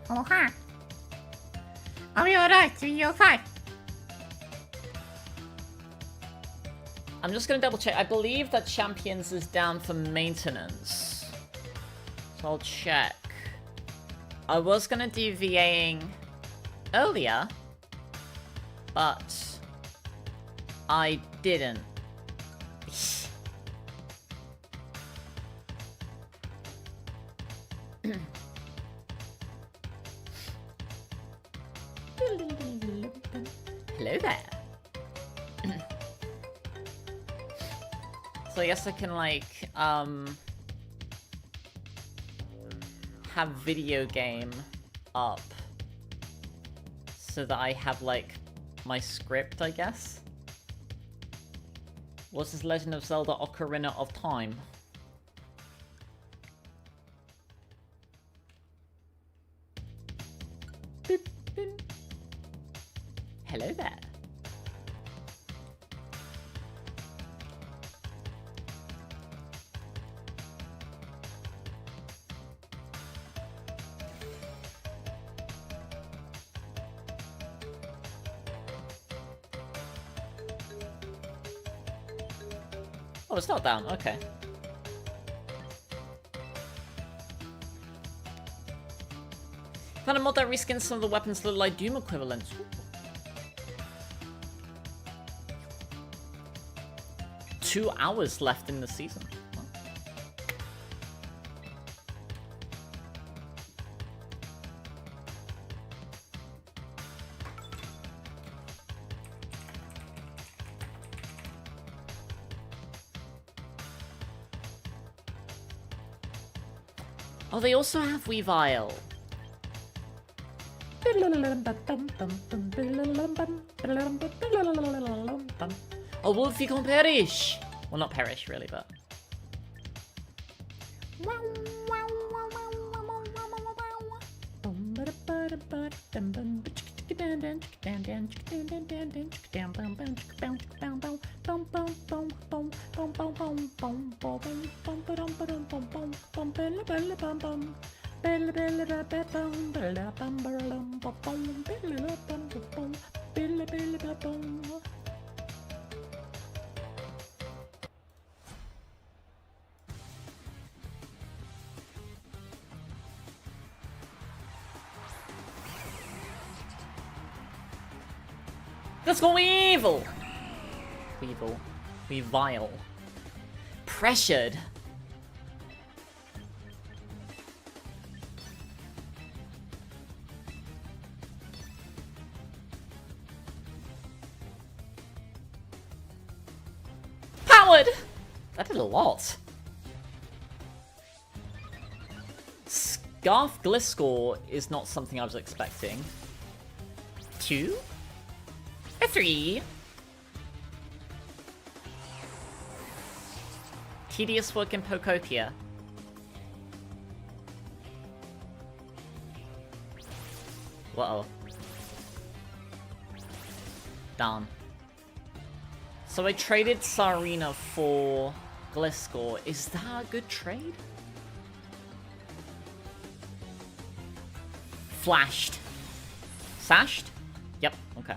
Okay. Are you alright? Are you okay? I'm just gonna double check. I believe that Champions is down for maintenance. So I'll check. I was gonna do VAing earlier, but I didn't. Hello there. So I guess I can, like, have video game up so that I have, like, my script, I guess. What's this Legend of Zelda Ocarina of Time? Boop, boop. Hello there. Oh, it's not down. Okay. Found a mod that reskins some of the weapons to look like Doom equivalents. Ooh. 2 hours left in the season. Oh, they also have Weevil. Oh, Wolf, you can't perish! Well, not perish, really, but... Let's go Weevil! Weevil. Weevil. Pressured. Powered! That did a lot. Scarf Gliscor is not something I was expecting. 2? A 3. Tedious work in Pokopia. Uh-oh. Darn. So I traded Sarina for Gliscor. Is that a good trade? Flashed. Sashed? Yep, okay.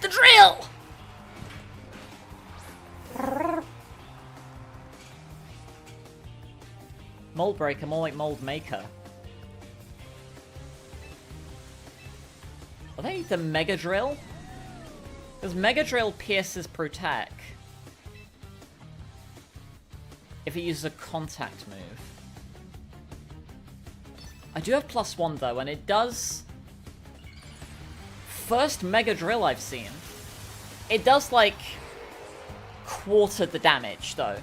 The drill! Mold breaker, more like mold maker. Are they the Mega Drill? Because Mega Drill pierces Protect if it uses a contact move. I do have +1 though, and it does... First Mega Drill I've seen. It does, like, quarter the damage though.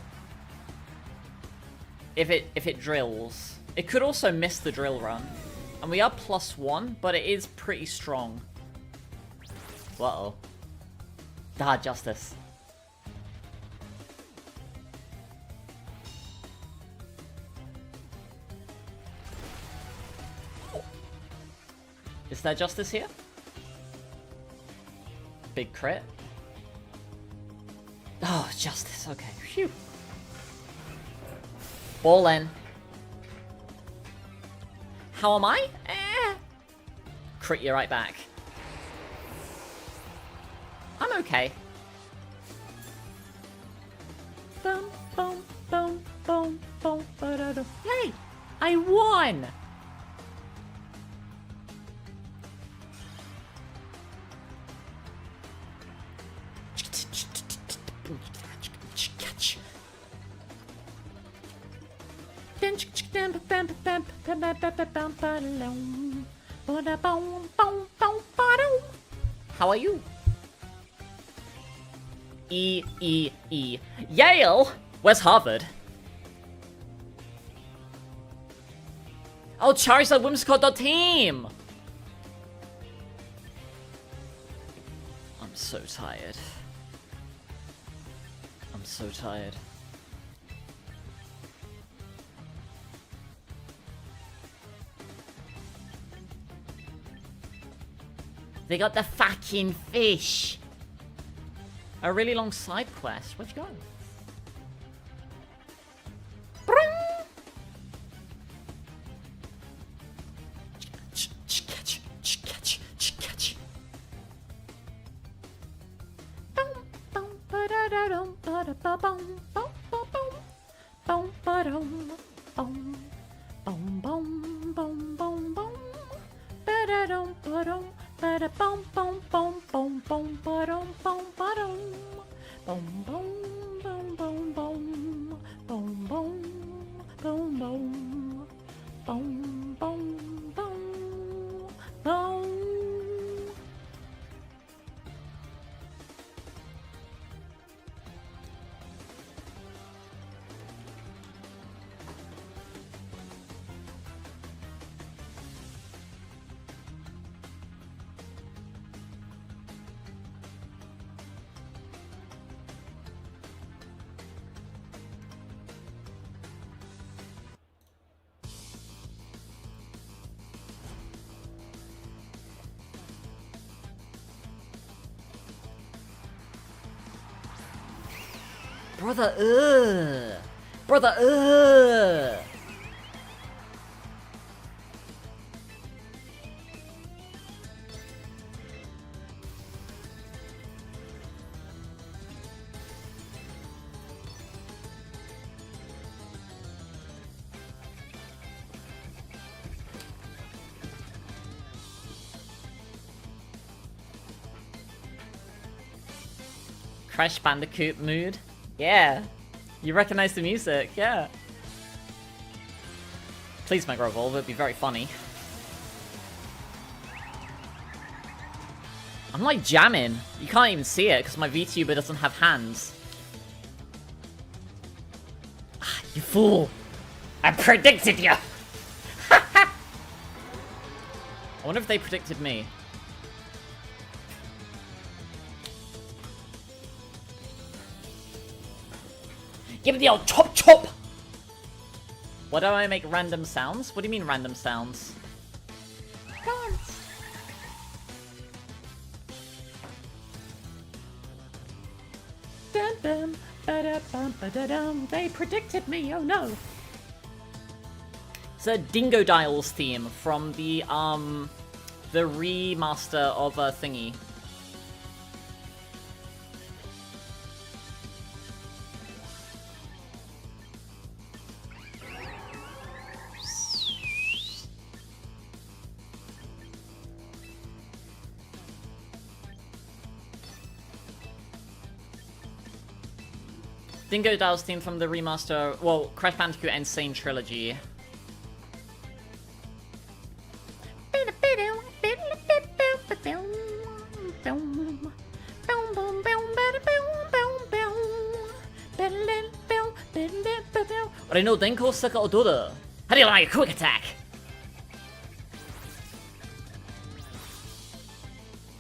If it drills. It could also miss the drill run. And we are +1, but it is pretty strong. Uh-oh. Ah, justice. Is there justice here? Big crit. Oh, justice. Okay. Phew. Ball in. How am I? Crit you right back. I'm okay. Boom, boom, boom, boom, boom, ba-da-da. Yay! I won! How are you? E. Yale? Where's Harvard? Oh, Charizard Whimsicott.team! I'm so tired. I'm so tired. They got the fucking fish. A really long side quest. Where'd you go? Brother, Brother, Crash Bandicoot mood. Yeah. You recognize the music, yeah. Please make Revolve, it'd be very funny. I'm like jamming. You can't even see it because my VTuber doesn't have hands. Ah, you fool! I predicted you! I wonder if they predicted me. Give me the old chop chop! Why do I make random sounds? What do you mean random sounds? Dance! Dun dun, ba-da-bum, ba-da-dum. They predicted me, oh no! It's a Dingo Dials theme from the remaster of Thingy. Dingo Dials theme from the remaster, well, Crash Bandicoot Insane Trilogy. I know Denko Saka Odora. How do you like a quick attack?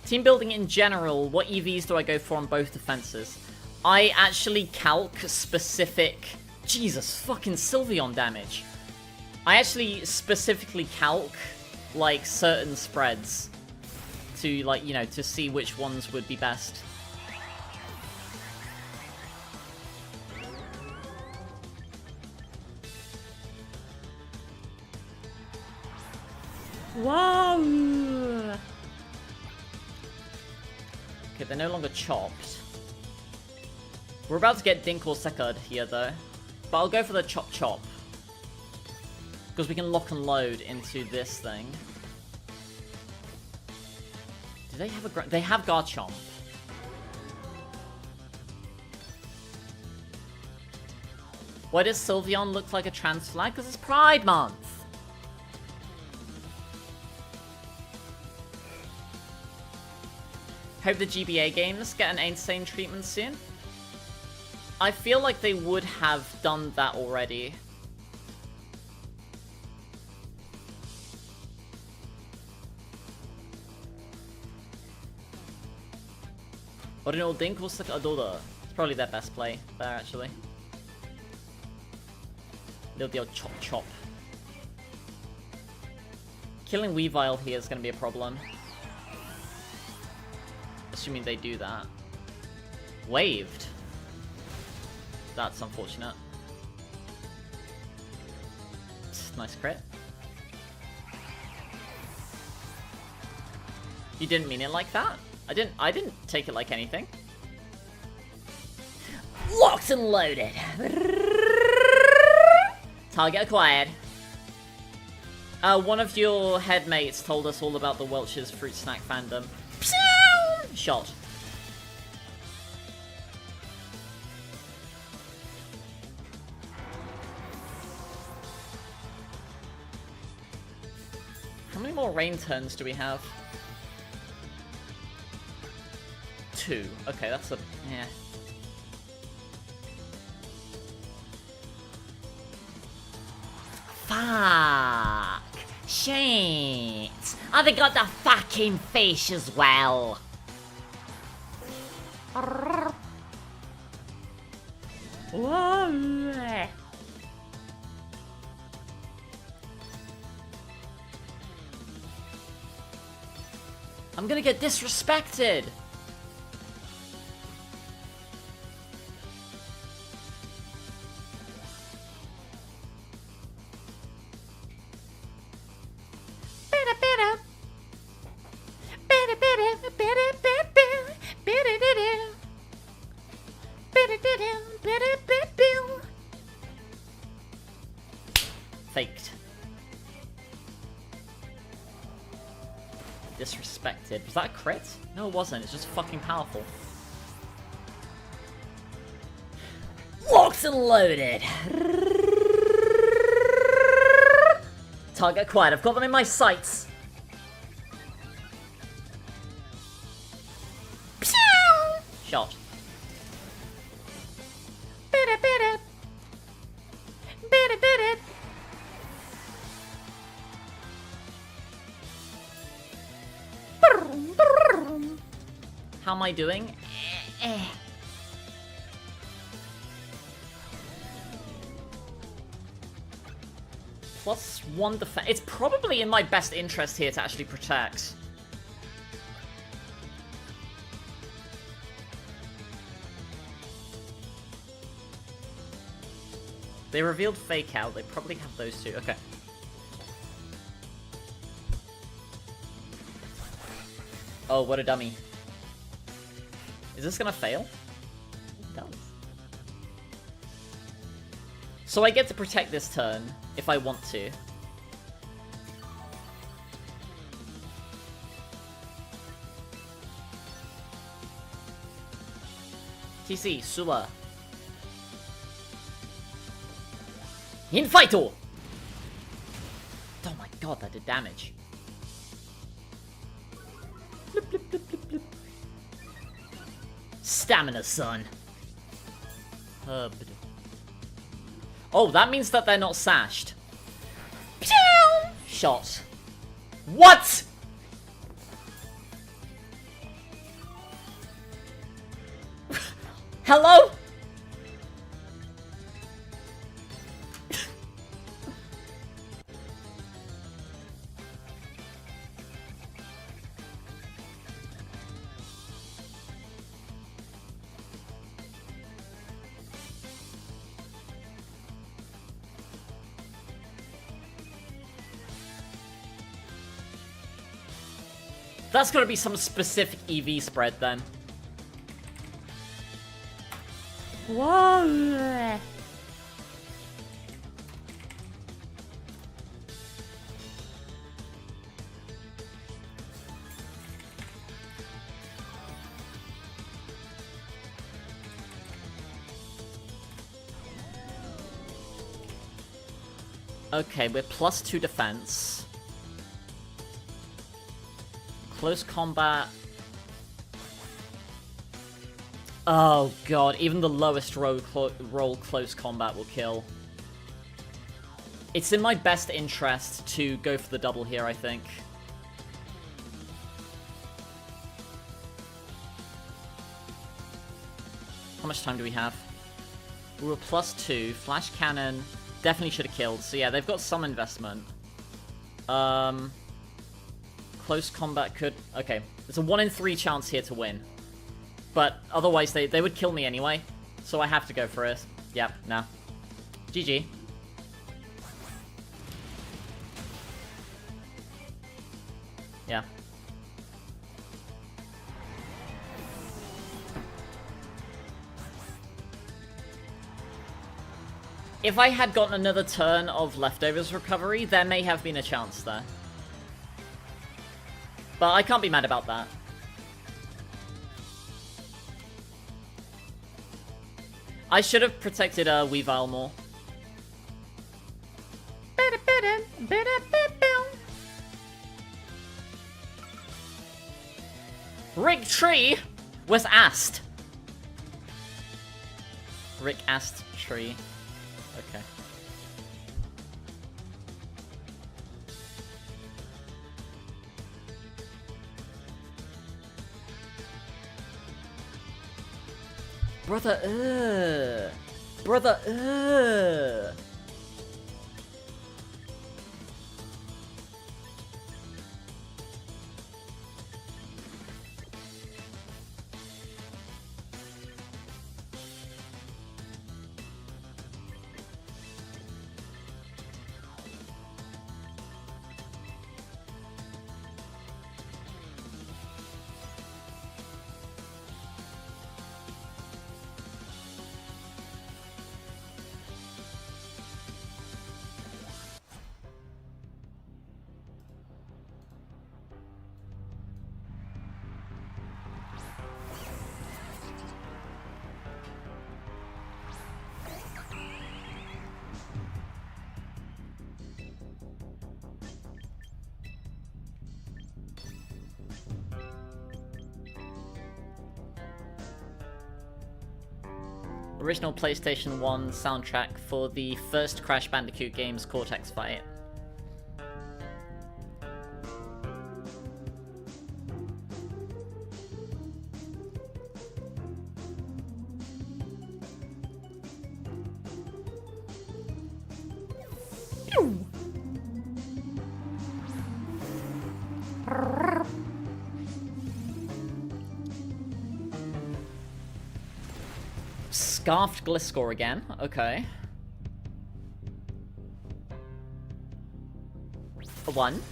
Team building in general, what EVs do I go for on both defenses? I actually calc specific... Jesus, fucking Sylveon damage. I actually specifically calc like, certain spreads to, like, you know, to see which ones would be best. Wow! Okay, they're no longer chopped. We're about to get Dink or Sekard here, though. But I'll go for the Chop Chop. Because we can lock and load into this thing. Do they have a... They have Garchomp. Why does Sylveon look like a trans flag? Because it's Pride Month! Hope the GBA games get an insane treatment soon. I feel like they would have done that already. Original Dink will suck Adoda. It's probably their best play there, actually. Little Chop Chop. Killing Weavile here is going to be a problem. Assuming they do that. Waved. That's unfortunate. Nice crit. You didn't mean it like that? I didn't take it like anything. Locked and loaded. Target acquired. One of your headmates told us all about the Welch's fruit snack fandom. Shot. How many more rain turns do we have? 2. Okay, that's a... yeah. Fuck. Shit. Oh, they got the fucking fish as well. Whoa. I'm gonna get disrespected. Faked. Disrespected. Was that a crit? No, it wasn't. It's just fucking powerful. Locked and loaded. Target acquired. I've got them in my sights. Shot. How am I doing? +1 defense. It's probably in my best interest here to actually protect. They revealed Fake Out. They probably have those two. Okay. Oh, what a dummy. Is this gonna fail? It does. So I get to protect this turn, if I want to. TC, Sula. Infighto! Oh my god, that did damage. Blip, blip, blip, blip, blip. Stamina, son. Oh, that means that they're not sashed. Shot. What? Hello? That's gotta be some specific EV spread then. Whoa! Okay, we're +2 defense. Close combat. Oh god, even the lowest roll close combat will kill. It's in my best interest to go for the double here, I think. How much time do we have? We were +2. Flash cannon definitely should have killed. So yeah, they've got some investment. Close combat could... Okay, there's a 1 in 3 chance here to win. But otherwise, they would kill me anyway. So I have to go for it. Yep, nah. GG. Yeah. If I had gotten another turn of leftovers recovery, there may have been a chance there. But I can't be mad about that. I should have protected Weavile more. Rick Tree was asked. Rick asked Tree. Okay. Brother, Brother, Original PlayStation 1 soundtrack for the first Crash Bandicoot game's Cortex fight. Scarfed Gliscor again, okay. A 1,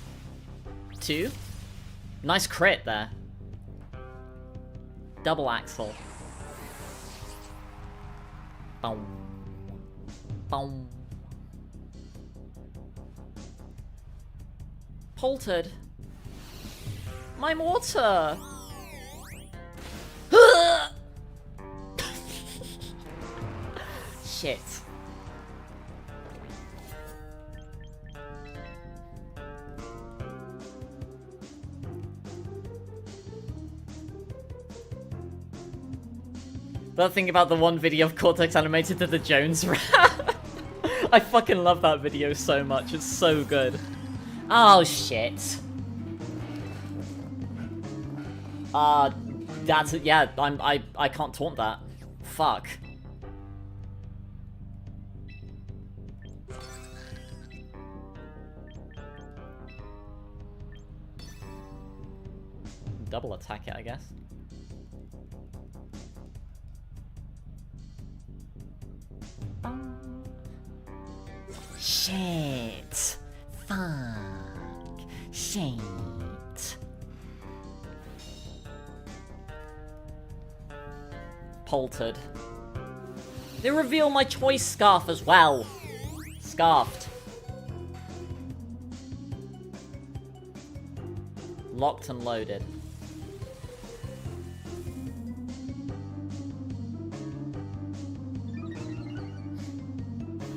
2. Nice crit there. Double axle. Boom. Boom. Poltered. My mortar! Shit. That thing about the one video of Cortex animated to the Jones rap. I fucking love that video so much. It's so good. Oh shit. That's it. Yeah, I can't taunt that. Fuck. Double attack it, I guess. Shit. Fuck. Shit. Poltered. They reveal my choice scarf as well. Scarfed. Locked and loaded.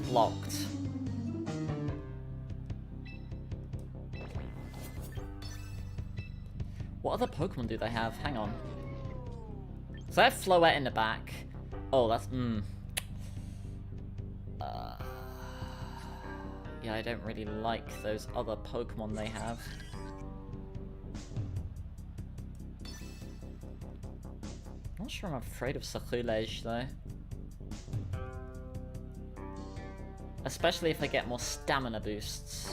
Locked. What other Pokemon do they have? Hang on. So I have Floette in the back. Oh, that's... yeah, I don't really like those other Pokemon they have. Not sure I'm afraid of Sacrilege, though. Especially if I get more stamina boosts.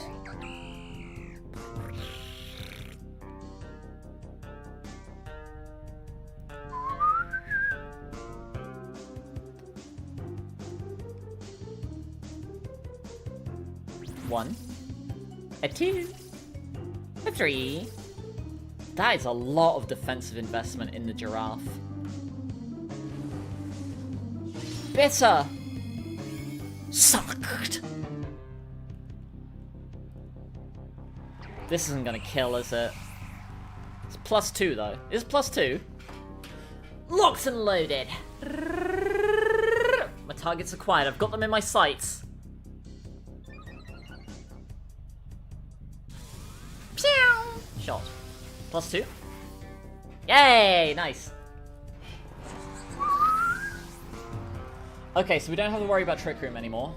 One. A 2. A 3. That is a lot of defensive investment in the giraffe. Bitter! Sucked! This isn't gonna kill, is it? It's +2 though. Is it +2? Locked and loaded! My targets are quiet, I've got them in my sights. Pew! Shot. +2? Yay! Nice. Okay, so we don't have to worry about Trick Room anymore.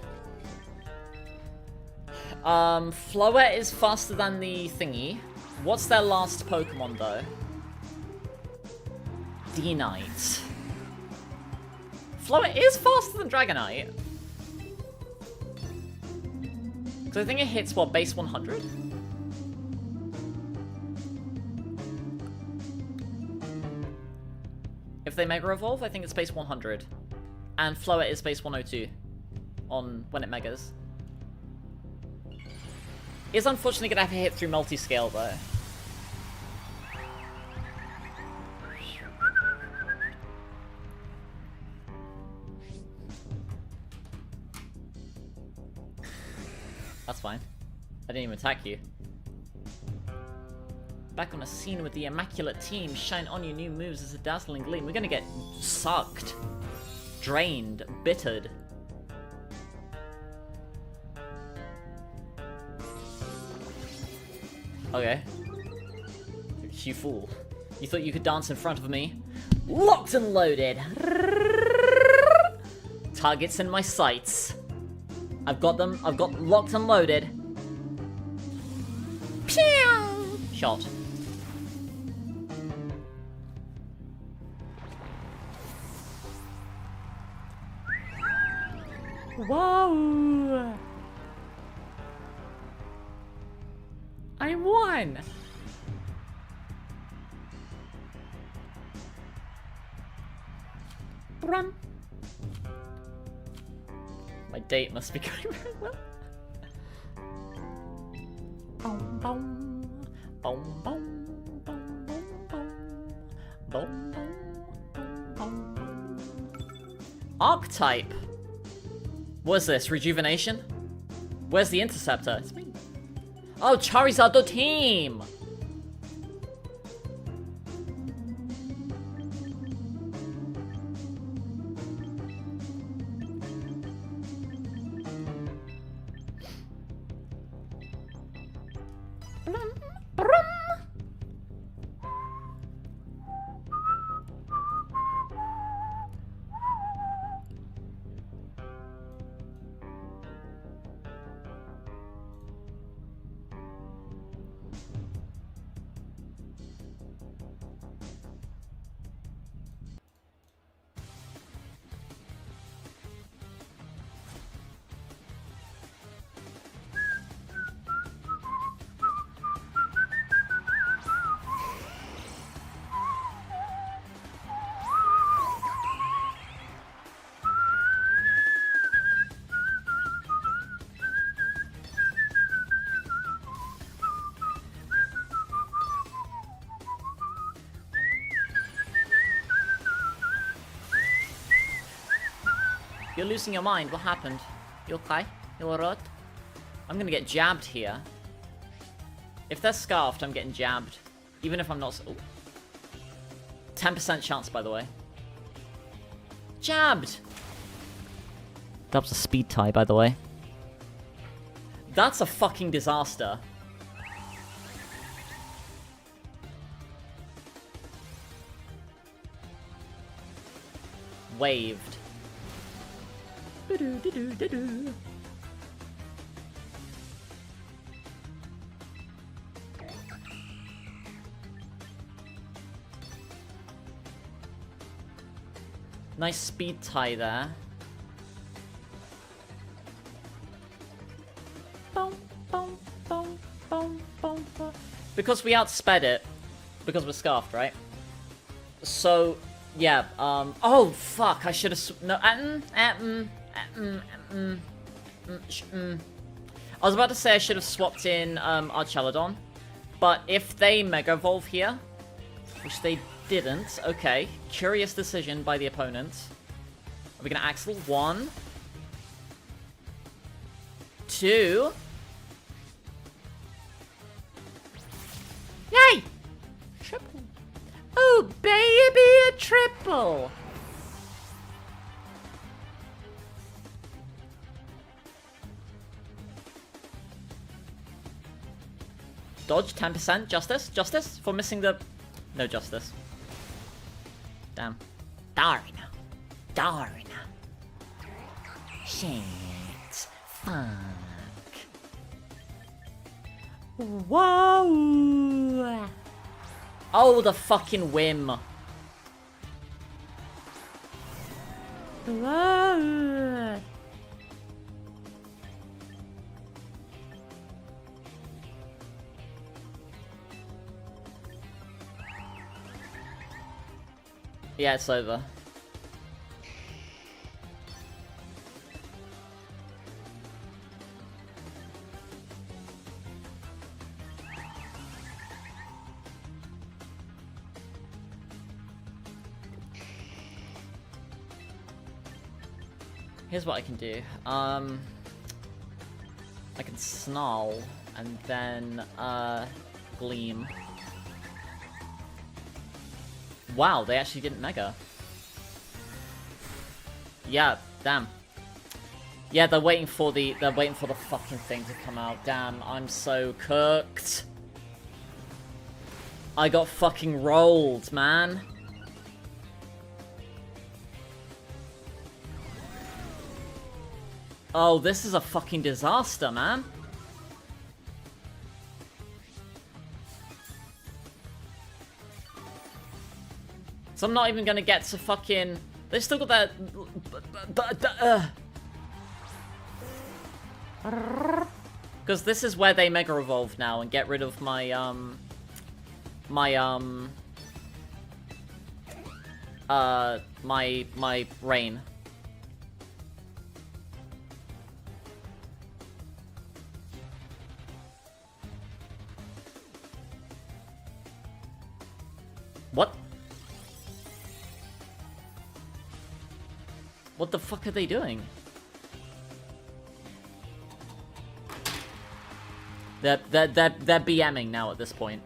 Floette is faster than the thingy. What's their last Pokemon, though? D-Knight. Floette is faster than Dragonite. Because I think it hits, what, base 100? If they Mega Evolve, I think it's base 100. And Floette is base 102 on when it Megas. It's unfortunately gonna have to hit through multi-scale though. That's fine. I didn't even attack you. Back on the scene with the immaculate team, shine on your new moves as a dazzling gleam. We're gonna get sucked. Drained, bittered. Okay. You fool. You thought you could dance in front of me? Locked and loaded. Targets in my sights. I've got them. I've got locked and loaded. Pew! Shot. Whoa! I won! Run! My date must be going very well. Boom, boom, boom, boom, boom, boom, boom, boom, boom, boom. Archetype. What's this? Rejuvenation? Where's the Interceptor? It's me. Oh, Charizard the team! You're losing your mind. What happened? You okay? You alright? I'm gonna get jabbed here. If they're scarfed, I'm getting jabbed. Even if I'm not... 10% chance, by the way. Jabbed! That was a speed tie, by the way. That's a fucking disaster. Waved. Nice speed tie there. Because we outsped it. Because we're scarfed, right? So, yeah, oh, fuck, I should have... No, I was about to say I should have swapped in, Archelodon. But if they Mega Evolve here, which they didn't, okay. Curious decision by the opponent. Are we gonna Axel? 1. 2. Yay! Triple. Oh, baby, a triple! Dodge, 10%. Justice? Justice? For missing the... No justice. Damn. Darn. Darn. Shit. Fuck. Whoa. Oh, the fucking whim. Whoa. Yeah, it's over. Here's what I can do. I can snarl and then gleam. Wow, they actually didn't mega. Yeah, damn. Yeah, they're waiting for the fucking thing to come out. Damn, I'm so cooked. I got fucking rolled, man. Oh, this is a fucking disaster, man. So I'm not even gonna get to fucking... They've still got that... Because this is where they Mega Evolve now and get rid of my, my rain. What? What the fuck are they doing? They're BMing now at this point.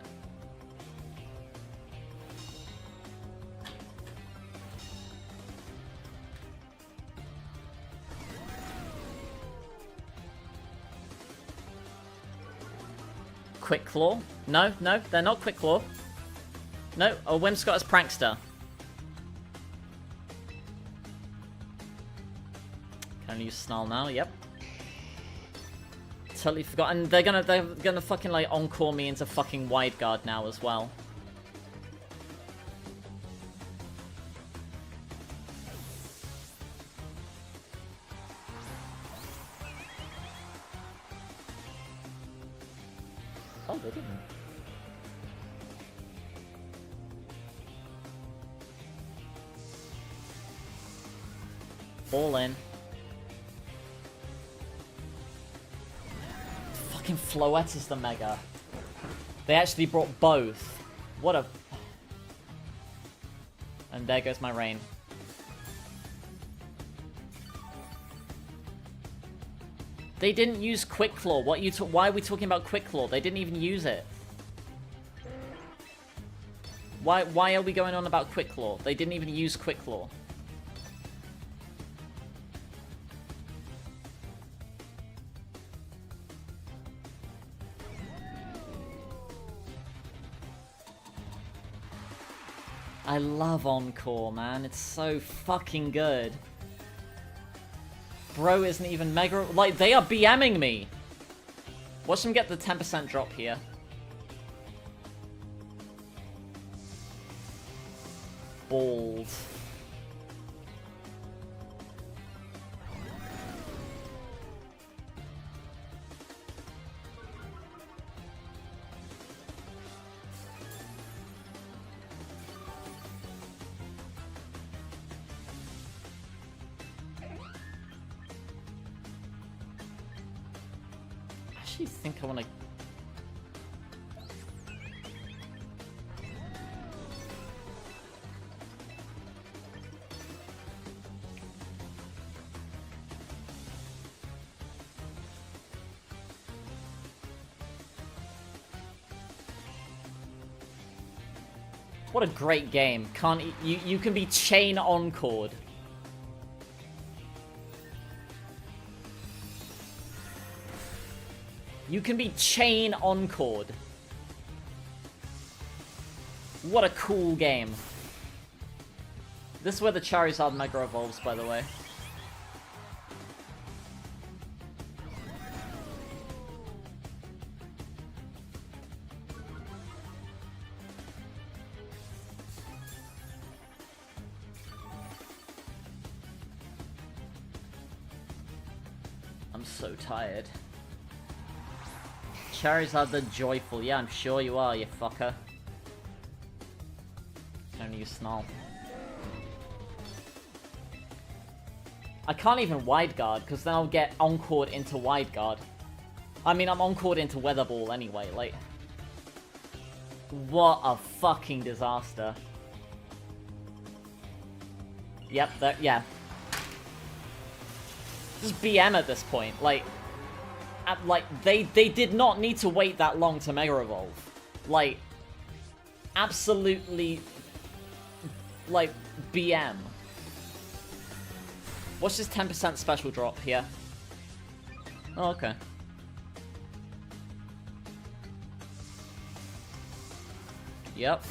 Quick Claw? No, no, they're not Quick Claw. No, a Whimsicott as Prankster. Can I use Snarl now? Yep. Totally forgot. And they're gonna fucking like encore me into fucking Wide Guard now as well. Oh, they didn't. All in. Fucking Floette is the Mega. They actually brought both. What a... And there goes my rain. They didn't use Quick Claw. Why are we talking about Quick Claw? They didn't even use it. Why are we going on about Quick Claw? They didn't even use Quick Claw. I love Encore, man. It's so fucking good. Bro isn't even mega... Like, they are BMing me! Watch them get the 10% drop here. Balls. I actually think I want to... What a great game. You can be chain encored. You can be chain encored. What a cool game. This is where the Charizard Mega evolves, by the way. I'm so tired. Charizard the Joyful. Yeah, I'm sure you are, you fucker. Can only use Snarl. I can't even Wide Guard, because then I'll get Encored into Wide Guard. I mean, I'm Encored into Weather Ball anyway, like... What a fucking disaster. Yep, yeah. Just BM at this point, like... they did not need to wait that long to Mega Evolve. Like... Absolutely... Like, BM. What's this 10% special drop here? Oh, okay. Yep.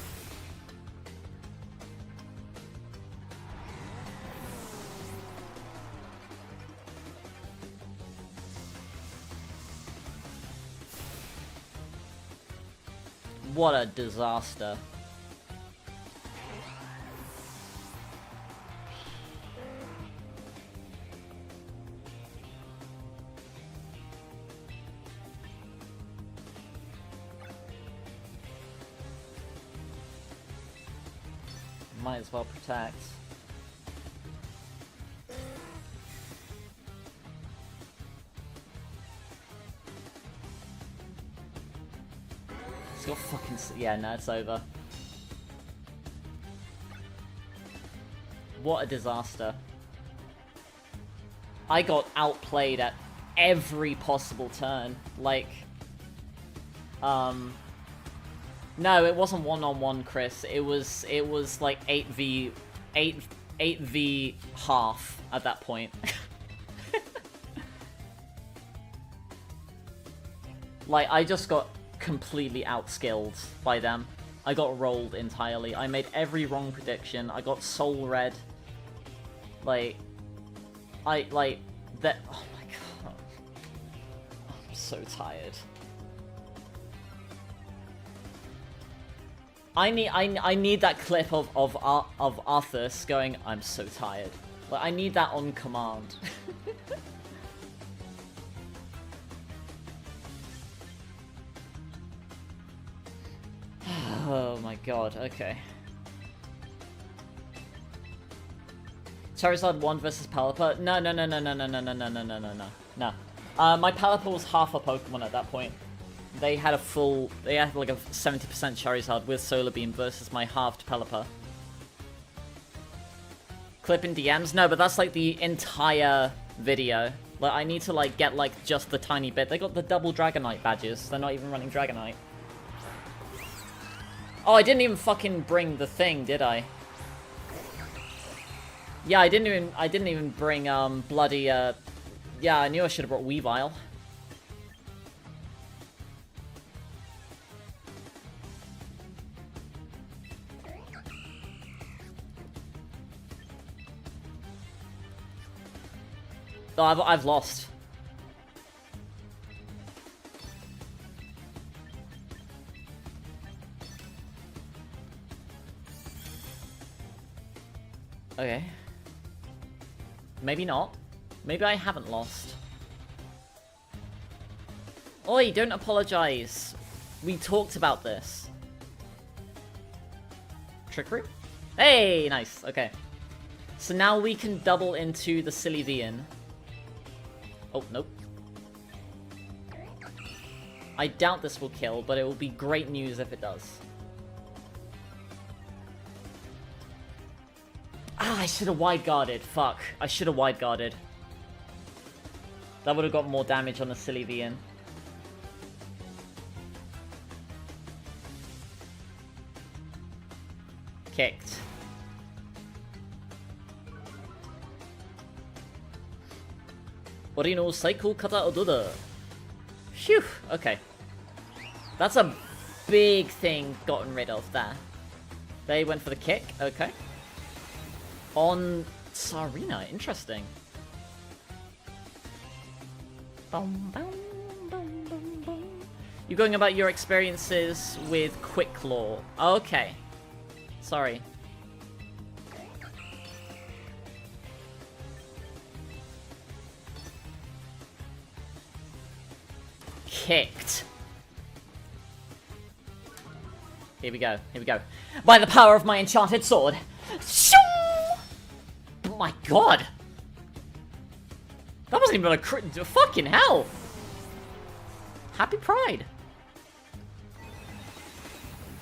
What a disaster. Might as well protect. It's got fucking... Yeah, no, it's over. What a disaster. I got outplayed at every possible turn. Like... No, it wasn't one-on-one, Chris. It was like 8v half at that point. Like, I just got completely outskilled by them. I got rolled entirely. I made every wrong prediction. I got soul red. Like, oh my god. I'm so tired. I need that clip of Arthas going, I'm so tired. Like, I need that on command. Oh my god, okay. Charizard 1 versus Pelipper? No. My Pelipper was half a Pokemon at that point. They had like a 70% Charizard with Solar Beam versus my halved Pelipper. Clip in DMs? No, but that's like the entire video. But I need to, like, get, like, just the tiny bit. They got the double Dragonite badges. They're not even running Dragonite. Oh, I didn't even fucking bring the thing, did I? Yeah, I didn't even bring, bloody, yeah, I knew I should have brought Weavile. Oh, I've lost. Okay. Maybe not. Maybe I haven't lost. Oi, don't apologize. We talked about this. Trick Room? Hey, nice. Okay. So now we can double into the silly VN. Oh, nope. I doubt this will kill, but it will be great news if it does. Ah, I should have wide guarded. Fuck. I should have wide guarded. That would have got more damage on the silly VN. Kicked. Ori no Saikou Kata Ododa. Phew, okay. That's a big thing gotten rid of there. They went for the kick, okay. On Sarina, interesting. You're going about your experiences with Quick Claw. Okay. Sorry. Kicked. Here we go. Here we go. By the power of my enchanted sword. Shoo! Oh my god. That wasn't even a crit. Fucking hell. Happy Pride.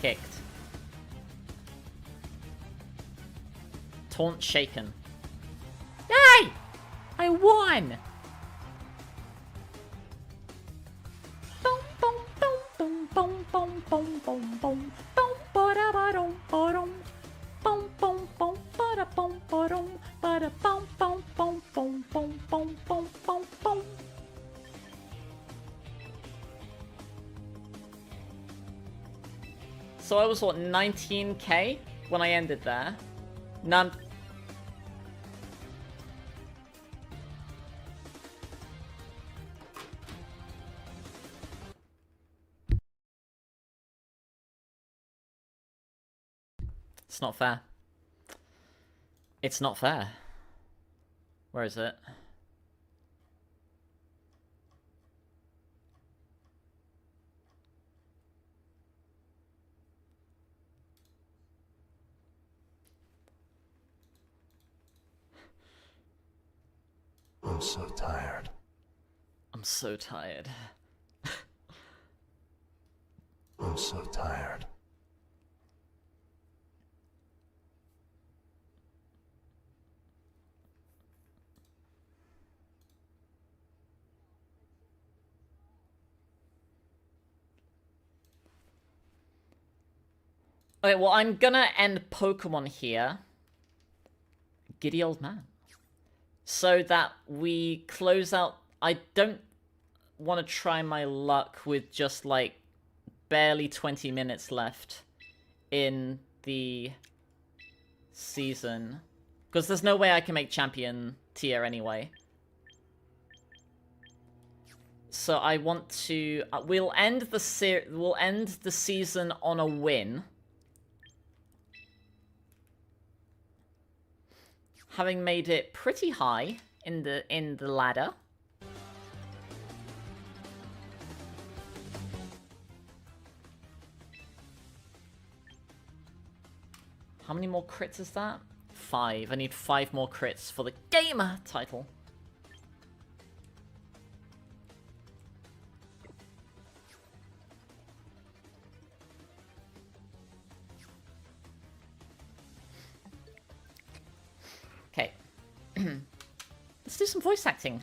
Kicked. Taunt shaken. Yay! I won! So I was, what, 19k when I ended there? None. It's not fair. It's not fair. Where is it? I'm so tired. I'm so tired. I'm so tired. Okay, well, I'm gonna end Pokemon here. Giddy old man. So that we close out... I don't want to try my luck with just, like, barely 20 minutes left in the season. Because there's no way I can make champion tier anyway. So I want to... we'll end the season on a win. Having made it pretty high in the ladder. How many more crits is that? 5. I need 5 more crits for the gamer title. Okay. Let's do some voice acting.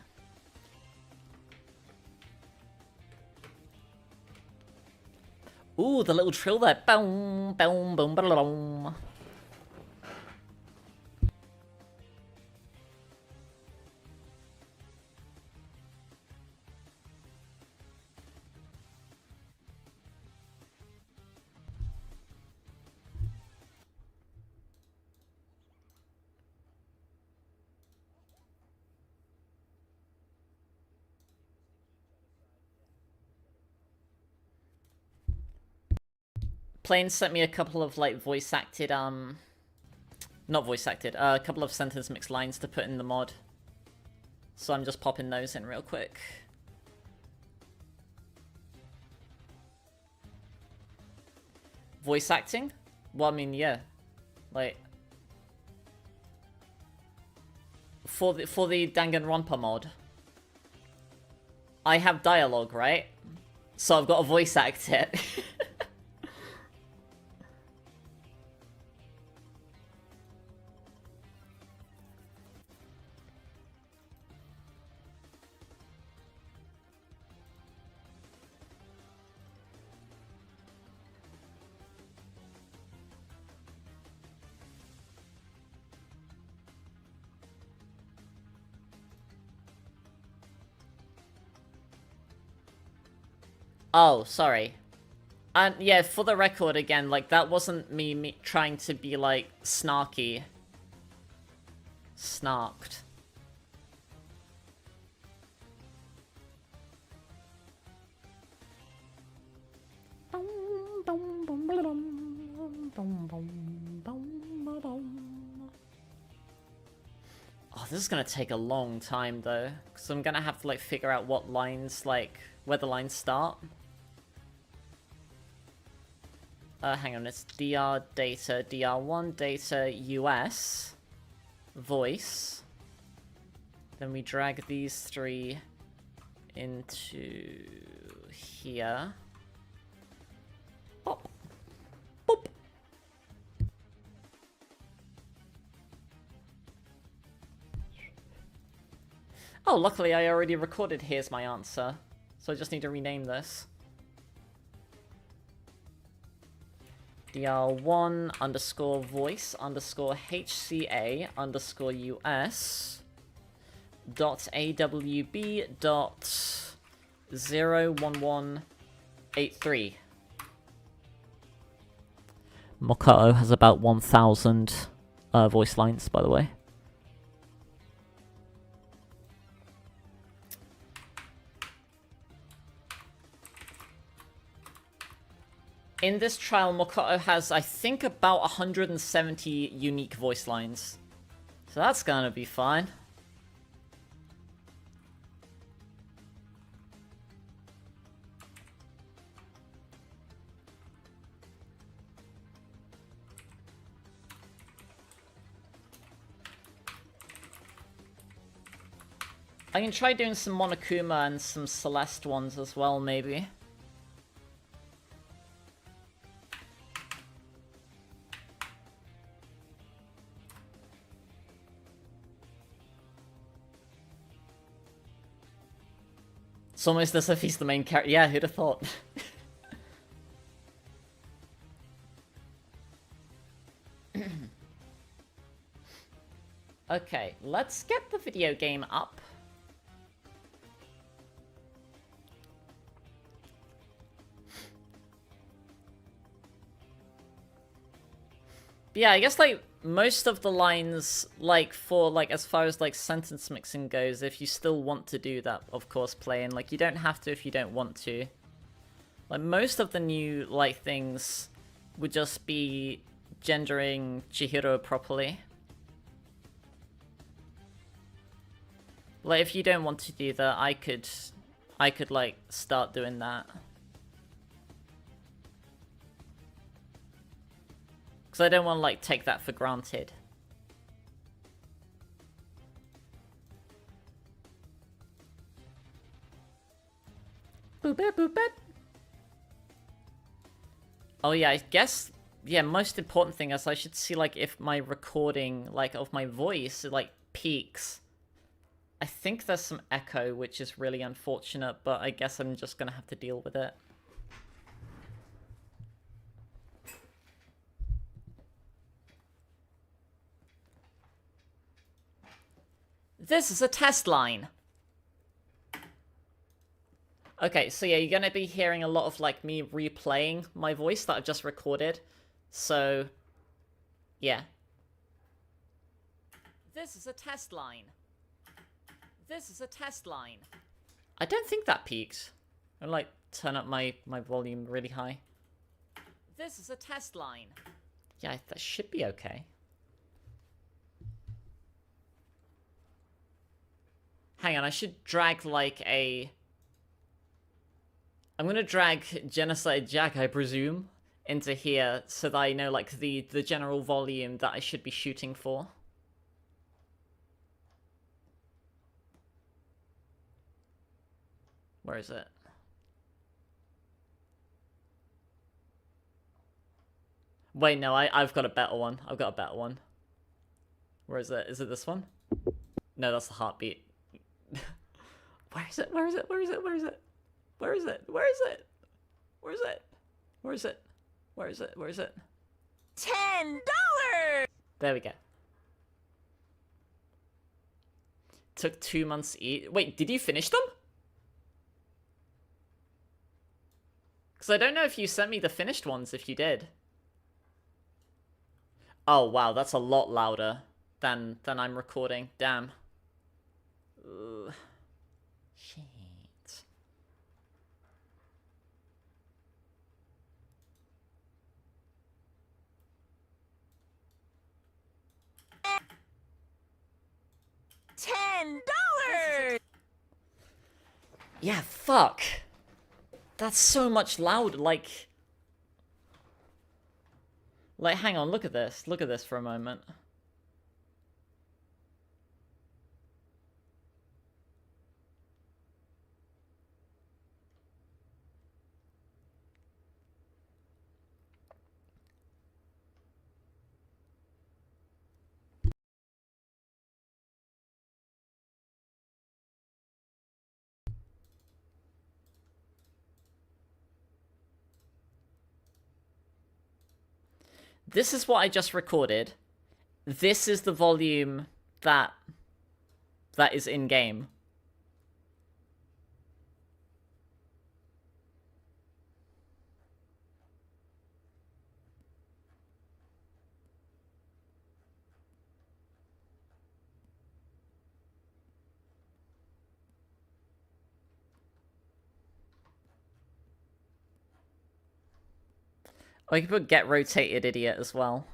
Ooh, the little trill there. Boom, boom, boom, boom. Plane sent me a couple of like voice acted, not voice acted, a couple of sentence mix lines to put in the mod. So I'm just popping those in real quick. Voice acting? Well, I mean, yeah. Like for the Danganronpa mod, I have dialogue, right? So I've got to voice act it. Oh, sorry. And yeah, for the record again, like, that wasn't me trying to be, like, snarky. Snarked. Oh, this is gonna take a long time, though. Because I'm gonna have to, like, figure out what lines, like, where the lines start. Hang on, it's DR data, DR1 data, US, voice. Then we drag these three into here. Pop. Boop. Oh, luckily I already recorded here's my answer. So I just need to rename this. dr1 underscore voice underscore HCA underscore US dot AWB dot 01183. Mokoto has about 1,000 voice lines, by the way. In this trial, Mokoto has, I think, about 170 unique voice lines. So that's gonna be fine. I can try doing some Monokuma and some Celeste ones as well, maybe. It's almost as if he's the main character. Yeah, who'd have thought? Okay, let's get the video game up. But yeah, I guess, like, most of the lines, like, for, like, as far as, like, sentence mixing goes, if you still want to do that, of course, playing, like, you don't have to if you don't want to. Like, most of the new, like, things would just be gendering Chihiro properly. Like, if you don't want to do that, I could, like, start doing that. Because I don't want to, like, take that for granted. Boop it, boop it. Oh yeah, I guess, yeah, most important thing is I should see, like, if my recording, like, of my voice, like, peaks. I think there's some echo, which is really unfortunate, but I guess I'm just gonna have to deal with it. This is a test line. Okay, so yeah, you're gonna be hearing a lot of, like, me replaying my voice that I've just recorded. So, yeah. This is a test line. This is a test line. I don't think that peaked. I'll, like, turn up my volume really high. This is a test line. Yeah, that should be okay. Hang on, I should drag, like, a... I'm gonna drag Genocide Jack, I presume, into here so that I know, like, the general volume that I should be shooting for. Where is it? Wait, no, I've got a better one. I've got a better one. Where is it? Is it this one? No, that's the heartbeat. Where is it? Where is it? Where is it? Where is it? Where is it? Where is it? Where is it? Where is it? Where is it? Where is it? $10! There we go. Took 2 months each. Wait, did you finish them? Because I don't know if you sent me the finished ones, if you did. Oh, wow, that's a lot louder than I'm recording. Damn. Ugh. Shit. $10! Yeah, fuck. That's so much louder, like, hang on, look at this. Look at this for a moment. This is what I just recorded. This is the volume that is in-game. Or you can put get rotated idiot as well.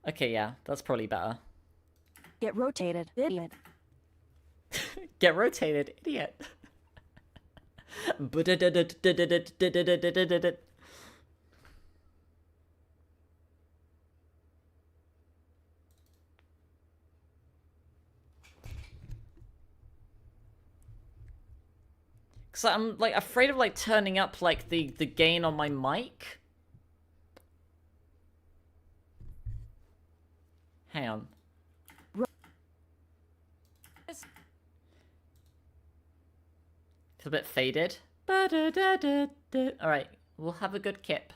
Okay, yeah, that's probably better. Get rotated, idiot. Get rotated, idiot. Cause I'm like afraid of like turning up like the gain on my mic. Hang on. It's a bit faded. Alright, we'll have a good kip.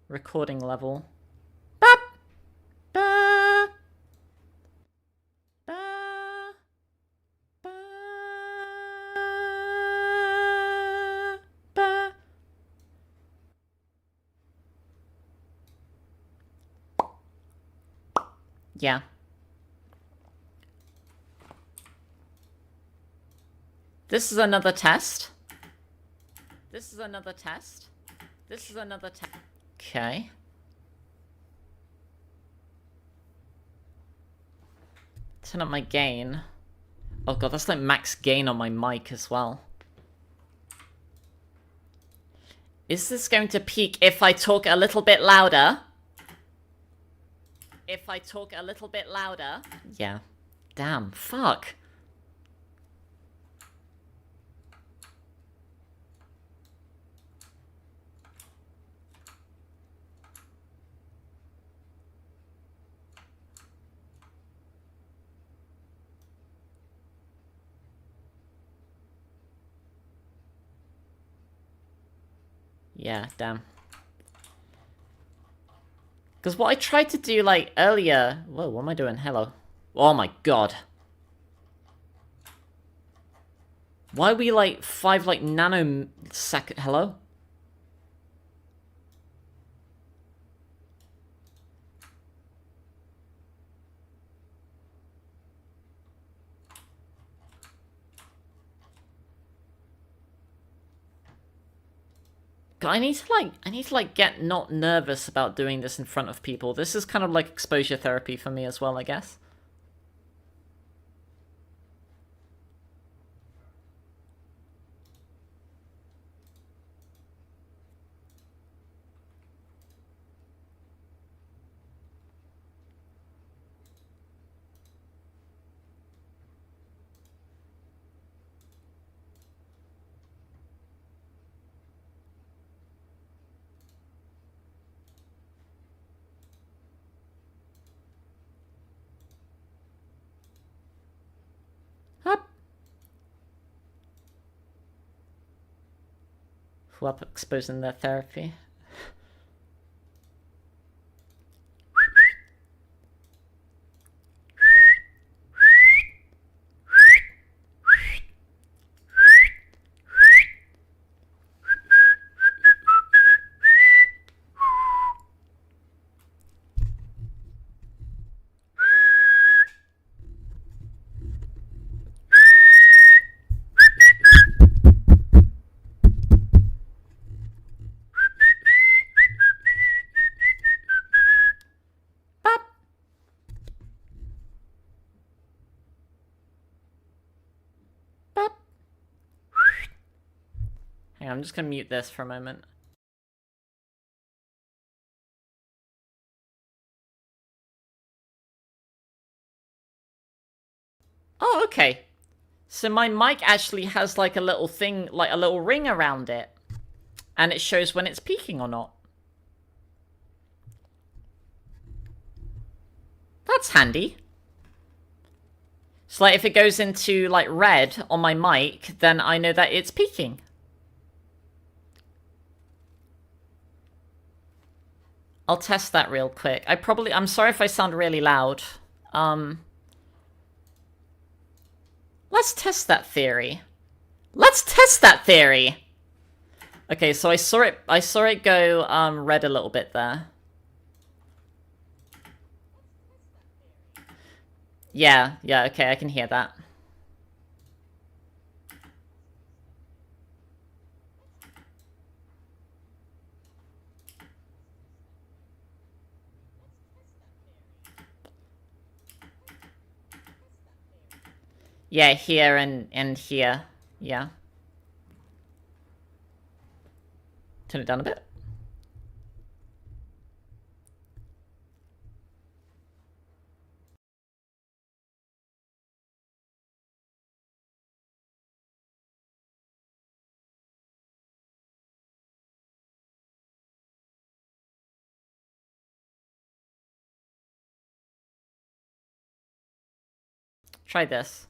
Recording level. Yeah. This is another test. This is another test. This is another test. Okay. Turn up my gain. Oh god, that's like max gain on my mic as well. Is this going to peak if I talk a little bit louder? If I talk a little bit louder? Yeah. Damn, fuck. Yeah, damn. Because what I tried to do, like, earlier... Whoa, what am I doing? Hello. Oh my god. Why are we, like, 5, like, nanosecond... Hello? God, I need to, like, get not nervous about doing this in front of people. This is kind of like exposure therapy for me as well, I guess. Up. Up, exposing their therapy. Hang on, I'm just gonna mute this for a moment. Oh, okay. So my mic actually has like a little thing, like a little ring around it. And it shows when it's peaking or not. That's handy. So like if it goes into like red on my mic, then I know that it's peaking. I'll test that real quick. I'm sorry if I sound really loud. Let's test that theory. Let's test that theory! Okay, so I saw it go, red a little bit there. Yeah, okay, I can hear that. Yeah, here and here. Yeah. Turn it down a bit. Try this.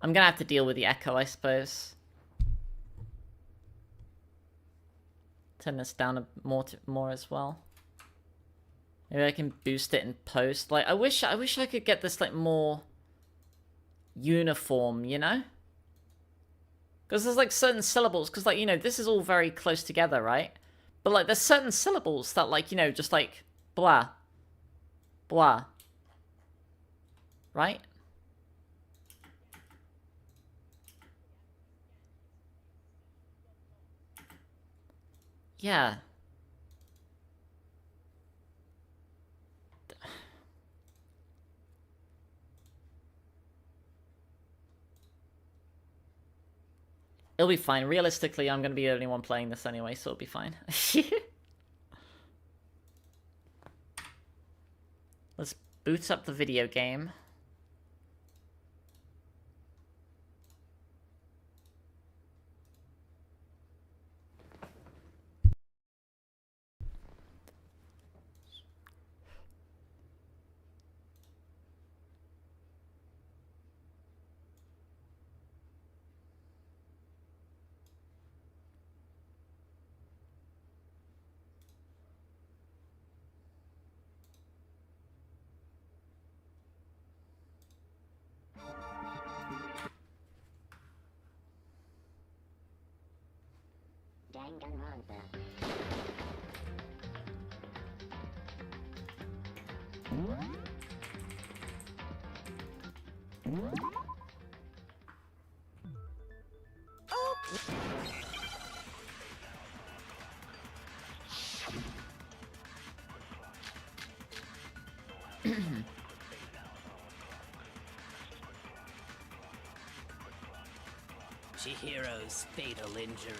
I'm gonna have to deal with the echo, I suppose. Turn this down more as well. Maybe I can boost it in post. Like, I wish I could get this like more uniform, you know? Because there's like certain syllables, because like, you know, this is all very close together, right? But like, there's certain syllables that like, you know, just like blah, blah, right? Yeah. It'll be fine. Realistically, I'm going to be the only one playing this anyway, so it'll be fine. Let's boot up the video game. Chihiro's fatal injury.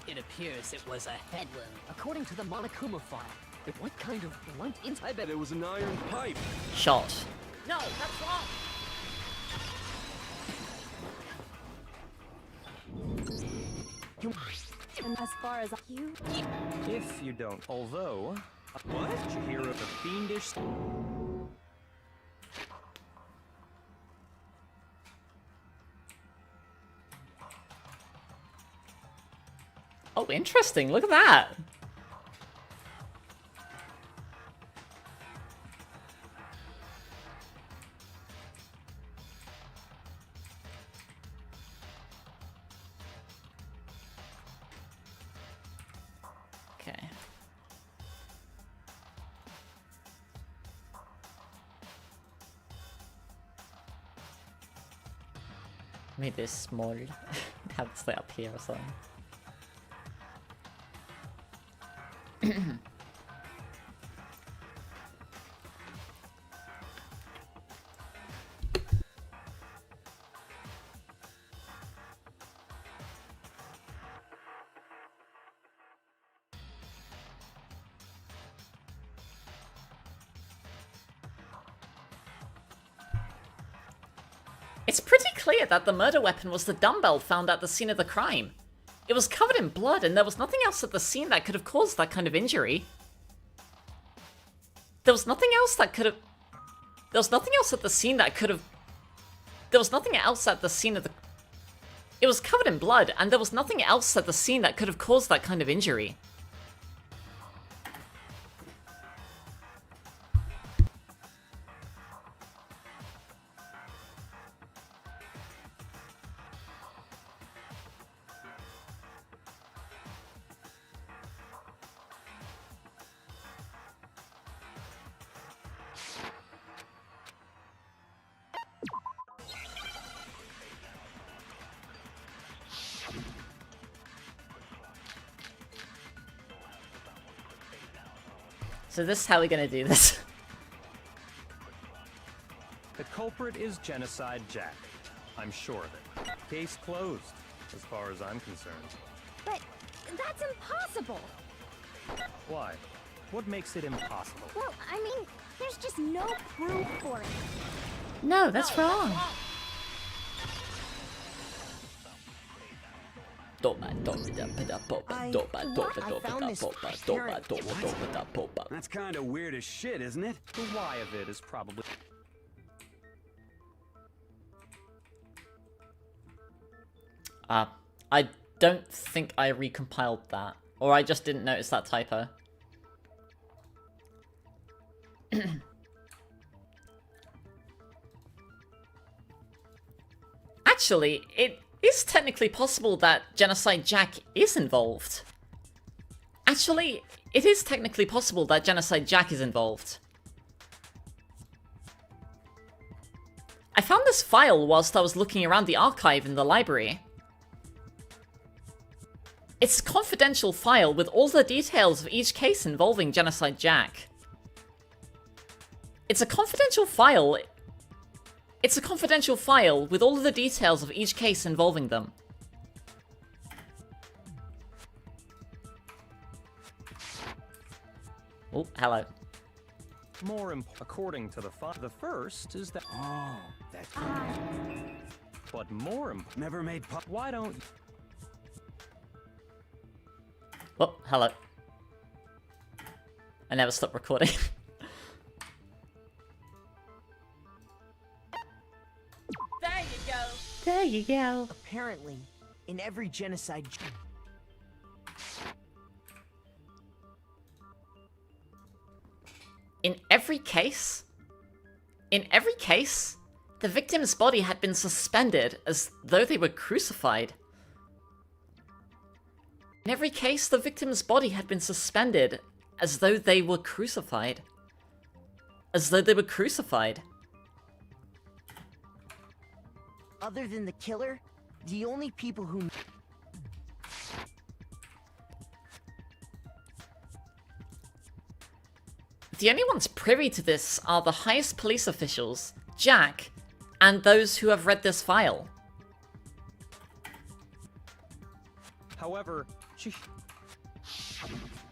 It appears it was a head wound. According to the Monokuma file, what kind of blunt I bet it was an iron pipe. Shot. No, that's wrong! And as far as you... If you don't, although... What? Chihiro the fiendish... Oh, interesting. Look at that. Okay. Made this small. Have it stay up here or something. It's pretty clear that the murder weapon was the dumbbell found at the scene of the crime. It was covered in blood, and there was nothing else at the scene that could have caused that kind of injury. There was nothing else that could have... There was nothing else at the scene that could have... There was nothing else at the scene of the... It was covered in blood, and there was nothing else at the scene that could have caused that kind of injury. So this is how we're gonna do this. The culprit is Genocide Jack. I'm sure of it. Case closed, as far as I'm concerned. But that's impossible. Why? What makes it impossible? Well, I mean, there's just no proof for it. No, that's wrong. That's kind of weird as shit, isn't it? The why of it is probably... I don't think I recompiled that. Or I just didn't notice that typo. Actually, it is technically possible that Genocide Jack is involved. Actually, it is technically possible that Genocide Jack is involved. I found this file whilst I was looking around the archive in the library. It's a confidential file with all the details of each case involving Genocide Jack. It's a confidential file. It's a confidential file with all of the details of each case involving them. Oh, hello. According to the first is that. Oh, that's But more never made why don't Oh, hello. I never stopped recording. There you go. There you go. Apparently, in every genocide. In every case, the victim's body had been suspended as though they were crucified. In every case, the victim's body had been suspended as though they were crucified. As though they were crucified. Other than the killer, the only people who. The only ones privy to this are the highest police officials, Jack, and those who have read this file. however she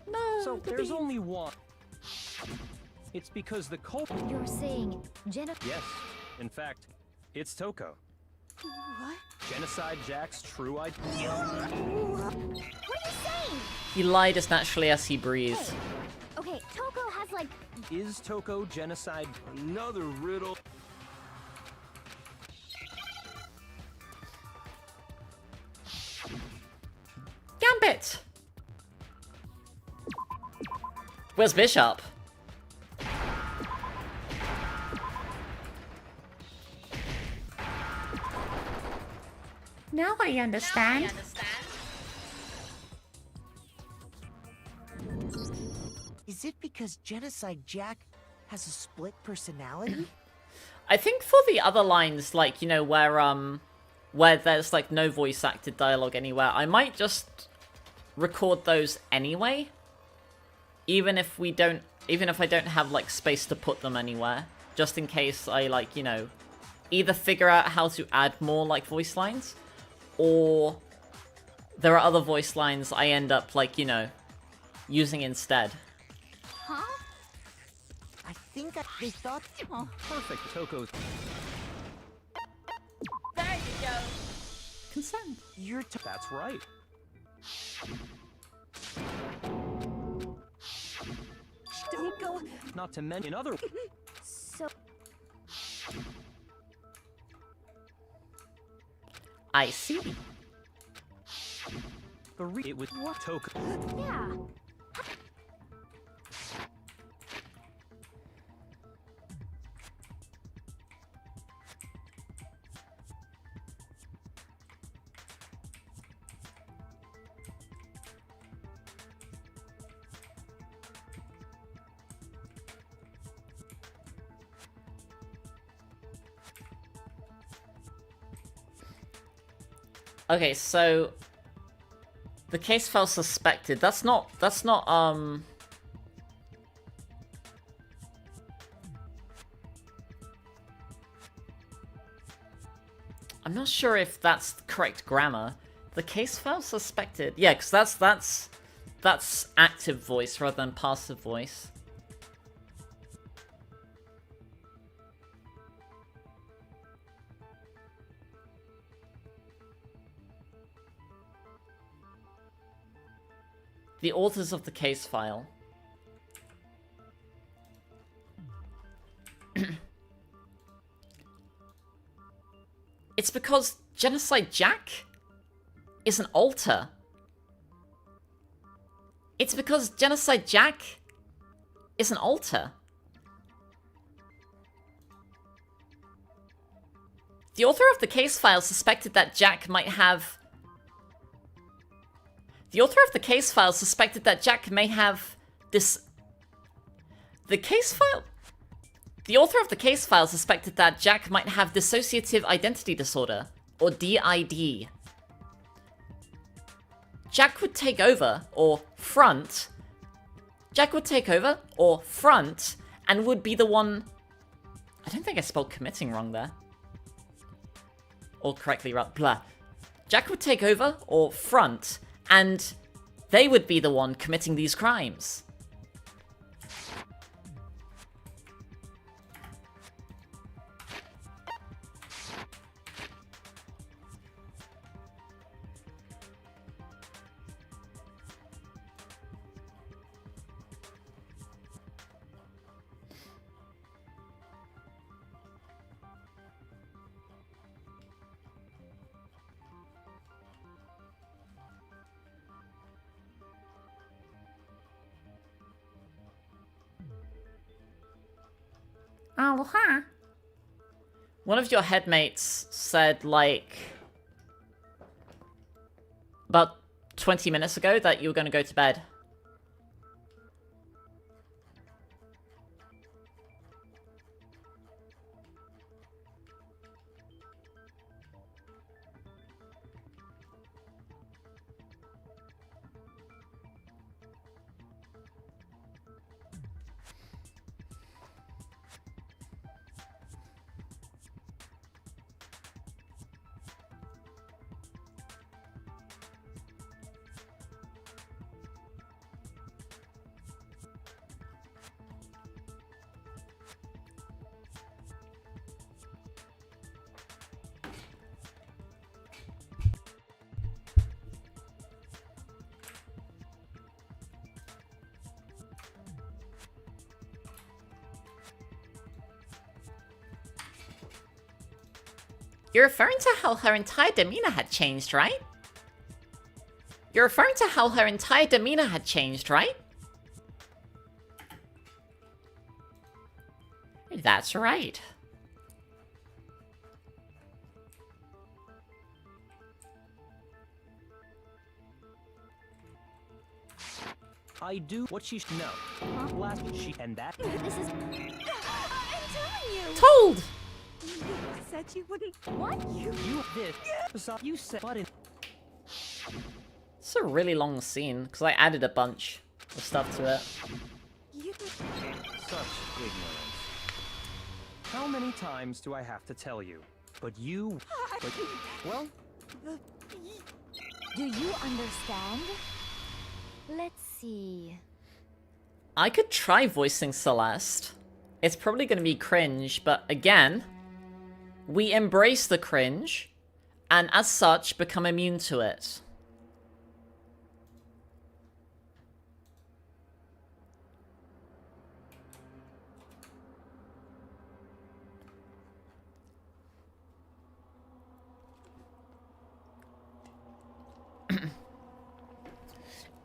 No. so there's only one. It's because the culprit. You're saying Jennifer? Yes, in fact, it's Toko. What? Genocide Jack's true identity. What are you saying? He lied as naturally as he breathed. Hey. Okay, Toko has like. Is Toko genocide? Another riddle. Gambit! Where's Bishop? Now I understand. Is it because Genocide Jack has a split personality? I think for the other lines, like, you know, where there's, like, no voice-acted dialogue anywhere, I might just record those anyway. Even if I don't have, like, space to put them anywhere. Just in case I, like, you know, either figure out how to add more, like, voice lines, or there are other voice lines I end up, like, you know, using instead. Huh? I think they thought. Oh. Perfect, Toko's. There you go. Consent. You're. That's right. Don't go. Not to mention other. So. I see. It was Toko. Yeah. Okay, so the case file suspected. That's not I'm not sure if that's correct grammar. The case file suspected. Yeah, because that's active voice rather than passive voice. The authors of the case file. It's because Genocide Jack is an alter. It's because Genocide Jack is an alter. The author of the case file suspected that Jack may have this... The author of the case file suspected that Jack might have dissociative identity disorder, or DID. Jack would take over, or front, and would be the one... I don't think I spelled committing wrong there. Or correctly, blah. Jack would take over, or front, and they would be the one committing these crimes. Aloha. One of your headmates said, like, about 20 minutes ago that you were going to go to bed. You're referring to how her entire demeanor had changed, right? That's right. I do what she should know. Last she and that. This is... I'm telling you! Told! You said you wouldn't... What? You did. You said button. It's a really long scene, because I added a bunch of stuff to it. Such ignorance. How many times do I have to tell you? But you... well... Do you understand? Let's see... I could try voicing Celeste. It's probably going to be cringe, but again... we embrace the cringe, and as such, become immune to it.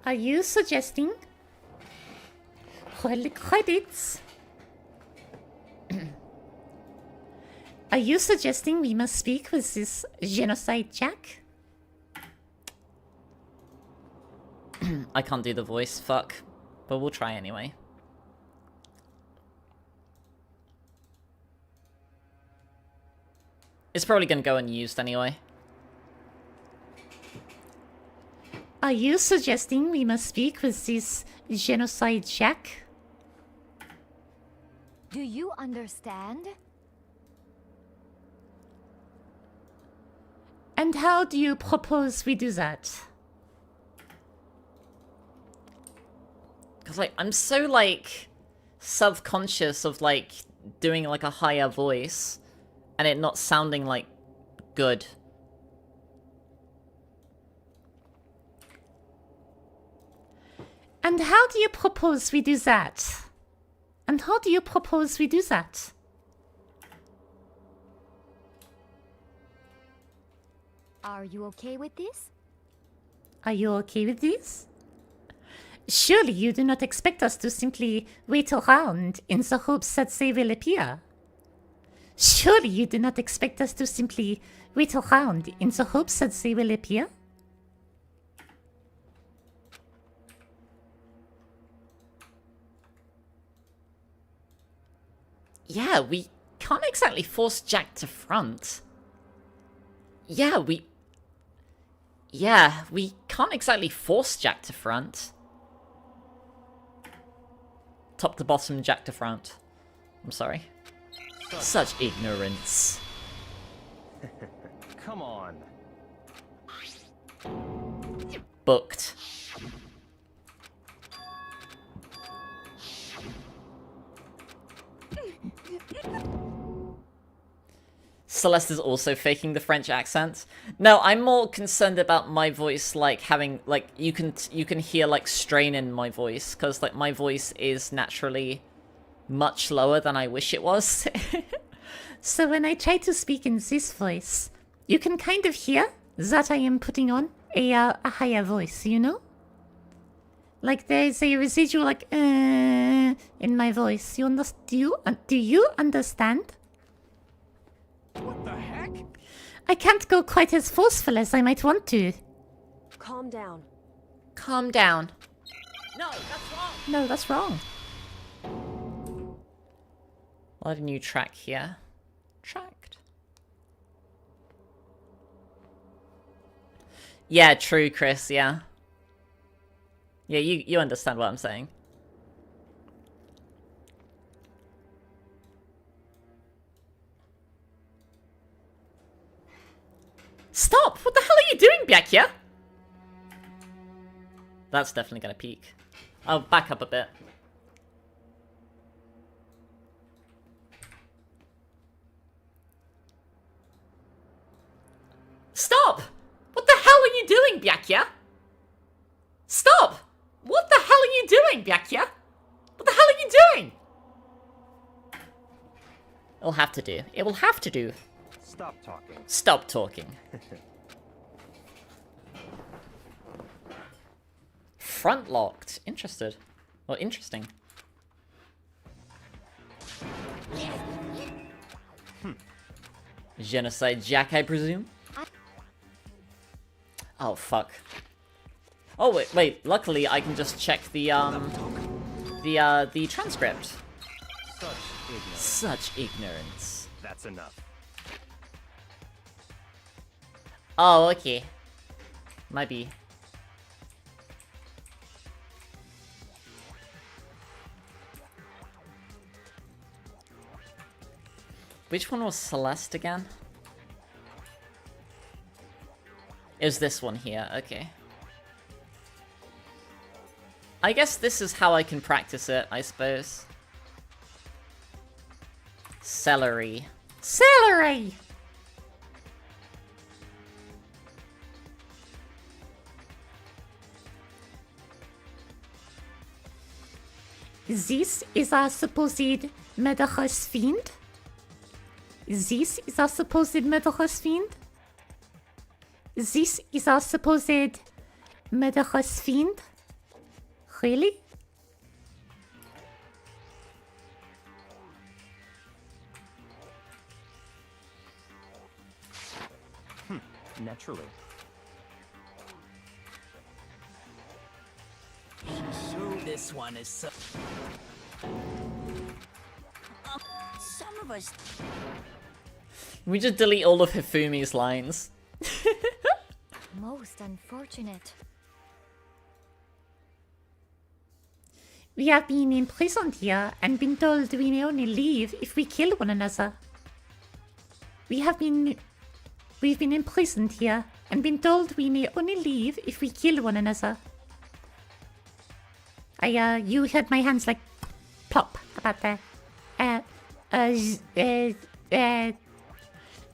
Are you suggesting? Holy credits. Are you suggesting we must speak with this Genocide Jack? I can't do the voice, fuck. But we'll try anyway. It's probably gonna go unused anyway. Are you suggesting we must speak with this Genocide Jack? Do you understand? And how do you propose we do that? Because, like, I'm so, like, self-conscious of, like, doing, like, a higher voice and it not sounding, like, good. And how do you propose we do that? And how do you propose we do that? Are you okay with this? Are you okay with this? Surely you do not expect us to simply wait around in the hopes that they will appear. Surely you do not expect us to simply wait around in the hopes that they will appear? Yeah, we can't exactly force Jack to front. Yeah, we can't exactly force Jack to front. Top to bottom, Jack to front. I'm sorry. Such ignorance. Come on. Booked. Celeste is also faking the French accent. No, I'm more concerned about my voice, like, having, like, you can hear, like, strain in my voice, because, like, my voice is naturally much lower than I wish it was. So when I try to speak in this voice, you can kind of hear that I am putting on a higher voice, you know? Like there's a residual like in my voice. Do you understand? What the heck? I can't go quite as forceful as I might want to. Calm down. Calm down. No, that's wrong. No, that's wrong. I'll add a new track here. Tracked. Yeah, true, Chris, yeah. Yeah, you understand what I'm saying. Stop! What the hell are you doing back here? That's definitely gonna peak. I'll back up a bit. Stop! What the hell are you doing back here? Stop! What the hell are you doing back here? What the hell are you doing? It'll have to do. It will have to do. Stop talking. Stop talking. Front locked. Interested. Well, interesting. Genocide Jack, I presume? Oh, fuck. Oh, wait. Luckily, I can just check the transcript. Such ignorance. Such ignorance. That's enough. Oh, okay. Might be. Which one was Celeste again? It was this one here, okay. I guess this is how I can practice it, I suppose. Celery. Celery! This is our supposed murderous fiend? This is our supposed murderous fiend? This is our supposed murderous fiend? Really? Naturally. So this one is so... some of us... We just delete all of Hifumi's lines. Most unfortunate. We have been imprisoned here and been told we may only leave if we kill one another. We've been imprisoned here and been told we may only leave if we kill one another. You heard my hands like plop about that.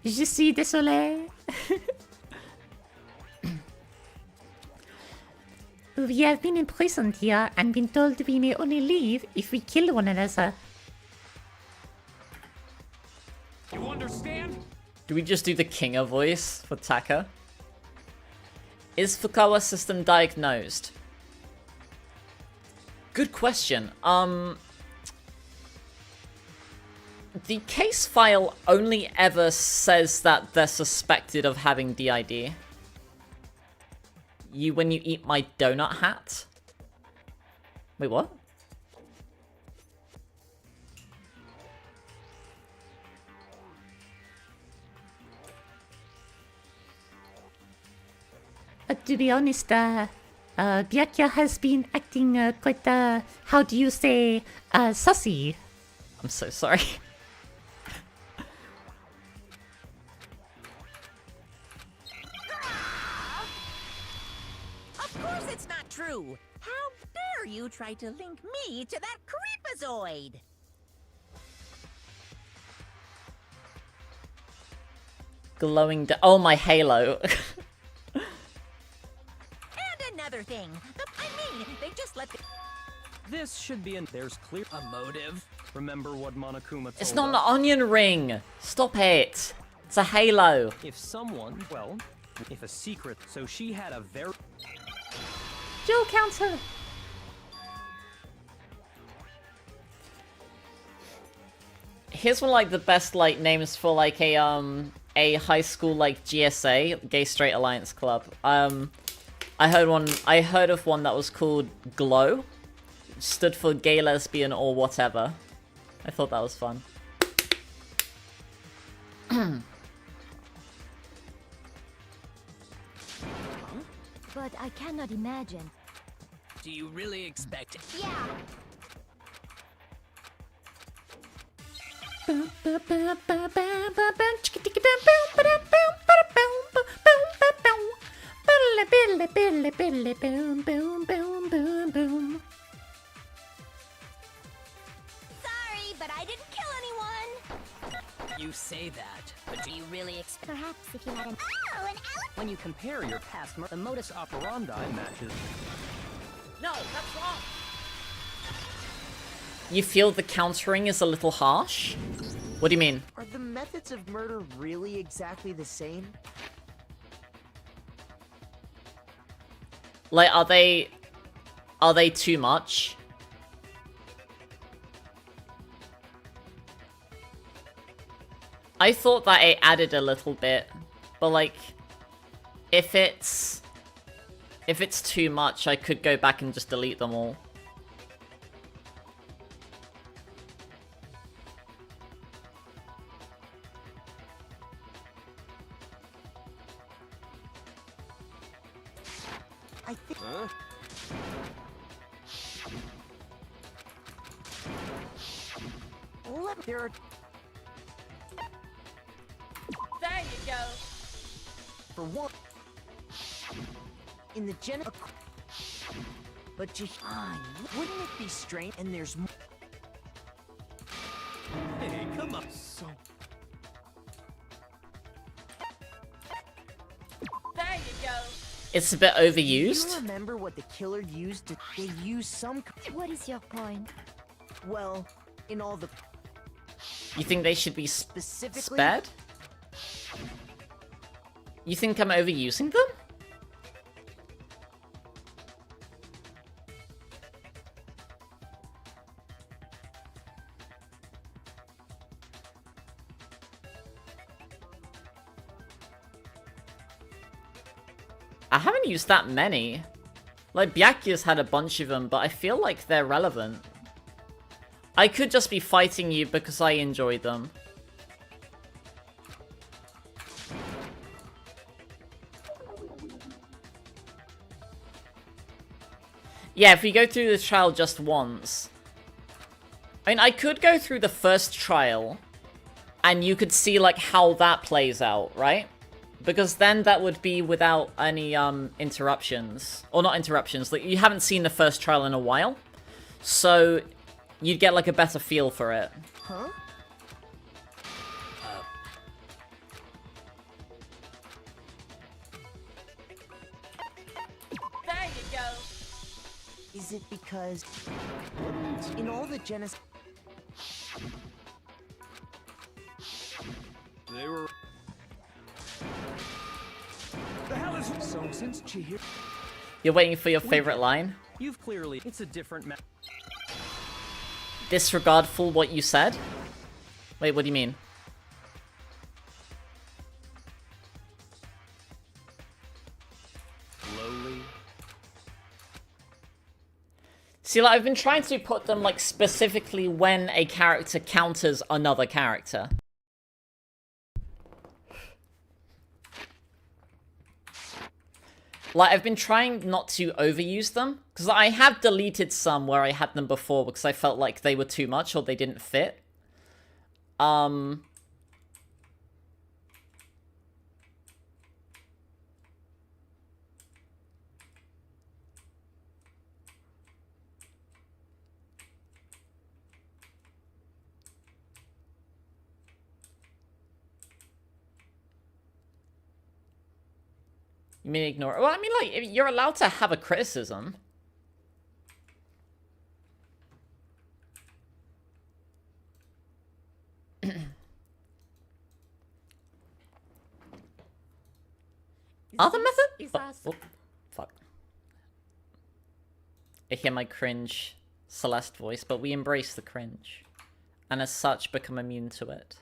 Je suis désolé. We have been imprisoned here and been told we may only leave if we kill one another. You understand? Do we just do the Kinger voice for Taka? Is Fukawa system diagnosed? Good question. The case file only ever says that they're suspected of having DID. When you eat my donut hat? Wait, what? To be honest, Byakuya has been acting quite, how do you say, sussy. I'm so sorry. Of course it's not true. How dare you try to link me to that creepazoid? Glowing oh, my halo. Another thing. I mean, they just let the... This should be in. There's clear. A motive? Remember what Monokuma told It's not us? an onion ring. Stop it. It's a halo. If someone, well, if a secret, so she had a very... Dual counter. Here's one like the best like names for like a high school like GSA, Gay Straight Alliance Club. I heard of one that was called GLOW. Stood for gay, lesbian, or whatever. I thought that was fun. But I cannot imagine. Do you really expect it? Yeah. Sorry, but I didn't kill anyone. You say that, but do you really expect... Perhaps if you had an... Oh, an When you compare your past, the modus operandi matches. No, that's wrong. You feel the countering is a little harsh? What do you mean? Are the methods of murder really exactly the same? Like, are they too much? I thought that it added a little bit, but like, if it's too much, I could go back and just delete them all. I think... There are... There you go. For one... In the but just... wouldn't it be strange? And there's... Hey, come on. So... There you go. It's a bit overused. Do you remember what the killer used to... They used some... What is your point? Well, in all the... You think they should be Specifically... spared? You think I'm overusing them? I haven't used that many. Like, Byakuya's had a bunch of them, but I feel like they're relevant. I could just be fighting you because I enjoy them. Yeah, if we go through the trial just once. I mean, I could go through the first trial, and you could see, like, how that plays out, right? Because then that would be without any, interruptions. Or not interruptions, like, you haven't seen the first trial in a while. So, you'd get, like, a better feel for it. Huh? There you go. Is it because... In all the genocide... They were... The hell is... So since Chihiro... You're waiting for your favorite line? You've clearly... It's a different Disregardful what you said? Wait, what do you mean? Slowly. See, like, I've been trying to put them, like, specifically when a character counters another character. Like, I've been trying not to overuse them, because I have deleted some where I had them before because I felt like they were too much or they didn't fit. You mean ignore it? Well, I mean, like, you're allowed to have a criticism. Other method? Oh, fuck. I hear my cringe Celeste voice, but we embrace the cringe. And as such, become immune to it.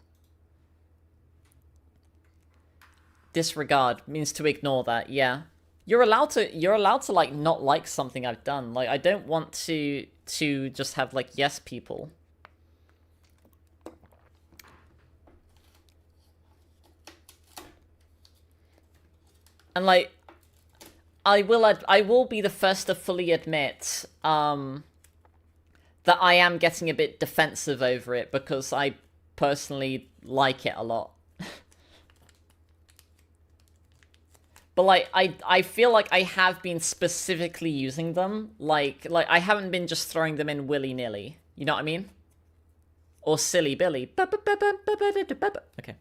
Disregard means to ignore that, yeah. You're allowed to like not like something I've done. Like, I don't want to just have like yes people. And like I will be the first to fully admit that I am getting a bit defensive over it because I personally like it a lot. But, like, I feel like I have been specifically using them. Like I haven't been just throwing them in willy-nilly. You know what I mean? Or silly Billy. Okay.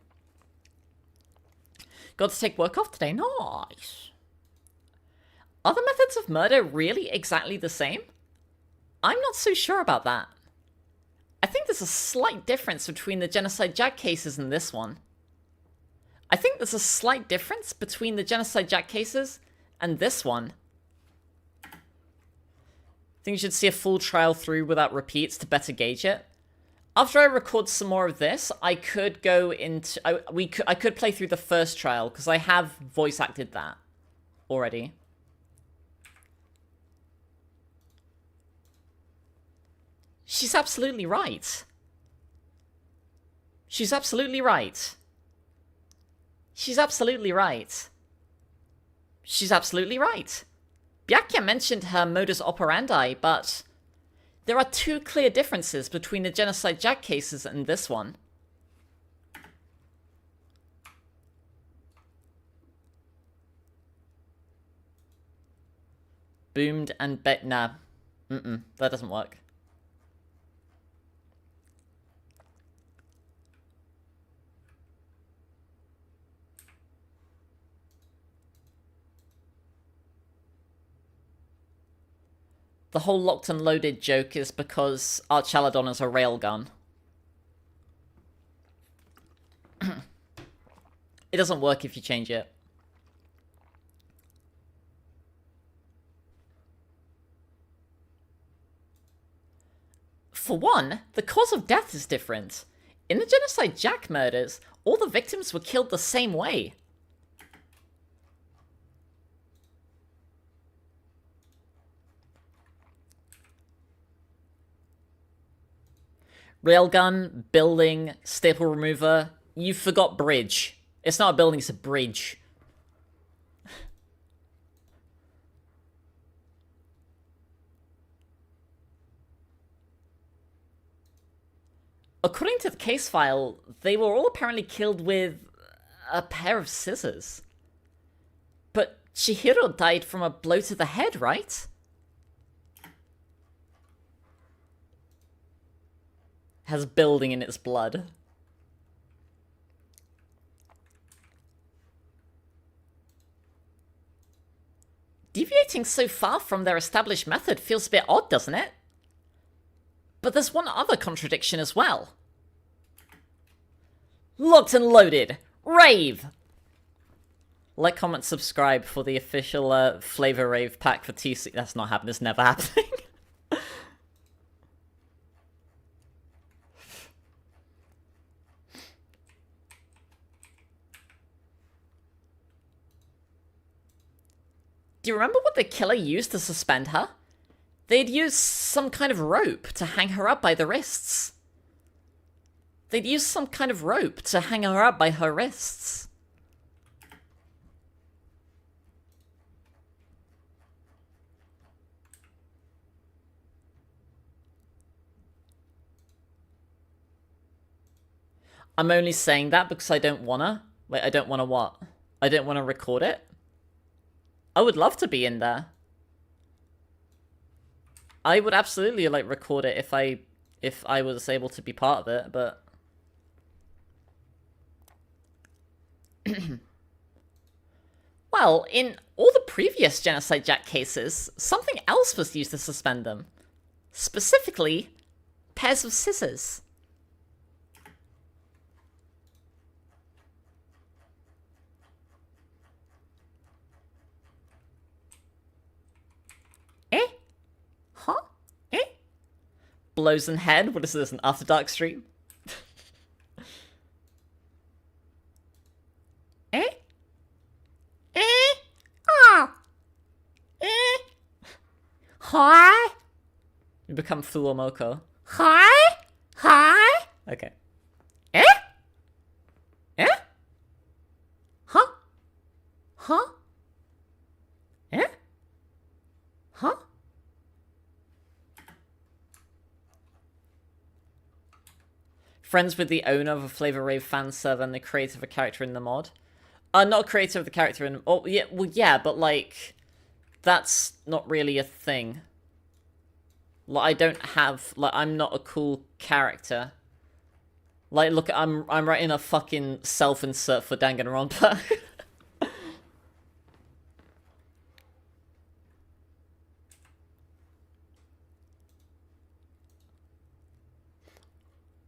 Got to take work off today. Nice. Are the methods of murder really exactly the same? I'm not so sure about that. I think there's a slight difference between the Genocide Jack cases and this one. I think there's a slight difference between the Genocide Jack cases and this one. I think you should see a full trial through without repeats to better gauge it. After I record some more of this, I could go into... I could play through the first trial, because I have voice acted that already. She's absolutely right. She's absolutely right. She's absolutely right. She's absolutely right. Byakuya mentioned her modus operandi, but there are two clear differences between the Genocide Jack cases and this one. Boomed and nah. That doesn't work. The whole locked and loaded joke is because Archaladon is a railgun. It doesn't work if you change it. For one, the cause of death is different. In the Genocide Jack murders, all the victims were killed the same way. Railgun, building, staple remover. You forgot bridge. It's not a building, it's a bridge. According to the case file, they were all apparently killed with a pair of scissors. But Chihiro died from a blow to the head, right? Has building in its blood. Deviating so far from their established method feels a bit odd, doesn't it? But there's one other contradiction as well. Locked and loaded. Rave! Like, comment, subscribe for the official Flavor Rave pack for TC. That's not happening. It's never happening. Do you remember what the killer used to suspend her? They'd use some kind of rope to hang her up by the wrists. They'd use some kind of rope to hang her up by her wrists. I'm only saying that because I don't wanna. Wait, I don't wanna what? I don't wanna record it? I would love to be in there. I would absolutely, like, record it if I was able to be part of it, but... Well, in all the previous Genocide Jack cases, something else was used to suspend them. Specifically, pairs of scissors. Eh? Huh? Eh? Blows in head? What is this, an After Dark stream? Eh? Eh? Ah! Eh? Hi? You become Fuomoko. Hi? Hi? Okay. Eh? Eh? Huh? Huh? Eh? Huh? Friends with the owner of a Flavor Rave fan server and the creator of a character in the mod. Not creator of the character in... Oh, yeah, well, yeah, but, like... That's not really a thing. Like, I don't have... Like, I'm not a cool character. Like, look, I'm writing a fucking self-insert for Danganronpa.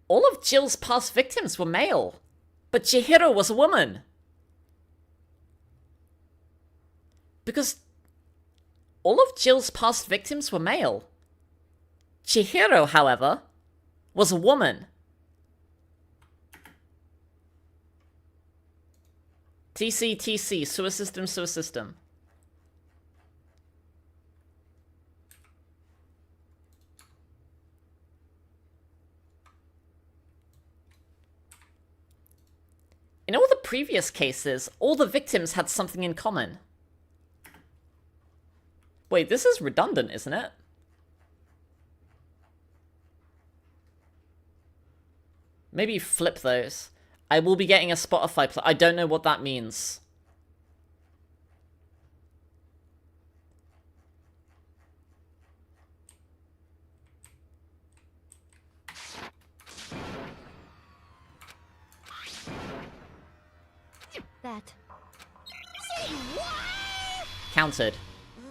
All of Jill's past victims were male, but Chihiro was a woman. Because all of Jill's past victims were male. Chihiro, however, was a woman. TC, sewer system, sewer system. In all the previous cases, all the victims had something in common. Wait, this is redundant, isn't it? Maybe flip those. I will be getting a Spotify play. I don't know what that means. That. Say what? Counted.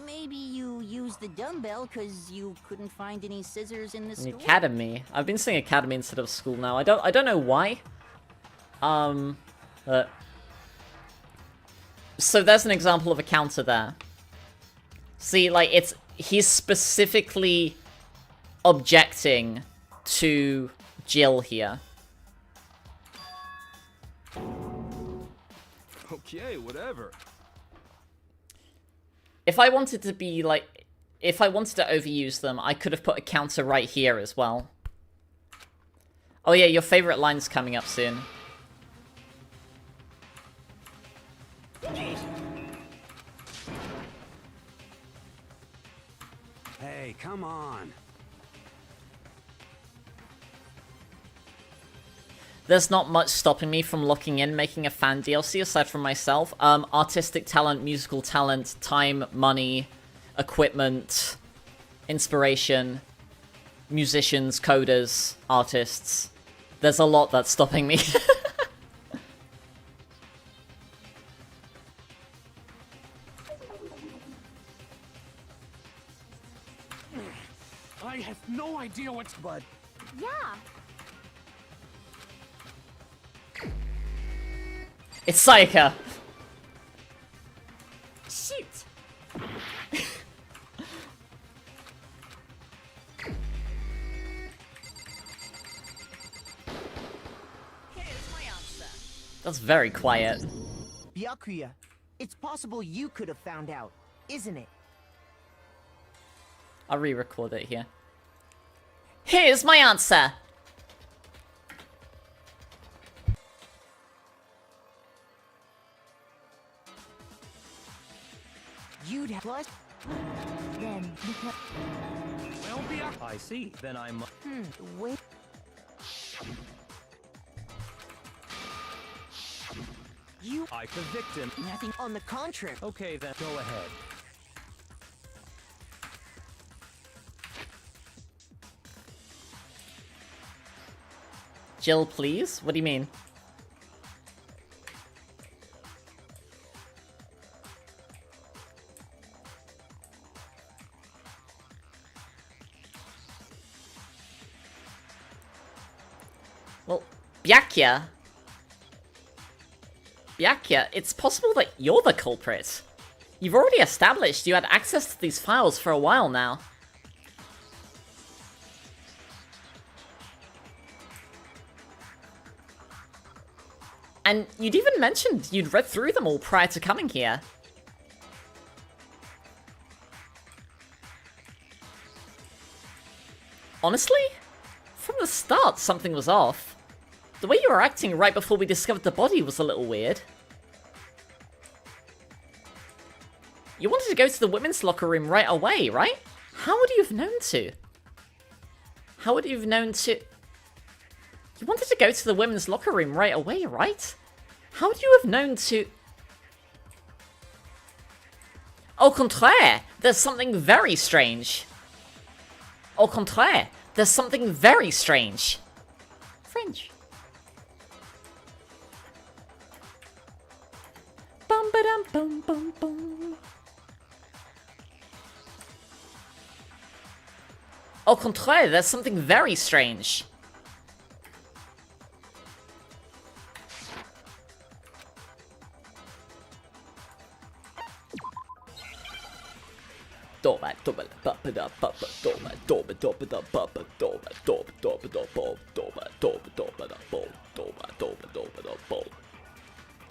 Maybe you used the dumbbell because you couldn't find any scissors in the store. Academy. I've been saying academy instead of school now. I don't know why. So there's an example of a counter there. See, like, he's specifically objecting to Jill here. Okay, whatever. If I wanted to be, like... If I wanted to overuse them, I could have put a counter right here as well. Oh yeah, your favorite line's coming up soon. Hey, come on. There's not much stopping me from locking in making a fan DLC aside from myself. Artistic talent, musical talent, time, money, equipment, inspiration, musicians, coders, artists. There's a lot that's stopping me. I have no idea what's... But... Yeah. It's Sayaka. That's very quiet. Byakuya, it's possible you could have found out, isn't it? I'll re-record it here. Here's my answer! You'd have plus. Then, because... Well, I see. Then I'm... Wait. You... I the victim. Nothing on the contrary. Okay, then go ahead. Jill, please? What do you mean? Well, Byakuya, it's possible that you're the culprit. You've already established you had access to these files for a while now. And you'd even mentioned you'd read through them all prior to coming here. Honestly, from the start, something was off. The way you were acting right before we discovered the body was a little weird. You wanted to go to the women's locker room right away, right? How would you have known to? How would you have known to... You wanted to go to the women's locker room right away, right? How would you have known to... Au contraire, there's something very strange. Au contraire, there's something very strange. French. Bum ba dum bum bum bum. Au contraire, there's something very strange.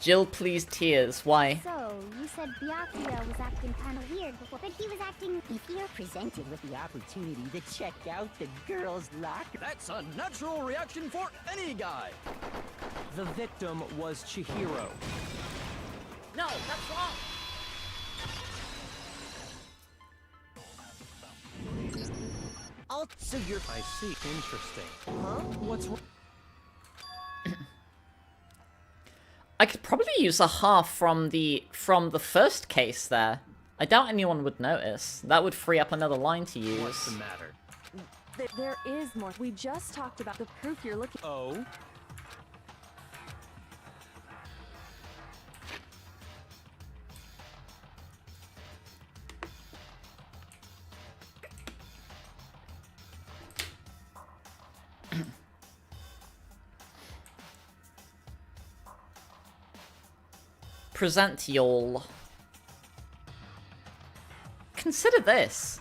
Jill, please, tears. Why? So, you said Byakuya was acting kind of weird before, but he was acting... If you're presented with the opportunity to check out the girls' locker... That's a natural reaction for any guy. The victim was Chihiro. No, that's wrong. So you're... I see. Interesting. Huh? What's wrong? I could probably use a half from the first case there. I doubt anyone would notice. That would free up another line to use. What's the matter? There is more. We just talked about the proof you're looking... Oh? Present y'all. Consider this.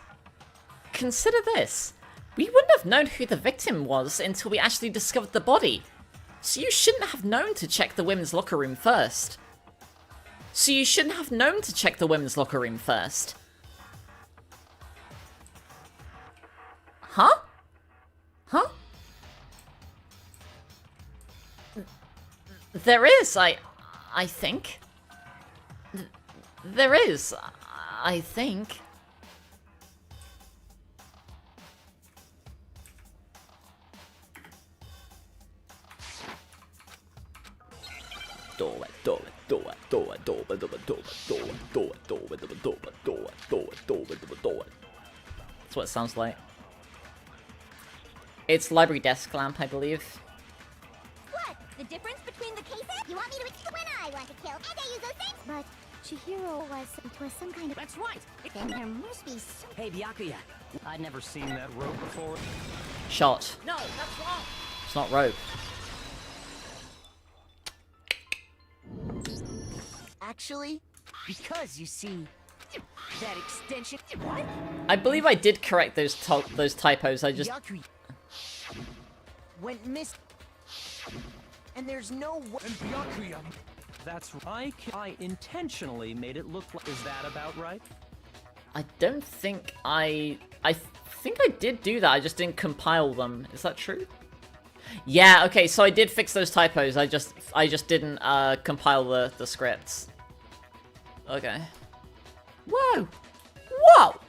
Consider this. We wouldn't have known who the victim was until we actually discovered the body. So you shouldn't have known to check the women's locker room first. Huh? Huh? There is, I think. There is, I think. That's what it sounds like. It's library desk lamp, I believe. What? The difference between the cases? You want me to explain? When I want to kill, and I use those things? But Chihiro was some kind of... That's right. Then there must be some... Hey, Byakuya. I'd never seen that rope before. Shot. No, that's wrong. It's not rope. Actually, because you see, that extension... What? I believe I did correct those typos. I just... Byakuya went miss... And there's no way. That's right. I intentionally made it look like... Is that about right? I don't think I think I did do that, I just didn't compile them. Is that true? Yeah, okay, so I did fix those typos, I just didn't compile the scripts. Okay. Whoa! Whoa!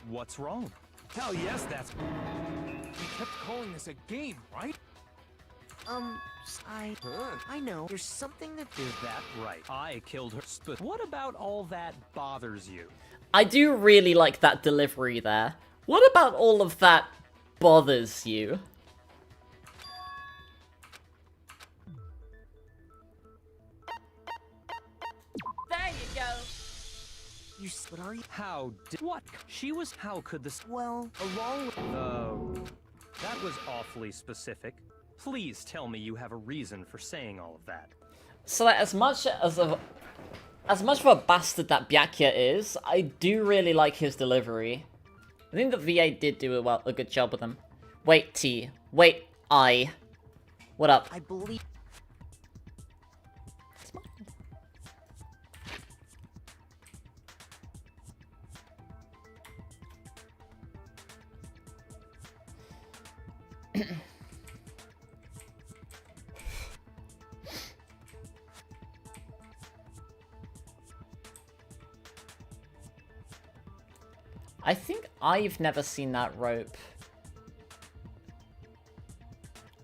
What's wrong? Hell yes, that's... We kept calling this a game, right? I know. There's something that... Is that right? I killed her. But what about all that bothers you? I do really like that delivery there. What about all of that bothers you? There you go. What are you? How did... What? She was... How could this... Well, along with... Oh... That was awfully specific. Please tell me you have a reason for saying all of that. So that as much of a bastard that Byakuya is, I do really like his delivery. I think the VA did do a good job with him. Wait, T. Wait, I. What up? I believe... I think I've never seen that rope.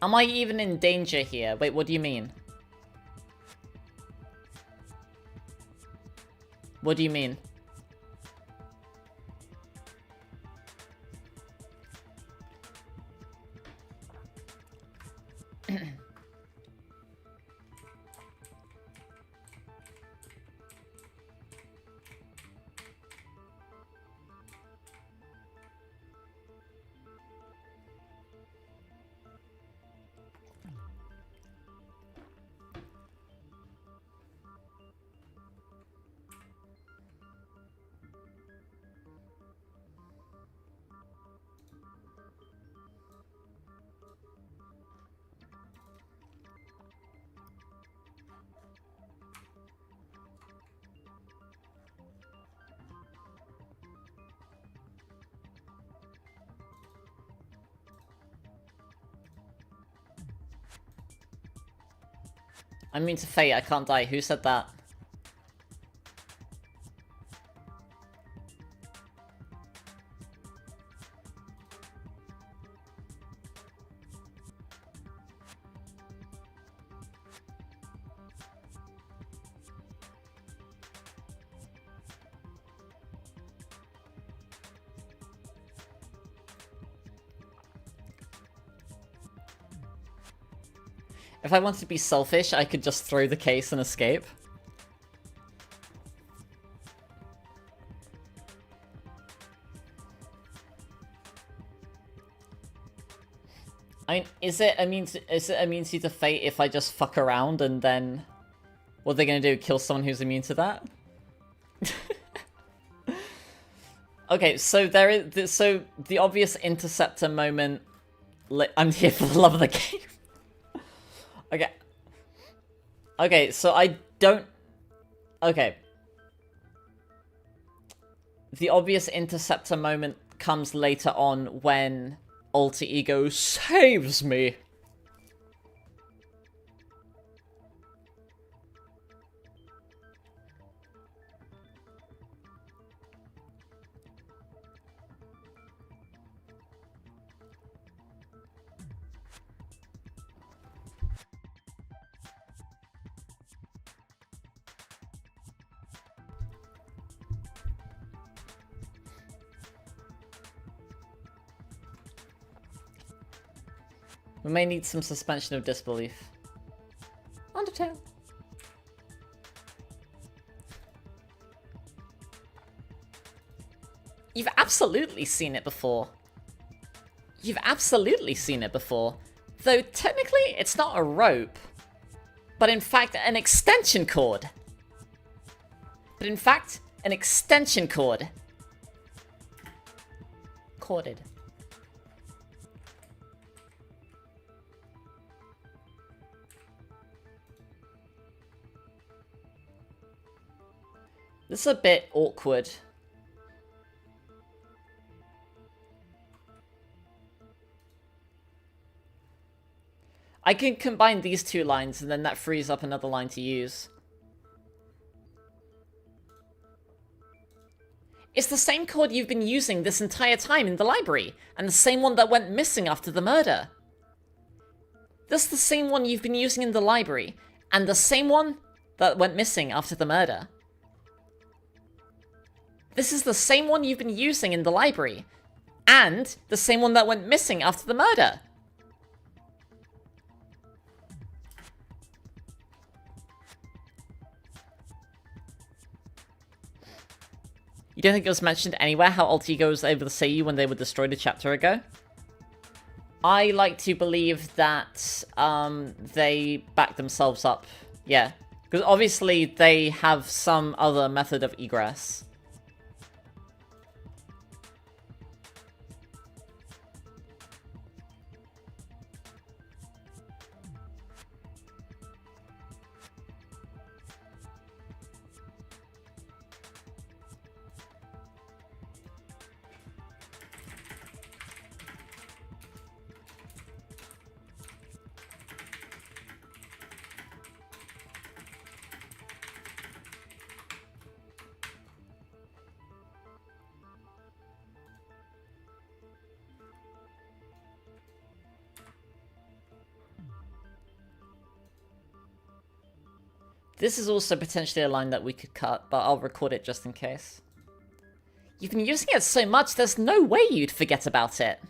Am I even in danger here? Wait, what do you mean? What do you mean? I'm immune to fate, I can't die. Who said that? If I wanted to be selfish, I could just throw the case and escape. I mean, is it immunity to fate if I just fuck around and then what are they gonna do? Kill someone who's immune to that? Okay, so the obvious interceptor moment. I'm here for the love of the game. Okay. Okay, so I don't... Okay. The obvious interceptor moment comes later on when Alter Ego saves me. We may need some suspension of disbelief. Undertale. You've absolutely seen it before. You've absolutely seen it before. Though technically it's not a rope, but in fact an extension cord. An extension cord. Corded. This is a bit awkward. I can combine these two lines and then that frees up another line to use. It's the same cord you've been using this entire time in the library, and the same one that went missing after the murder. This is the same one you've been using in the library, and the same one that went missing after the murder. This is the same one you've been using in the library, and the same one that went missing after the murder. You don't think it was mentioned anywhere how Alt Ego was able to say you when they were destroyed a chapter ago? I like to believe that they back themselves up. Yeah. Because obviously they have some other method of egress. This is also potentially a line that we could cut, but I'll record it just in case. You've been using it so much, there's no way you'd forget about it.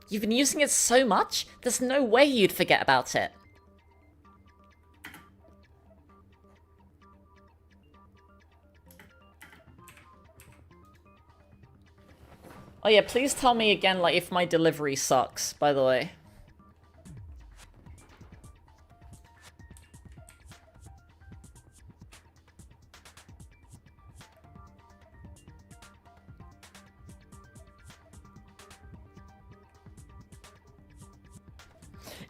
You've been using it so much, there's no way you'd forget about it. Oh yeah, please tell me again, like, if my delivery sucks, by the way.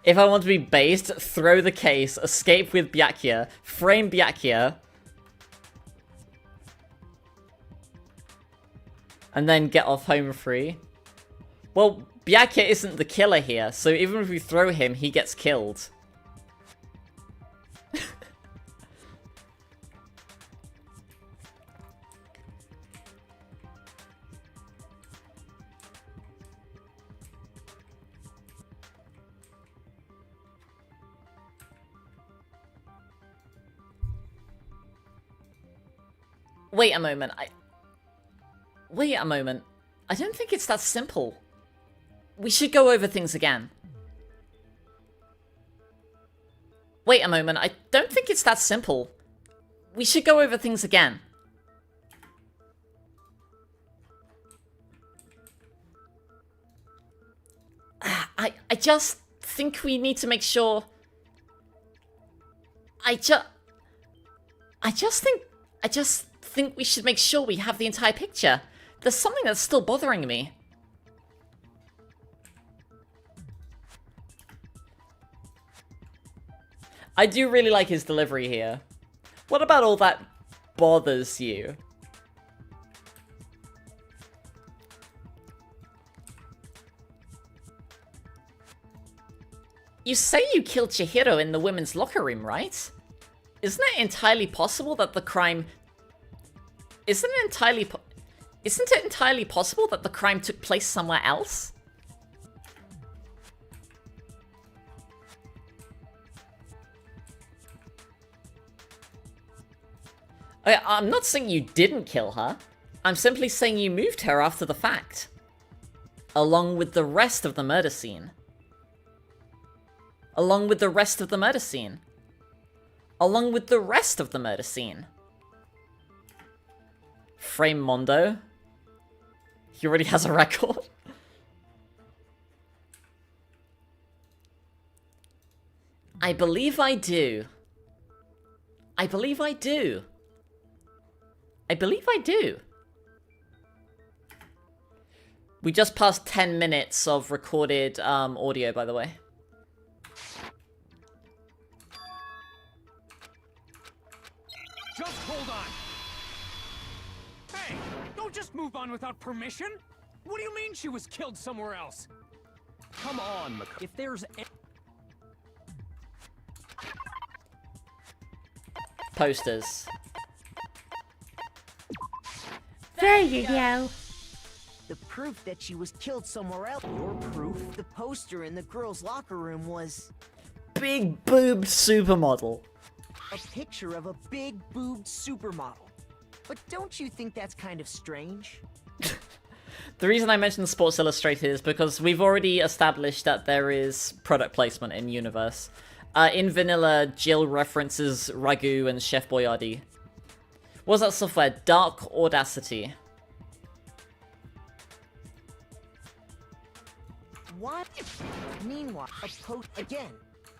If I want to be based, throw the case, escape with Byakuya, frame Byakuya, and then get off home free. Well, Byakuya isn't the killer here, so even if we throw him, he gets killed. Wait a moment, Wait a moment. I don't think it's that simple. We should go over things again. Wait a moment, I don't think it's that simple. We should go over things again. I just think we need to make sure... I just think we should make sure we have the entire picture. There's something that's still bothering me. I do really like his delivery here. What about all that bothers you? You say you killed Chihiro in the women's locker room, right? Isn't it entirely possible that the crime... Isn't it entirely possible that the crime took place somewhere else? I'm not saying you didn't kill her. I'm simply saying you moved her after the fact. Along with the rest of the murder scene. Along with the rest of the murder scene. Along with the rest of the murder scene. Frame Mondo. He already has a record. I believe I do. I believe I do. I believe I do. We just passed 10 minutes of recorded audio, by the way. Just hold on. Hey, don't just move on without permission. What do you mean she was killed somewhere else? Come on, if there's Posters. There you go. The proof that she was killed somewhere else. Your proof? The poster in the girls' locker room was Big boobed supermodel. a picture of a big boobed supermodel. But don't you think that's kind of strange? The reason I mentioned Sports Illustrated is because we've already established that there is product placement in universe. In vanilla, Jill references Ragu and Chef Boyardee. What's that software? Dark Audacity. What? Meanwhile, a post again.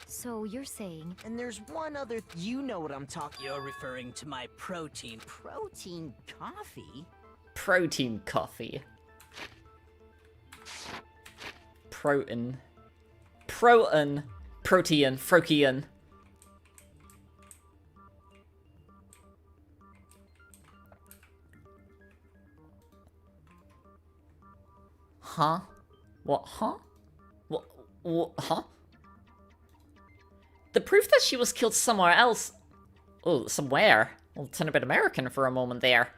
So you're saying... And there's one other... You know what I'm talking... You're referring to my protein. Protein coffee? Protein coffee. Protein. Protein. Protein. Frokian. Huh? What? Huh? What? Huh? The proof that she was killed somewhere else... Oh, somewhere. I'll turn a bit American for a moment there.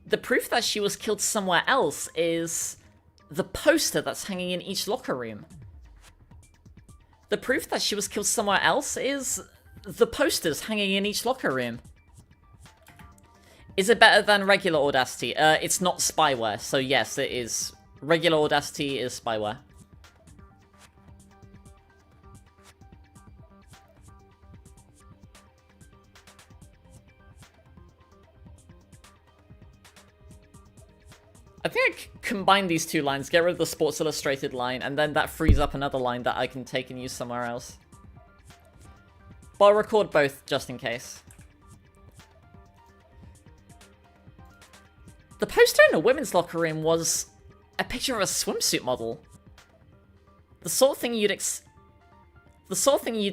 The proof that she was killed somewhere else is the poster that's hanging in each locker room. The proof that she was killed somewhere else is the posters hanging in each locker room. Is it better than regular Audacity? It's not spyware, so yes, it is. Regular Audacity is spyware. I think I combine these two lines, get rid of the Sports Illustrated line, and then that frees up another line that I can take and use somewhere else. But I'll record both, just in case. The poster in the women's locker room was a picture of a swimsuit model. The sort of thing you'd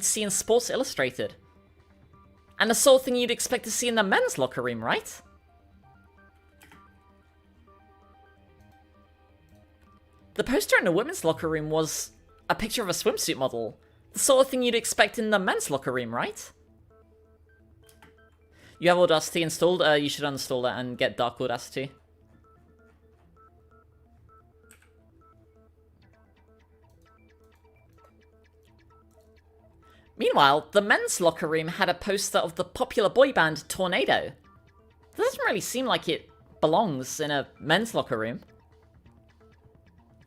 see in Sports Illustrated. And the sort of thing you'd expect to see in the men's locker room, right? The poster in the women's locker room was a picture of a swimsuit model. The sort of thing you'd expect in the men's locker room, right? You have Audacity installed? You should uninstall that and get Dark Audacity. Meanwhile, the men's locker room had a poster of the popular boy band Tornado. That doesn't really seem like it belongs in a men's locker room.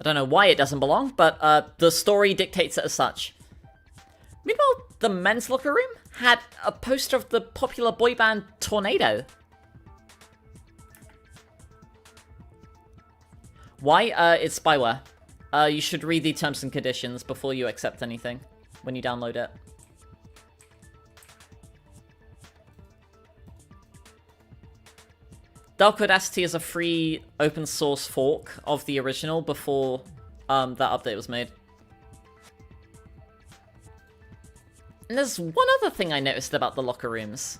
I don't know why it doesn't belong, but the story dictates it as such. Meanwhile, the men's locker room had a poster of the popular boy band Tornado. Why? It's spyware. You should read the terms and conditions before you accept anything when you download it. Dark Audacity is a free open source fork of the original before that update was made. And there's one other thing I noticed about the locker rooms.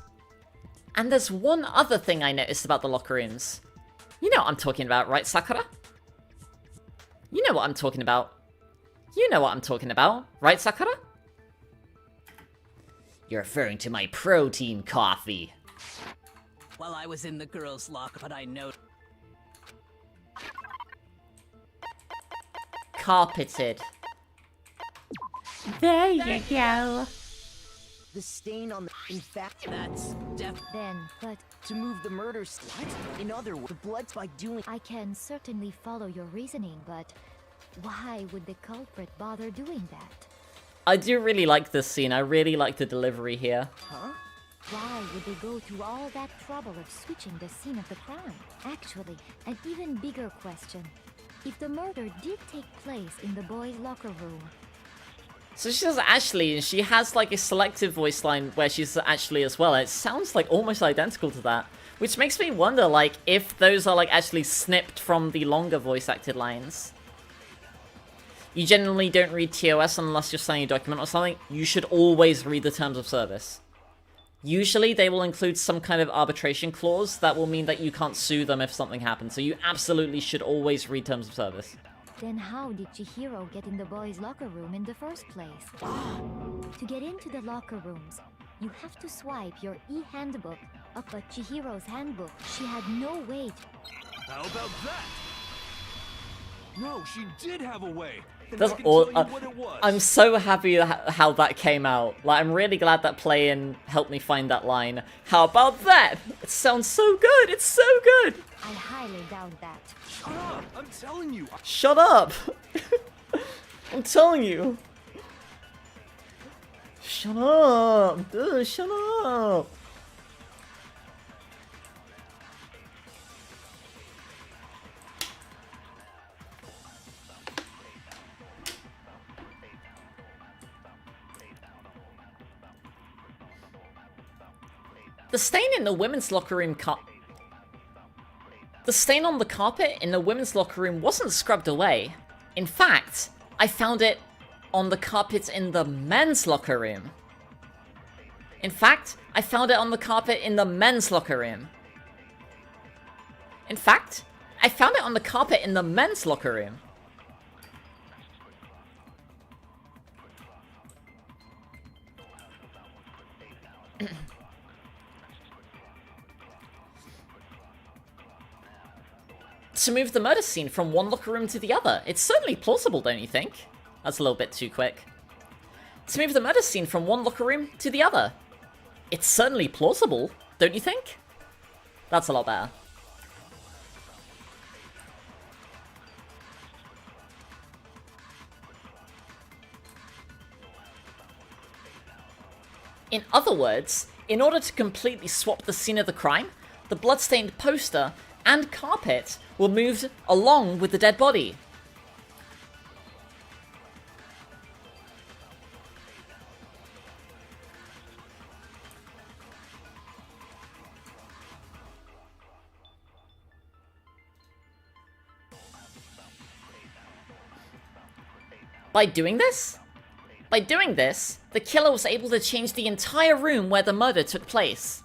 You know what I'm talking about, right, Sakura? You know what I'm talking about. Right, Sakura? You're referring to my protein coffee. While I was in the girls' locker, but I know... Carpeted. There you go. The stain on the... In fact, that's Then, but... To move the murder... What? In other words, the blood's by doing... I can certainly follow your reasoning, but... Why would the culprit bother doing that? I do really like this scene. I really like the delivery here. Huh? Why would they go through all that trouble of switching the scene of the crime? Actually, an even bigger question. If the murder did take place in the boys' locker room, So she says Ashley, and she has like a selective voice line where she's Ashley as well. It sounds like almost identical to that. Which makes me wonder, like, if those are like actually snipped from the longer voice acted lines. You generally don't read TOS unless you're signing a document or something. You should always read the terms of service. Usually they will include some kind of arbitration clause that will mean that you can't sue them if something happens. So you absolutely should always read terms of service. Then how did Chihiro get in the boys' locker room in the first place? To get into the locker rooms, you have to swipe your e-handbook up at Chihiro's handbook. She had no way to... How about that? No, she did have a way. That's all. I'm so happy how that came out. Like, I'm really glad that play-in helped me find that line. How about that? It sounds so good. It's so good. I highly doubt that. Shut up! I'm telling you. Shut up. I'm telling you. Shut up. Dude, shut up. The stain in the women's locker room The stain on the carpet in the women's locker room wasn't scrubbed away. In fact, I found it on the carpet in the men's locker room. In fact, I found it on the carpet in the men's locker room. In fact, I found it on the carpet in the men's locker room. To move the murder scene from one locker room to the other. It's certainly plausible, don't you think? That's a little bit too quick. To move the murder scene from one locker room to the other. It's certainly plausible, don't you think? That's a lot better. In other words, in order to completely swap the scene of the crime, the bloodstained poster and carpet were moved along with the dead body. By doing this, the killer was able to change the entire room where the murder took place.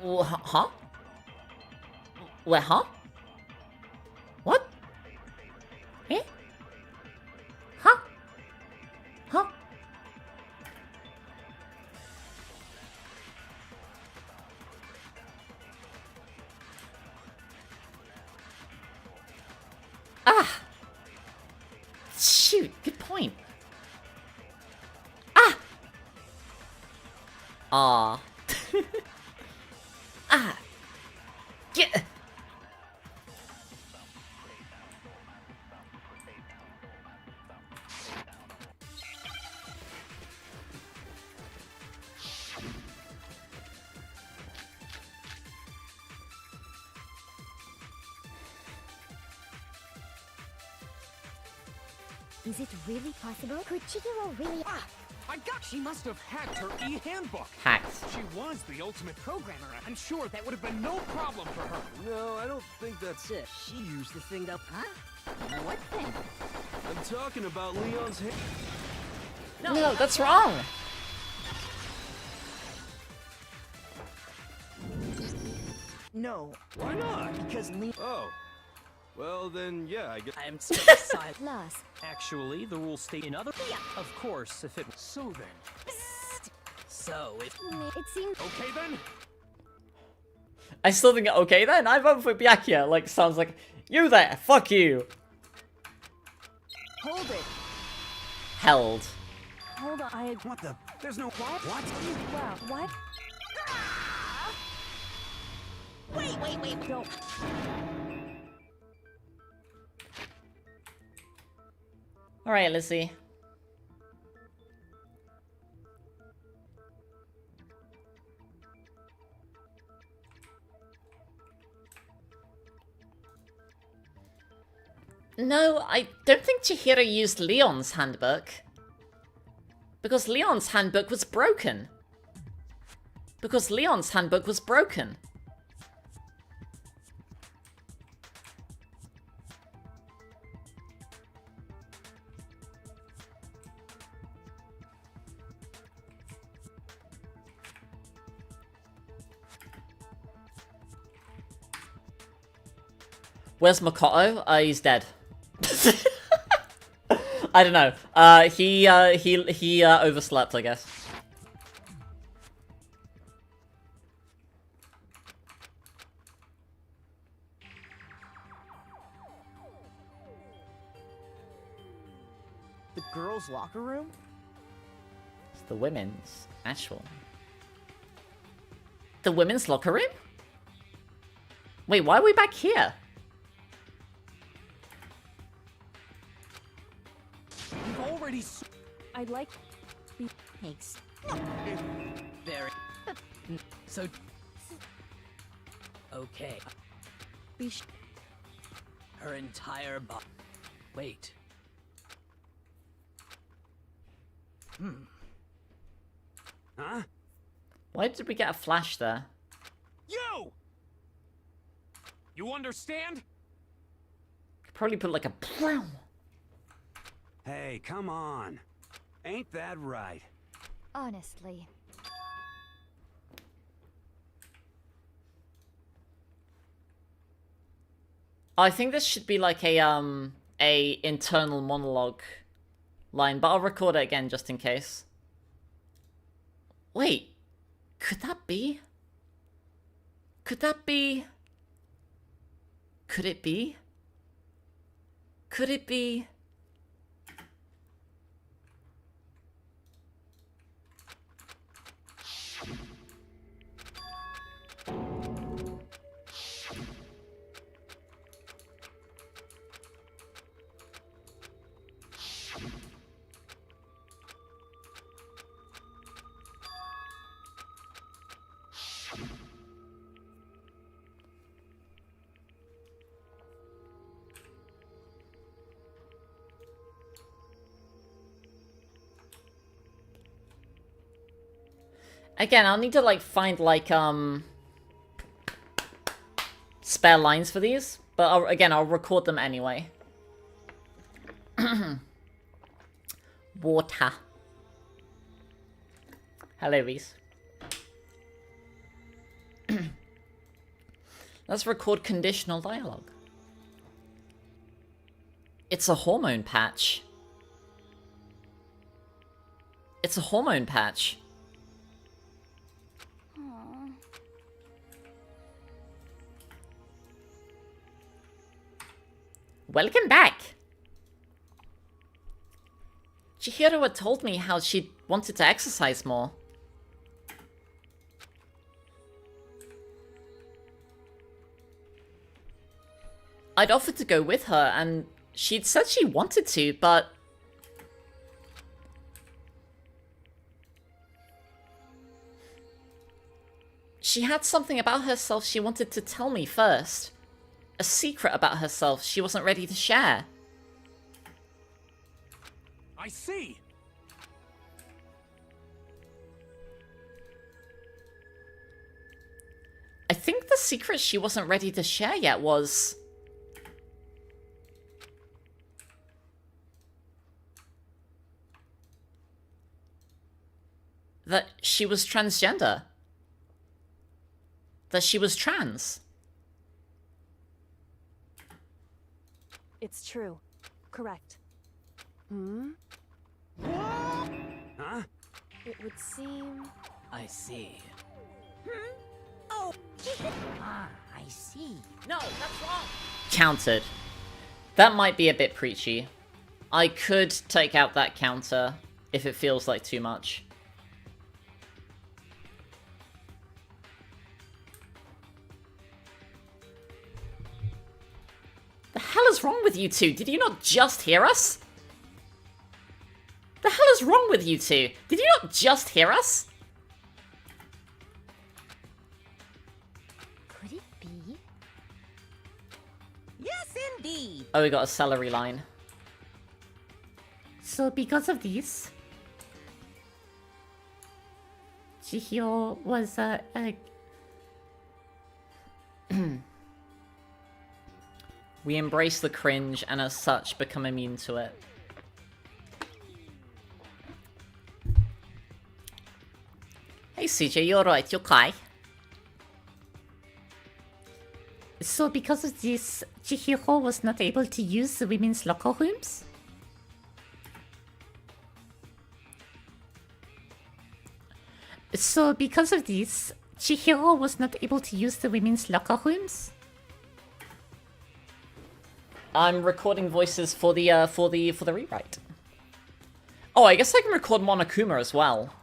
Huh? Where, huh? What? Eh? Huh? Huh? Ah! Shoot, good point. Ah! Ah. Ah! Get! Is it really possible? Could Chihiro really... Ah! I got... She must have hacked her e-handbook. Hacked. She was the ultimate programmer. I'm sure that would have been no problem for her. No, I don't think that's it. She used the thing up, huh? What thing? I'm talking about Leon's hand. No, that's wrong. No. Why not? Because Oh. Well, then, yeah, I guess... I am so excited. Plus, Actually, the rules state in other... Of course, if it... So then... So, if... It seems... Okay then? I still think, okay then, I vote for Byakuya. Like, sounds like, you there, fuck you. Hold it. Held. Hold on. I... What the... There's no... What? Wow. What? Wait. Don't. Alright, let's see. No, I don't think Chihiro used Leon's handbook. Because Leon's handbook was broken. Because Leon's handbook was broken. Where's Makoto? He's dead. I don't know. He overslept, I guess. The girls' locker room? It's the women's actual. The women's locker room? Wait, why are we back here? You've already. I'd like. Thanks. Very. So. Okay. Her entire body. Wait. Huh? Why did we get a flash there? You! You understand? Could probably put like a plow. Hey, come on. Ain't that right? Honestly. I think this should be like a internal monologue line, but I'll record it again just in case. Wait, could that be? Could that be? Could it be? Could it be? Again, I'll need to like find like spare lines for these, but I'll record them anyway. Water. Hello, Reese. Let's record conditional dialogue. It's a hormone patch. It's a hormone patch. Welcome back! Chihiro had told me how she wanted to exercise more. I'd offered to go with her, and she'd said she wanted to, but... she had something about herself she wanted to tell me first. A secret about herself she wasn't ready to share. I see. I think the secret she wasn't ready to share yet was... that she was transgender. That she was trans. It's true. Correct. Huh? It would seem... I see. Oh! I see. No, that's wrong! Countered. That might be a bit preachy. I could take out that counter if it feels like too much. The hell is wrong with you two? Did you not just hear us? The hell is wrong with you two? Did you not just hear us? Could it be? Yes, Indeed. Oh, we got a celery line. So because of this, Chihiro was We embrace the cringe and as such become immune to it. Hey CJ, you alright? You okay? So because of this, Chihiro was not able to use the women's locker rooms? So because of this, Chihiro was not able to use the women's locker rooms? I'm recording voices for the rewrite. Oh, I guess I can record Monokuma as well.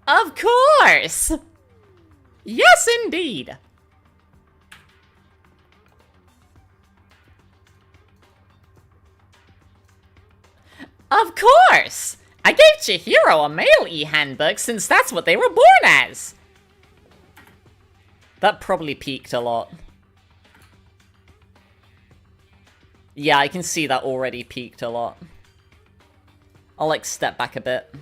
Of course! Yes, indeed! Of course! I gave Chihiro a male e-handbook since that's what they were born as! That probably peaked a lot. Yeah, I can see that already peaked a lot. I'll, like, step back a bit.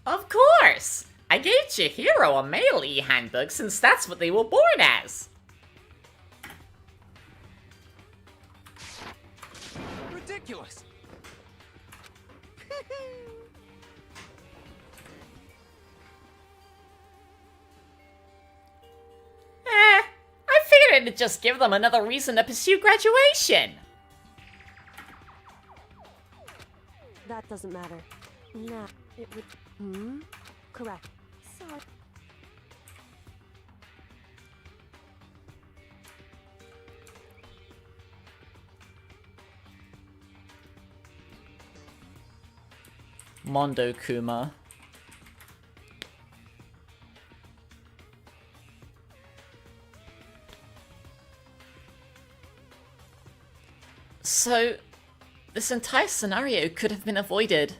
Of course! I gave Chihiro a male e-handbook since that's what they were born as! Ridiculous! I figured it'd just give them another reason to pursue graduation! That doesn't matter. Nah, it would... Hmm? Correct. So... Mondo Kuma. So, this entire scenario could have been avoided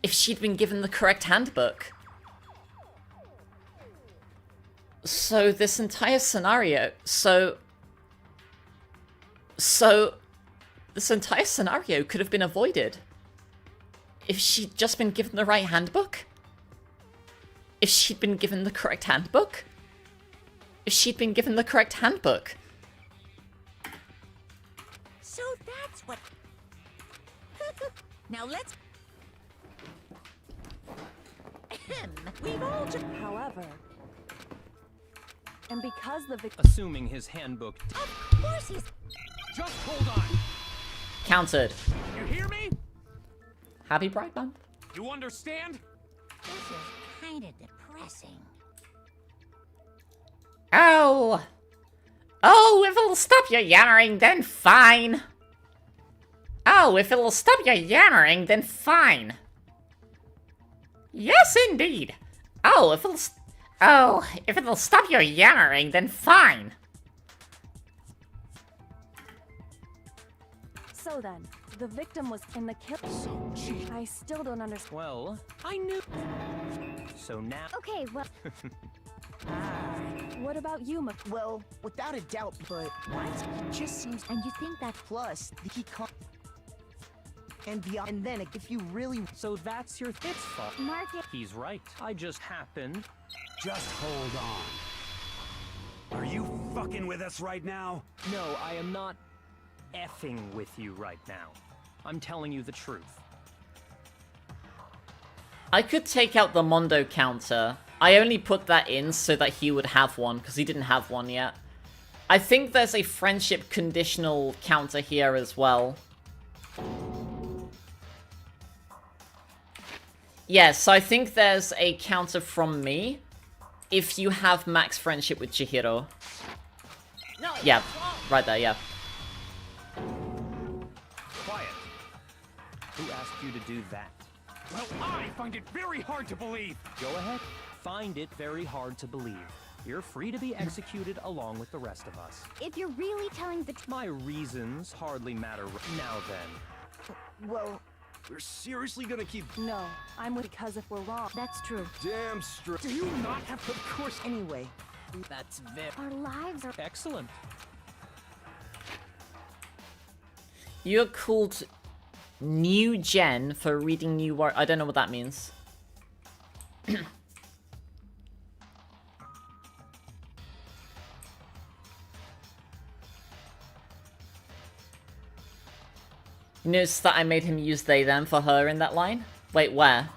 if she'd been given the correct handbook. So, this entire scenario... So, this entire scenario could have been avoided if she'd just been given the right handbook? If she'd been given the correct handbook? If she'd been given the correct handbook? So that's what... Now let's... We've all just... However... And because the victim... Assuming his handbook... Of course he's... Just hold on! Countered. You hear me? Happy Pride Month. You understand? This is kind of depressing. Oh! Oh, if it'll stop your yammering, then fine. Oh, if it'll stop your yammering, then fine. Yes, indeed. Oh, if it'll stop your yammering, then fine. So then, the victim was in the kill. So cheap. I still don't understand. Well, I knew. so now... Okay, well... What about you, Well, without a doubt, but what? It just seems... And you think that... Plus, he can't... And beyond... And then, if you really... So that's your... It's fault. Market... He's right. I just happened... Just hold on. Are you fucking with us right now? No, I am not effing with you right now. I'm telling you the truth. I could take out the Mondo counter. I only put that in so that he would have one, because he didn't have one yet. I think there's a friendship conditional counter here as well. Yeah, so I think there's a counter from me if you have max friendship with Chihiro. No, Yeah, right there, yeah. Quiet. Who asked you to do that? Well, I find it very hard to believe. Go ahead. Find it very hard to believe. You're free to be executed along with the rest of us. If you're really telling the truth... My reasons hardly matter now then. Well, We're seriously gonna keep... No, I'm with because if we're wrong. That's true. Damn straight. Do you not have... Of course. Anyway, That's very... our lives are... Excellent. You're called New Gen for reading new work. I don't know what that means. You notice that I made him use they them for her in that line? Wait, where?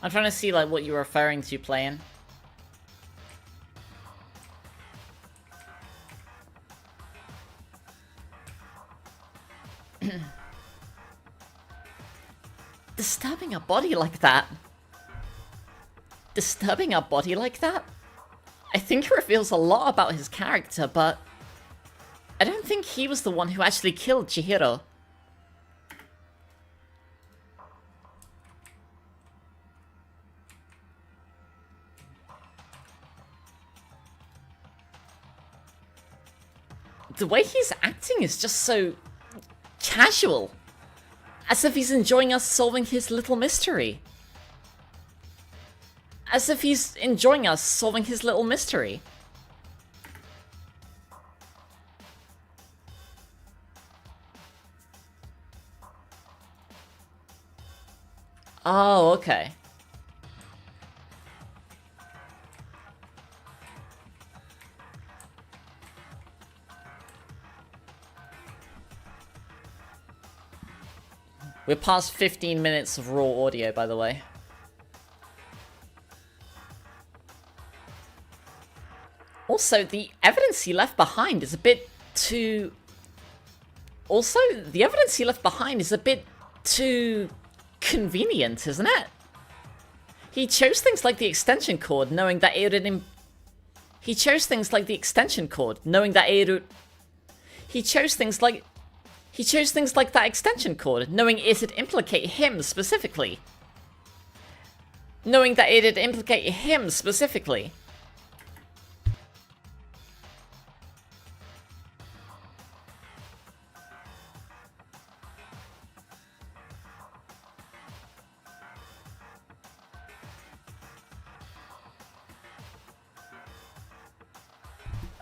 I'm trying to see like what you're referring to playing. Disturbing a body like that? Disturbing a body like that? I think it reveals a lot about his character, but I don't think he was the one who actually killed Chihiro. The way he's acting is just so casual. As if he's enjoying us solving his little mystery. As if he's enjoying us solving his little mystery. Oh, okay. We're past 15 minutes of raw audio, by the way. Also, the evidence he left behind is a bit too... Also, the evidence he left behind is a bit too convenient, isn't it? He chose things like the extension cord, knowing that it would... He chose things like the extension cord, knowing that it would... He chose things like that extension cord, knowing it'd implicate him specifically. Knowing that it'd implicate him specifically.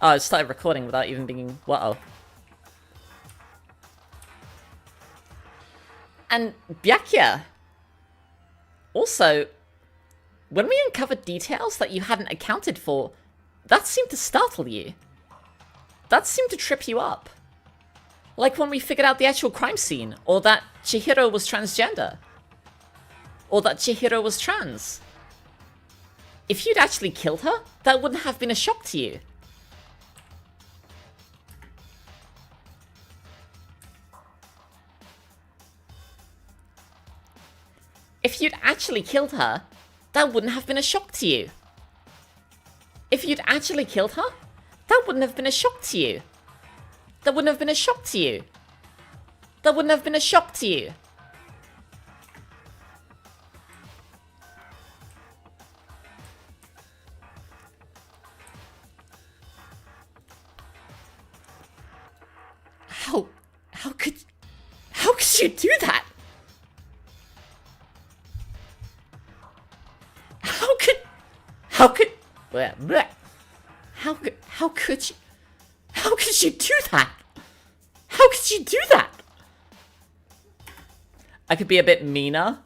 Oh, it started recording without even being... Whoa. And Byakuya. Also, when we uncovered details that you hadn't accounted for, that seemed to startle you. That seemed to trip you up. Like when we figured out the actual crime scene, or that Chihiro was transgender. Or that Chihiro was trans. If you'd actually killed her, that wouldn't have been a shock to you. If you'd actually killed her, that wouldn't have been a shock to you. If you'd actually killed her, that wouldn't have been a shock to you. That wouldn't have been a shock to you. That wouldn't have been a shock to you. How could you do that? How could you do that? How could you do that? I could be a bit meaner.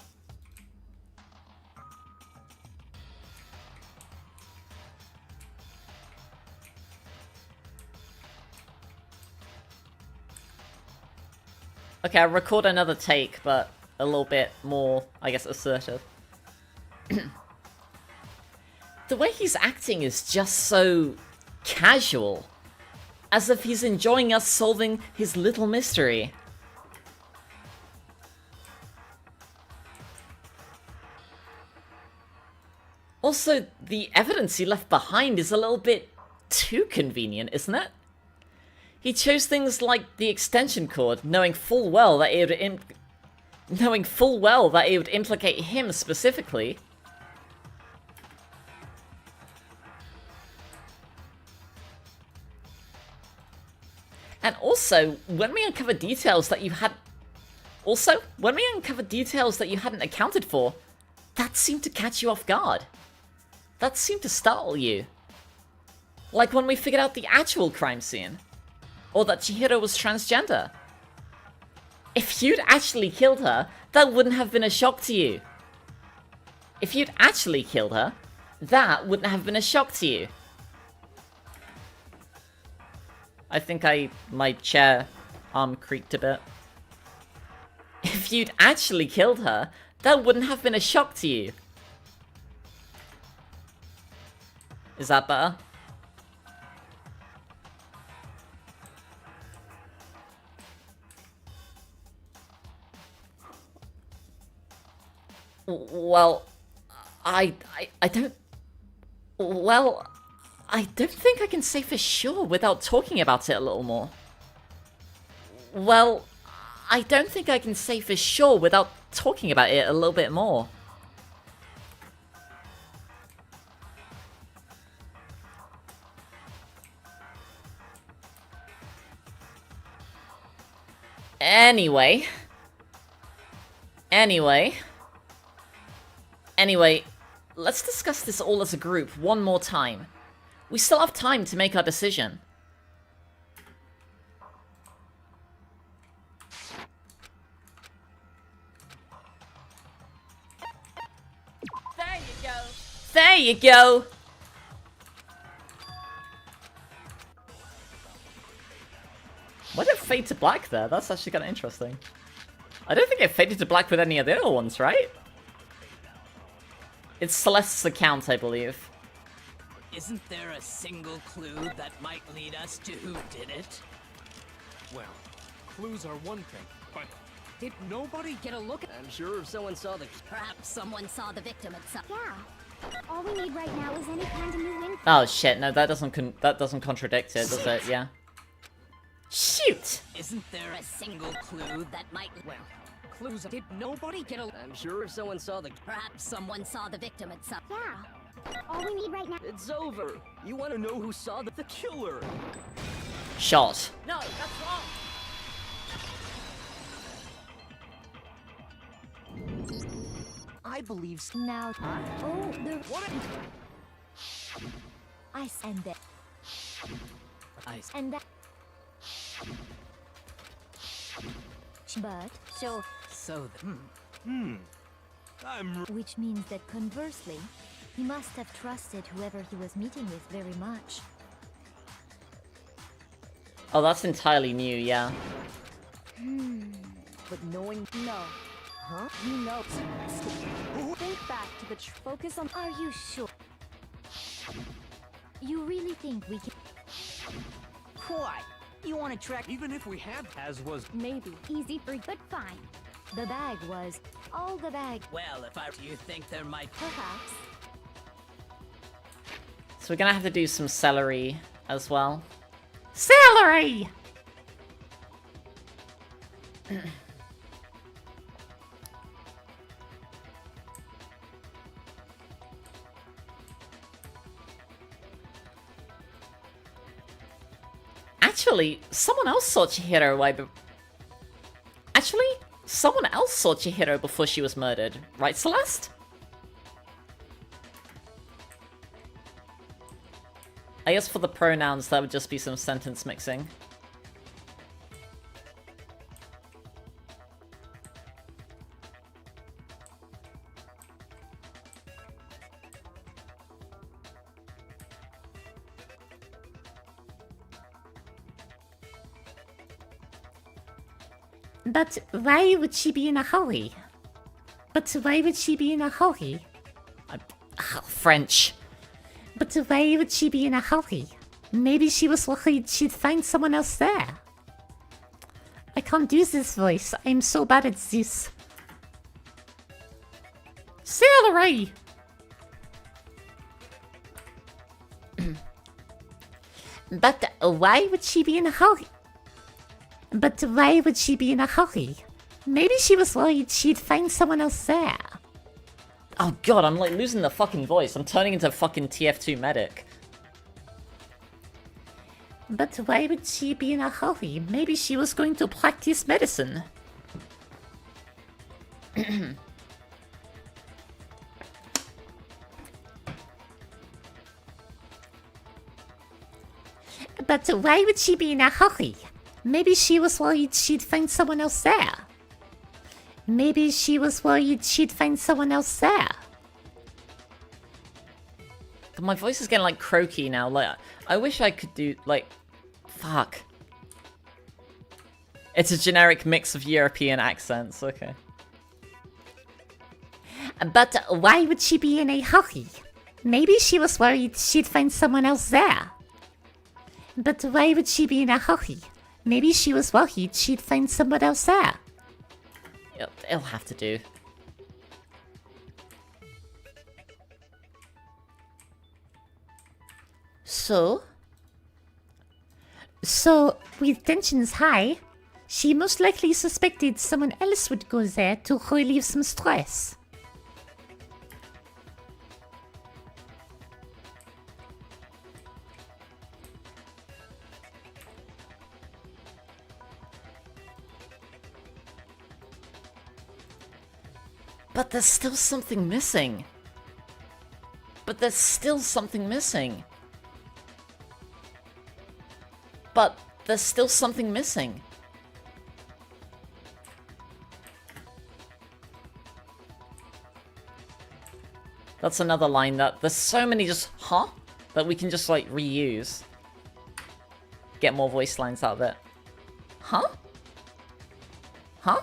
Okay, I'll record another take, but a little bit more, I guess, assertive. The way he's acting is just so casual. As if he's enjoying us solving his little mystery. Also, the evidence he left behind is a little bit too convenient, isn't it? He chose things like the extension cord, knowing full well that it would implicate him specifically. And also, when we uncover details that you hadn't accounted for, that seemed to catch you off guard. That seemed to startle you. Like when we figured out the actual crime scene. Or that Chihiro was transgender. If you'd actually killed her, that wouldn't have been a shock to you. If you'd actually killed her, that wouldn't have been a shock to you. I think my chair arm creaked a bit. If you'd actually killed her, that wouldn't have been a shock to you. Is that better? Well, I don't... Well, I don't think I can say for sure without talking about it a little more. Well, I don't think I can say for sure without talking about it a little bit more. Anyway, let's discuss this all as a group one more time. We still have time to make our decision. There you go. There you go! Why did it fade to black there? That's actually kind of interesting. I don't think it faded to black with any of the other ones, right? It's Celeste's account, I believe. Isn't there a single clue that might lead us to who did it? Well, clues are one thing, but did nobody get a look at... I'm sure if someone saw the... Perhaps someone saw the victim at some... Yeah. All we need right now is any kind of new info. Oh shit, no, that doesn't contradict it, does it? Yeah. Shoot! Isn't there a single clue that might... Well, clues... Did nobody get a... I'm sure if someone saw the... Perhaps someone saw the victim at some... Yeah. All we need right now... It's over. You want to know who saw the killer? Shot. No, that's wrong. I believe... Now... Oh, the... What? I and that. And that. But, so... Which means that conversely, he must have trusted whoever he was meeting with very much. Oh, that's entirely new, yeah. But knowing... No. Huh? You know... Think back to the focus on... Are you sure? You really think we can... Why? You want to track... Even if we had... As was... Maybe. Easy for... But fine. The bag was all the bag. Well, do you think there might... Perhaps. So we're gonna have to do some celery as well. Celery! Actually, someone else saw Chihiro someone else saw Chihiro before she was murdered. Right, Celeste? I guess for the pronouns, that would just be some sentence mixing. But why would she be in a hurry? But why would she be in a hurry? French. But why would she be in a hurry? Maybe she was worried she'd find someone else there. I can't do this voice. I'm so bad at this. Celery! But why would she be in a hurry? But why would she be in a hurry? Maybe she was worried she'd find someone else there. Oh god, I'm like losing the fucking voice. I'm turning into fucking TF2 medic. But why would she be in a hurry? Maybe she was going to practice medicine. But why would she be in a hurry? Maybe she was worried she'd find someone else there. Maybe she was worried she'd find someone else there. My voice is getting like croaky now. Like, I wish I could do like, fuck. It's a generic mix of European accents. Okay. But why would she be in a hurry? Maybe she was worried she'd find someone else there. But why would she be in a hurry? Maybe she was worried she'd find someone else there. It'll have to do. So, with tensions high, she most likely suspected someone else would go there to relieve some stress. But there's still something missing. But there's still something missing. But there's still something missing. That's another line that there's so many just that we can just like reuse. Get more voice lines out of it. Huh? Huh?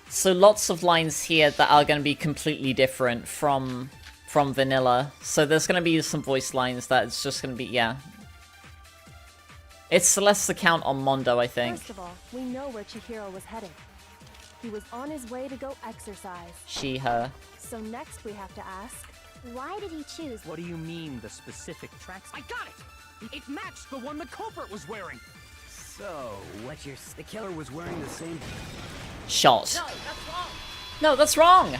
So lots of lines here that are going to be completely different from vanilla. So there's going to be some voice lines that it's just going to be, yeah. It's Celeste's account on Mondo, I think. First of all, we know where Chihiro was headed. He was on his way to go exercise. She, her. So next we have to ask, why did he choose? What do you mean, the specific tracks? I got it! It matched the one the culprit was wearing! So, what you're... The killer was wearing the same... Shot. No, that's wrong! No, that's wrong!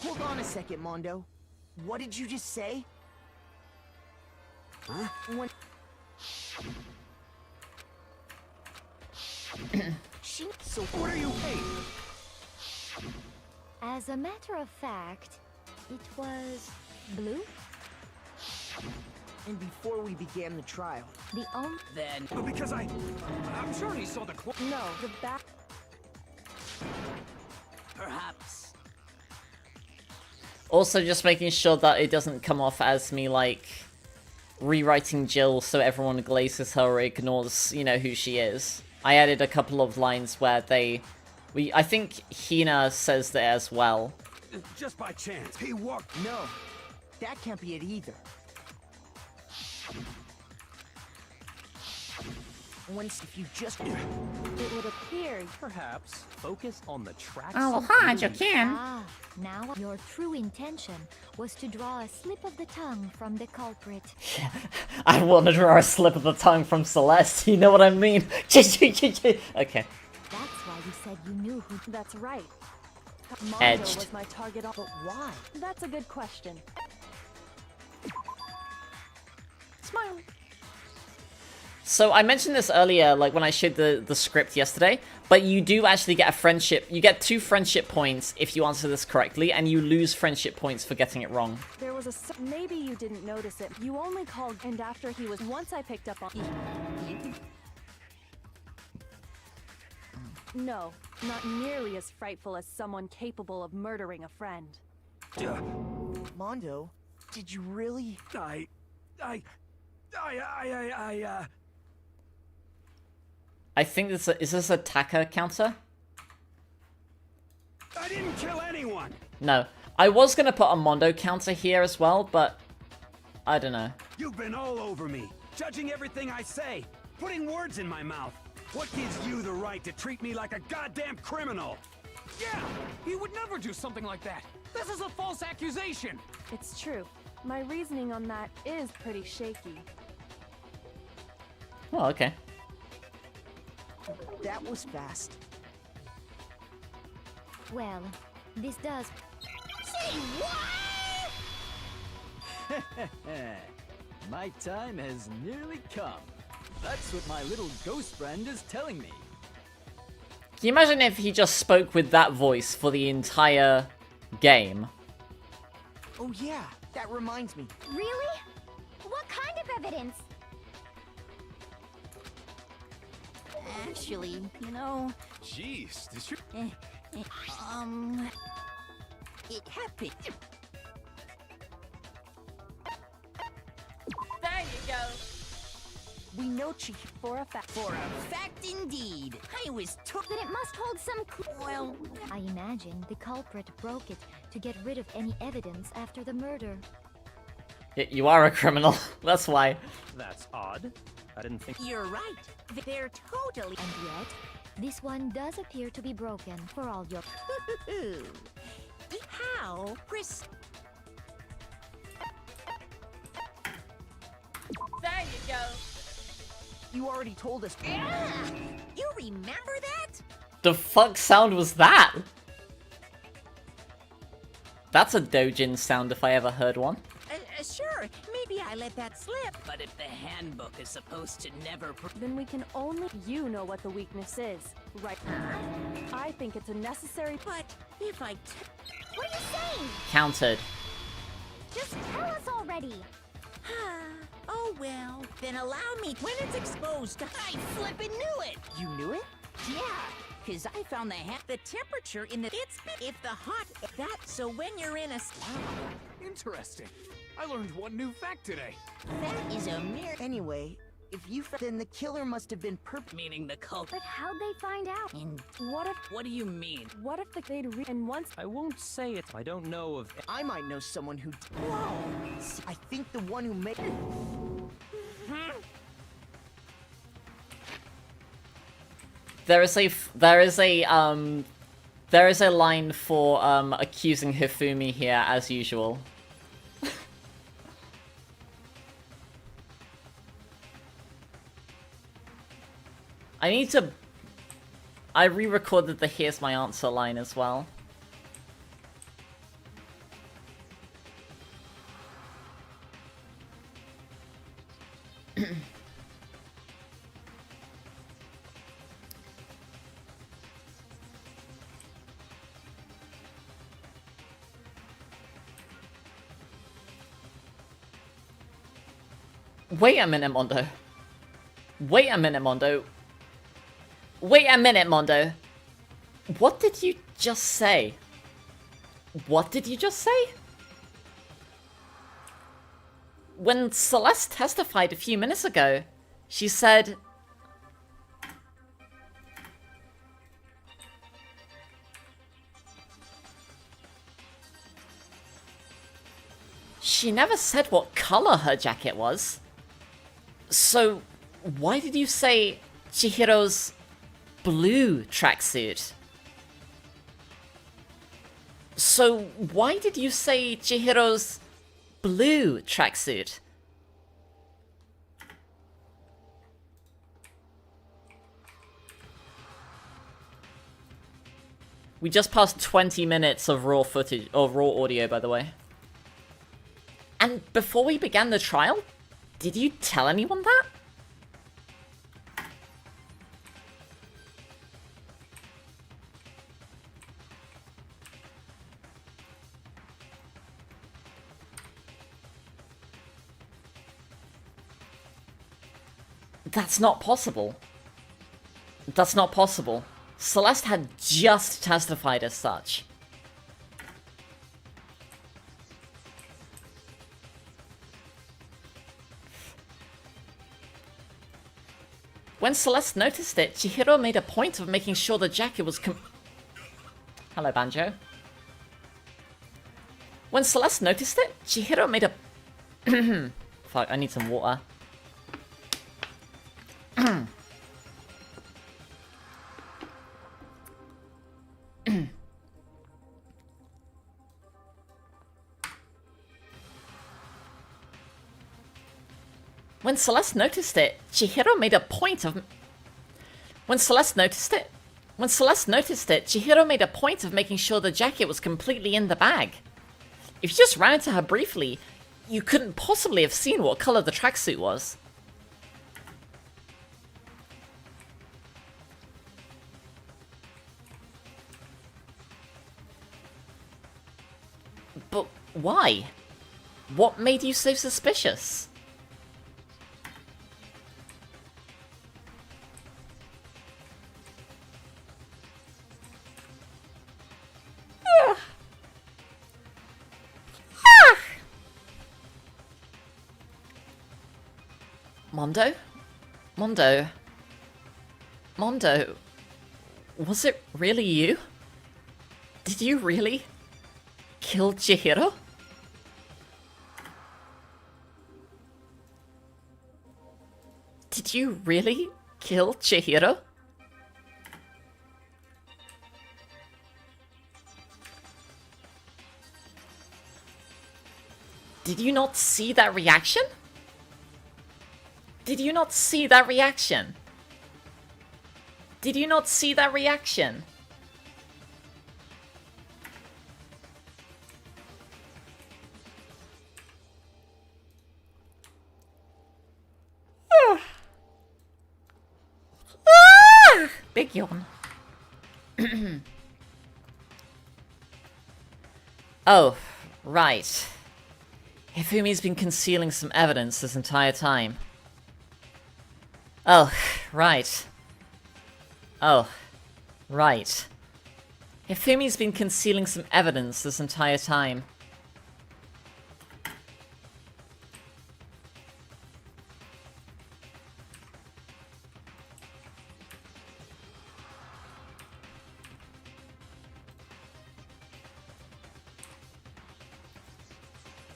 Hold on a second, Mondo. What did you just say? Huh? So what are you paying? As a matter of fact, it was blue. And before we began the trial, Then... Because I'm sure he saw the No, the back... Perhaps. Also just making sure that it doesn't come off as me, like, rewriting Jill so everyone glazes her or ignores, you know, who she is. I added a couple of lines where I think Hina says that as well. Just by chance, he walked. No, that can't be it either. Once if you just... It would appear... Perhaps focus on the tracks. Oh, well, hard, you can. Ah, now your true intention was to draw a slip of the tongue from the culprit. I want to draw a slip of the tongue from Celeste, you know what I mean? Okay. That's why you said you knew who... That's right. Mondo Edged. was my target, but why? That's a good question. Smile. So I mentioned this earlier, like when I showed the script yesterday, but you do actually get a friendship. You get 2 friendship points if you answer this correctly, and you lose friendship points for getting it wrong. There was a... Maybe you didn't notice it. You only called, and after he was... Once I picked up on... No, not nearly as frightful as someone capable of murdering a friend. Mondo, did you really... I think this is this a Taka counter? I didn't kill anyone! No. I was gonna put a Mondo counter here as well, but I don't know. You've been all over me, judging everything I say, putting words in my mouth. What gives you the right to treat me like a goddamn criminal? Yeah, he would never do something like that. This is a false accusation. It's true. My reasoning on that is pretty shaky. Oh, okay. That was fast. Well, this does... Say what? My time has nearly come. That's what my little ghost friend is telling me. Can you imagine if he just spoke with that voice for the entire game? Oh yeah, that reminds me. Really? What kind of evidence? Actually, you know... Jeez, did you... It happened. There you go. We know she... For a fact. For a fact indeed. I was took... Then it must hold some... Well... I imagine the culprit broke it to get rid of any evidence after the murder. You are a criminal, that's why. That's odd. I didn't think... You're right. They're totally... And yet, this one does appear to be broken for all your... How? Frisk... There you go. You already told us. Yeah! You remember that? The fuck sound was that? That's a Dojin sound if I ever heard one. Sure, maybe I let that slip. But if the handbook is supposed to never... Then we can only... You know what the weakness is, right? I think it's a necessary... But if I... What are you saying? Countered. Just tell us already. Oh well, then allow me. When it's exposed, I flippin' knew it. You knew it? Yeah, cause I found the temperature in the... If the hot... That... So when you're in a... Interesting. I learned one new fact today. That is a mere... Anyway, if you... Then the killer must have been Meaning the culprit. But how'd they find out? What if... What do you mean? What if they'd and once... I won't say it. I don't know of... I might know someone who... Whoa! See, I think the one who made... There is a line for accusing Hifumi here as usual. I re-recorded the "Here's my answer" line as well. Wait a minute, Mondo. Wait a minute, Mondo. Wait a minute, Mondo. What did you just say? What did you just say? When Celeste testified a few minutes ago, she said... She never said what color her jacket was. So, why did you say Chihiro's blue tracksuit? So, why did you say Chihiro's blue tracksuit? We just passed 20 minutes of raw footage, or raw audio, by the way. And before we began the trial, did you tell anyone that? That's not possible. That's not possible. Celeste had just testified as such. When Celeste noticed it, Chihiro made a point of making sure the jacket was Hello, Banjo. When Celeste noticed it, Chihiro made a... Fuck, I need some water. When Celeste noticed it, Chihiro made a point of... When Celeste noticed it, Chihiro made a point of making sure the jacket was completely in the bag. If you just ran into her briefly, you couldn't possibly have seen what color the tracksuit was. But why? What made you so suspicious? Mondo, was it really you? Did you really kill Chihiro? Did you really kill Chihiro? Did you not see that reaction? Did you not see that reaction? Did you not see that reaction? Big yawn. Oh, right. Hifumi's been concealing some evidence this entire time. Oh, right. Oh, right. Hifumi's been concealing some evidence this entire time.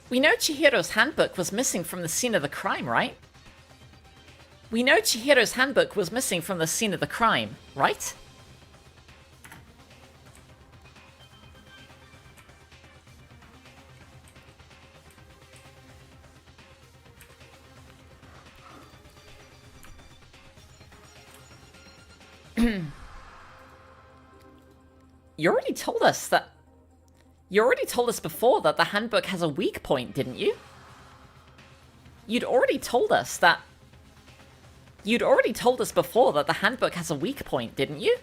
We know Chihiro's handbook was missing from the scene of the crime, right? We know Chihiro's handbook was missing from the scene of the crime, right? You already told us that... You already told us before that the handbook has a weak point, didn't you? You'd already told us that... You'd already told us before that the handbook has a weak point, didn't you?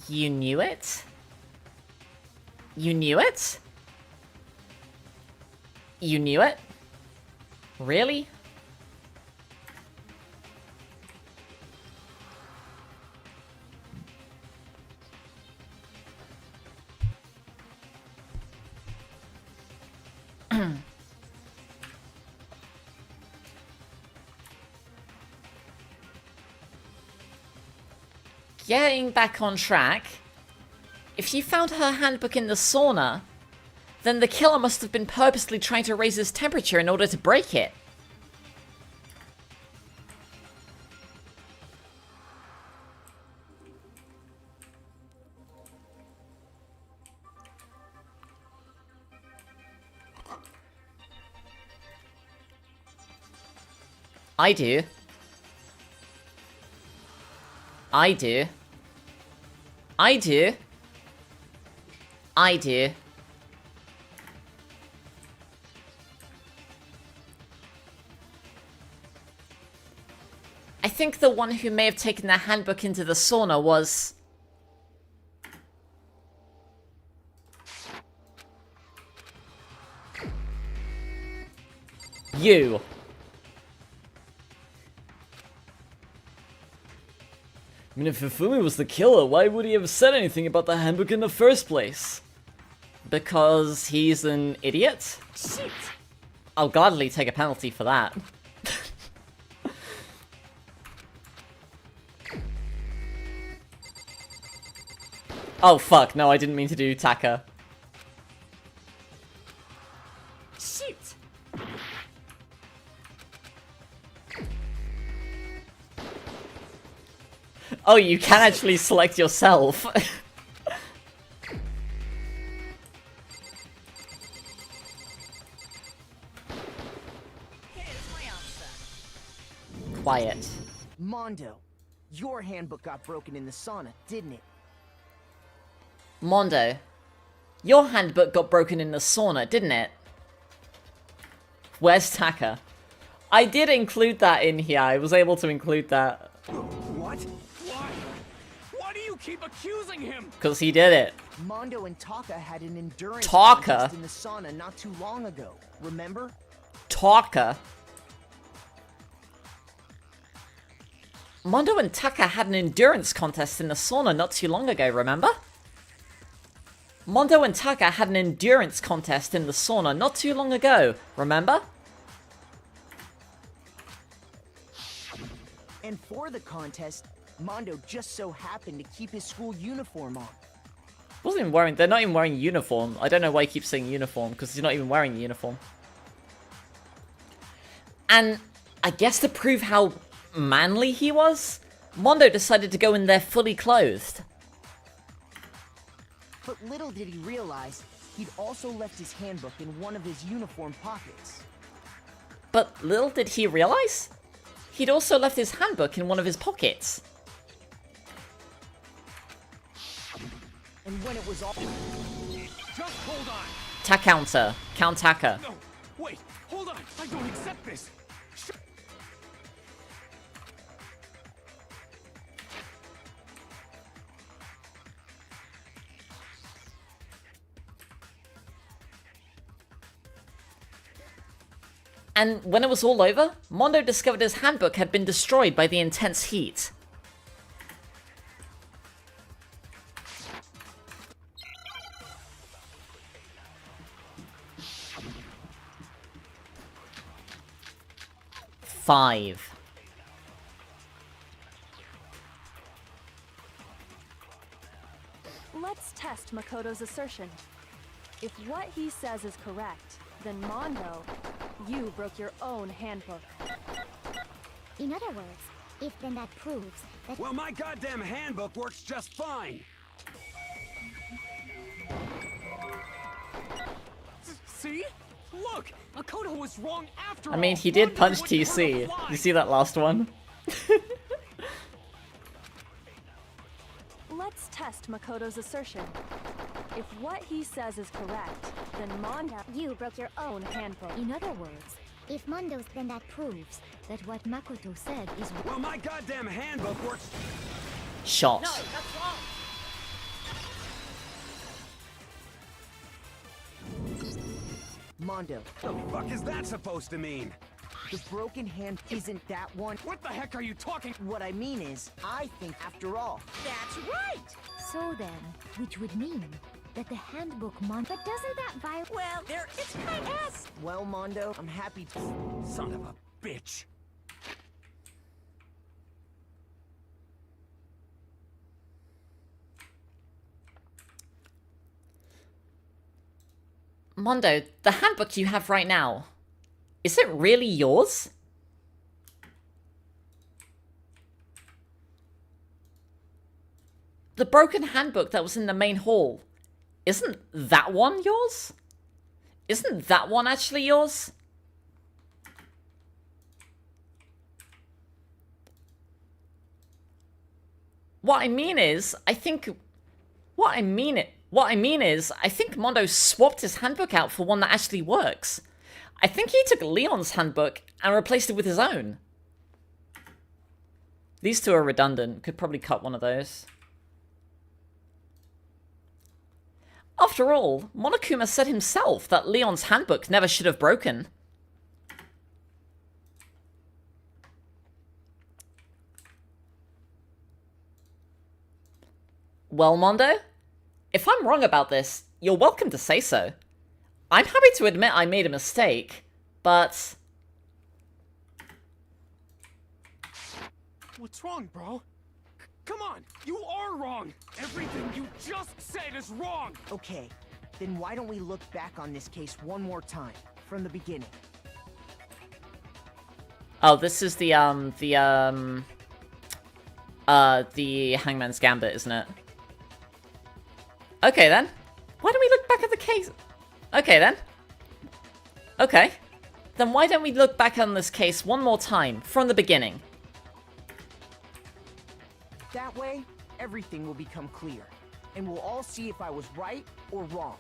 You knew it? You knew it? You knew it? Really? getting back on track, if you found her handbook in the sauna, then the killer must have been purposely trying to raise his temperature in order to break it. I do. I do. I do. I do. I think the one who may have taken the handbook into the sauna was... you. I mean, if Hifumi was the killer, why would he have said anything about the handbook in the first place? Because he's an idiot? Shit. I'll gladly take a penalty for that. Oh fuck, no, I didn't mean to do Taka. Shit. Oh, you can actually select yourself. Quiet. Mondo, your handbook got broken in the sauna, didn't it? Mondo, your handbook got broken in the sauna, didn't it? Where's Taka? I did include that in here. I was able to include that. What? Why? Why do you keep accusing him? Because he did it. Mondo and Taka had an endurance Taka? contest in the sauna not too long ago. Remember? Taka? Mondo and Taka had an endurance contest in the sauna not too long ago, remember? Mondo and Taka had an endurance contest in the sauna not too long ago, remember? And for the contest, Mondo just so happened to keep his school uniform on. Wasn't even wearing. They're not even wearing uniform. I don't know why he keeps saying uniform because he's not even wearing a uniform. And I guess to prove how manly he was, Mondo decided to go in there fully clothed. But little did he realize, he'd also left his handbook in one of his uniform pockets. But little did he realize, he'd also left his handbook in one of his pockets. And when it was all... Just hold on! Ta counter. Count Taka. No, wait, hold on! I don't accept this! And when it was all over, Mondo discovered his handbook had been destroyed by the intense heat. Five. Let's test Makoto's assertion. If what he says is correct, then Mondo, you broke your own handbook. In other words, if then that proves that... Well, my goddamn handbook works just fine! See? Look! Makoto was wrong after all! I mean, he did punch TC. You see that last one? Let's test Makoto's assertion. If what he says is correct, then Mondo, you broke your own handbook. In other words, If Mondo's, then that proves that what Makoto said is... Well, my goddamn handbook works... Shot. No, that's wrong. Mondo. The fuck is that supposed to mean? The broken hand isn't that one. What the heck are you talking? What I mean is, I think after all. That's right. So then, which would mean that the handbook Mondo... But doesn't that violate... Well, there it's kind of... Well, Mondo, I'm happy to... Son of a bitch. Mondo, the handbook you have right now, is it really yours? The broken handbook that was in the main hall, isn't that one yours? Isn't that one actually yours? What I mean is, I think Mondo swapped his handbook out for one that actually works. I think he took Leon's handbook and replaced it with his own. These two are redundant. Could probably cut one of those. After all, Monokuma said himself that Leon's handbook never should have broken. Well, Mondo, if I'm wrong about this, you're welcome to say so. I'm happy to admit I made a mistake, but... What's wrong, bro? Come on, you are wrong! Everything you just said is wrong! Okay, then why don't we look back on this case one more time, from the beginning? Oh, this is the Hangman's Gambit, isn't it? Okay, then. Why don't we look back at the case? Okay, then. Okay. Then why don't we look back on this case one more time, from the beginning? That way, everything will become clear, and we'll all see if I was right or wrong.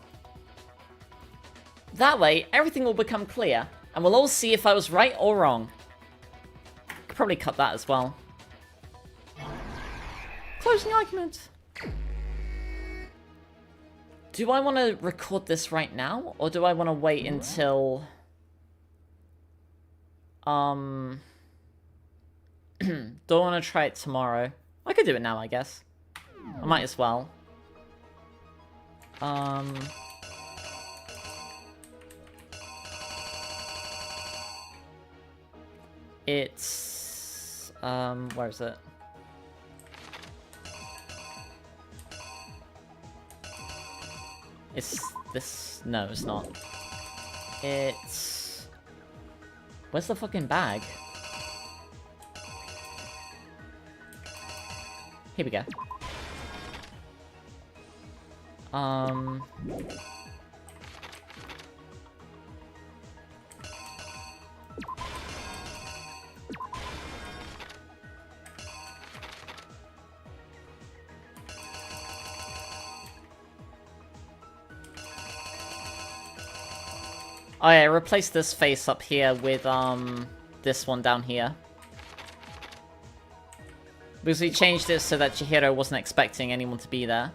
That way, everything will become clear, and we'll all see if I was right or wrong. Could probably cut that as well. Closing argument. Do I want to record this right now, or do I want to wait until... Do I want to try it tomorrow? I could do it now, I guess. I might as well. It's... where is it? It's this... No, it's not. It's... Where's the fucking bag? Here we go. Oh yeah, replace this face up here with, this one down here. Because we changed it so that Chihiro wasn't expecting anyone to be there.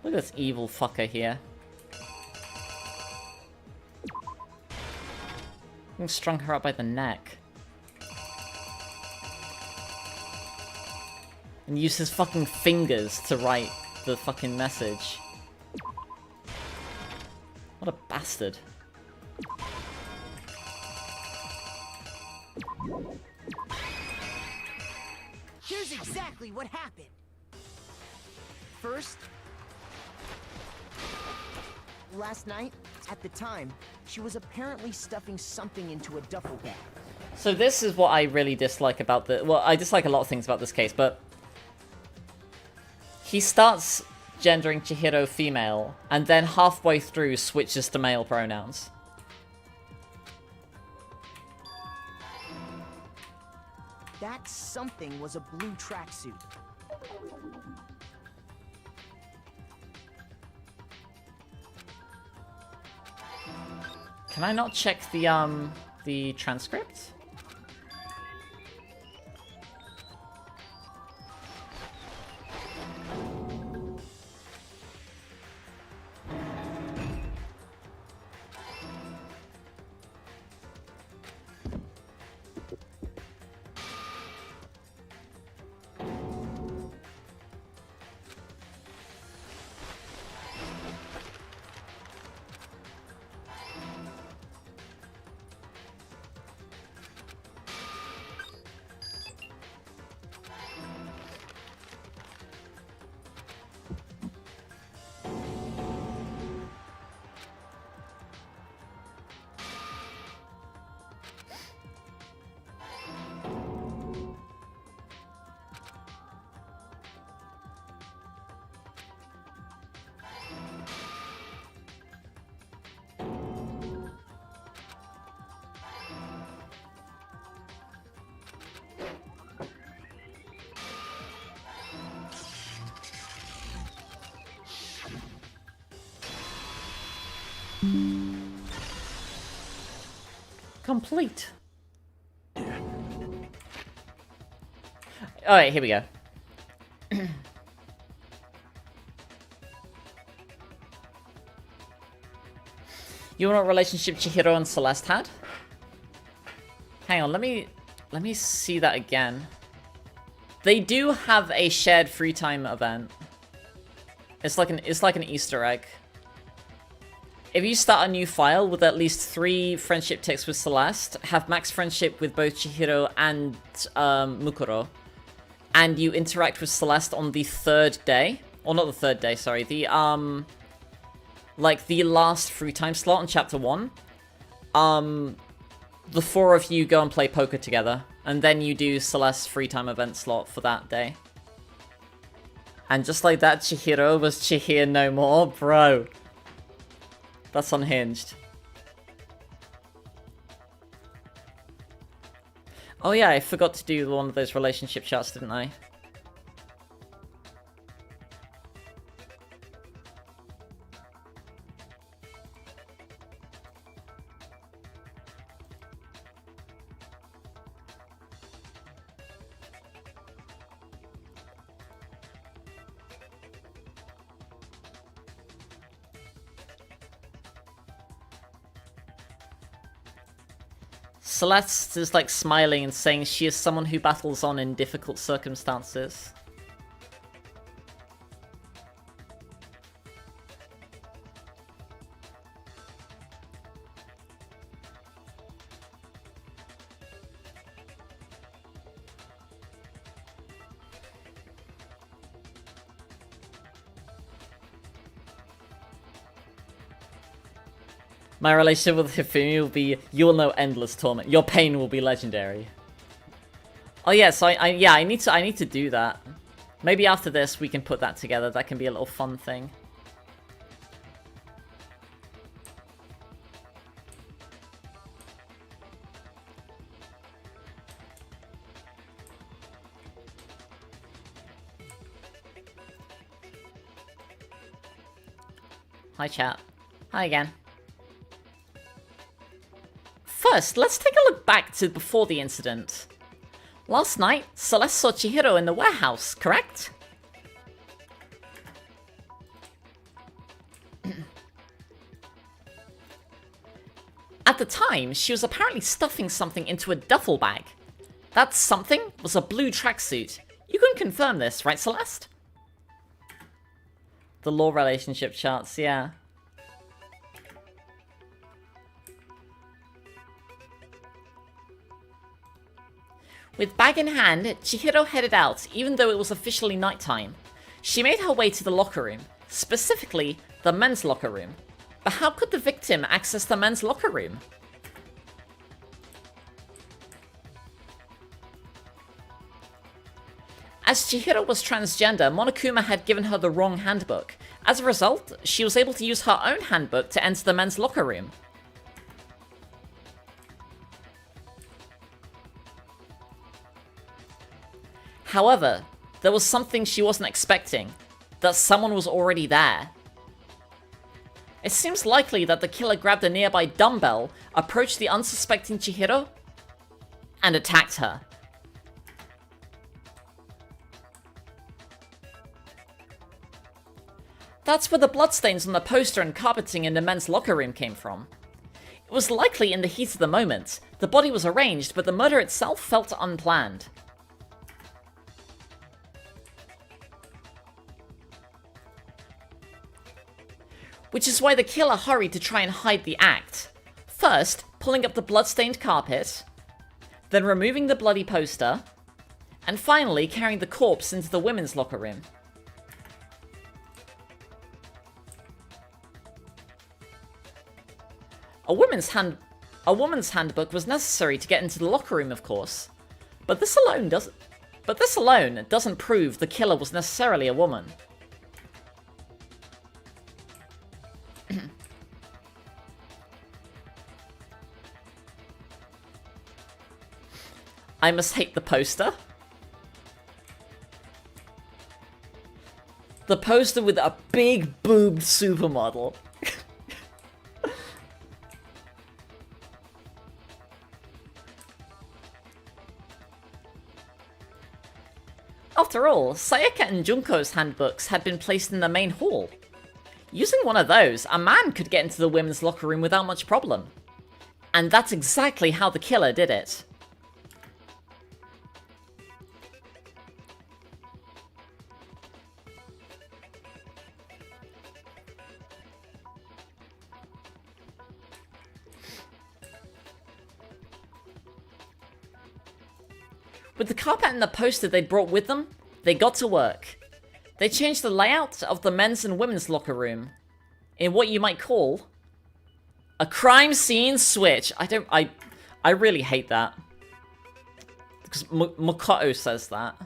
Look at this evil fucker here. He strung her up by the neck. And used his fucking fingers to write the fucking message. What a bastard. Here's exactly what happened. First, last night, at the time, she was apparently stuffing something into a duffel bag. So this is what I really dislike about the... Well, I dislike a lot of things about this case, but... He starts gendering Chihiro female, and then halfway through switches to male pronouns. That something was a blue tracksuit. Can I not check the transcript? Complete. Alright, here we go. You know what relationship Chihiro and Celeste had? Hang on, let me see that again. They do have a shared free time event. It's like an Easter egg. If you start a new file with at least 3 friendship ticks with Celeste, have max friendship with both Chihiro and Mukuro, and you interact with Celeste on the 3rd day, or not the 3rd day, sorry, the like the last free time slot in chapter 1, the 4 of you go and play poker together, and then you do Celeste's free time event slot for that day. And just like that, Chihiro was Chihir no more, bro. That's unhinged. Oh yeah, I forgot to do one of those relationship charts, didn't I? Celeste is like smiling and saying she is someone who battles on in difficult circumstances. My relationship with Hifumi will be, you will know endless torment. Your pain will be legendary. Oh yeah, so I need to do that. Maybe after this we can put that together. That can be a little fun thing. Hi chat. Hi again. First, let's take a look back to before the incident. Last night, Celeste saw Chihiro in the warehouse, correct? At the time, she was apparently stuffing something into a duffel bag. That something was a blue tracksuit. You can confirm this, right, Celeste? The law relationship charts, yeah. With bag in hand, Chihiro headed out, even though it was officially nighttime. She made her way to the locker room, specifically the men's locker room. But how could the victim access the men's locker room? As Chihiro was transgender, Monokuma had given her the wrong handbook. As a result, she was able to use her own handbook to enter the men's locker room. However, there was something she wasn't expecting, that someone was already there. It seems likely that the killer grabbed a nearby dumbbell, approached the unsuspecting Chihiro, and attacked her. That's where the bloodstains on the poster and carpeting in the men's locker room came from. It was likely in the heat of the moment. The body was arranged, but the murder itself felt unplanned. Which is why the killer hurried to try and hide the act. First, pulling up the blood-stained carpet, then removing the bloody poster, and finally carrying the corpse into the women's locker room. A woman's handbook was necessary to get into the locker room, of course, but this alone doesn't prove the killer was necessarily a woman. I must hate the poster. The poster with a big boobed supermodel. After all, Sayaka and Junko's handbooks had been placed in the main hall. Using one of those, a man could get into the women's locker room without much problem. And that's exactly how the killer did it. With the carpet and the poster they brought with them, they got to work. They changed the layout of the men's and women's locker room in what you might call a crime scene switch. I really hate that. Because Makoto says that.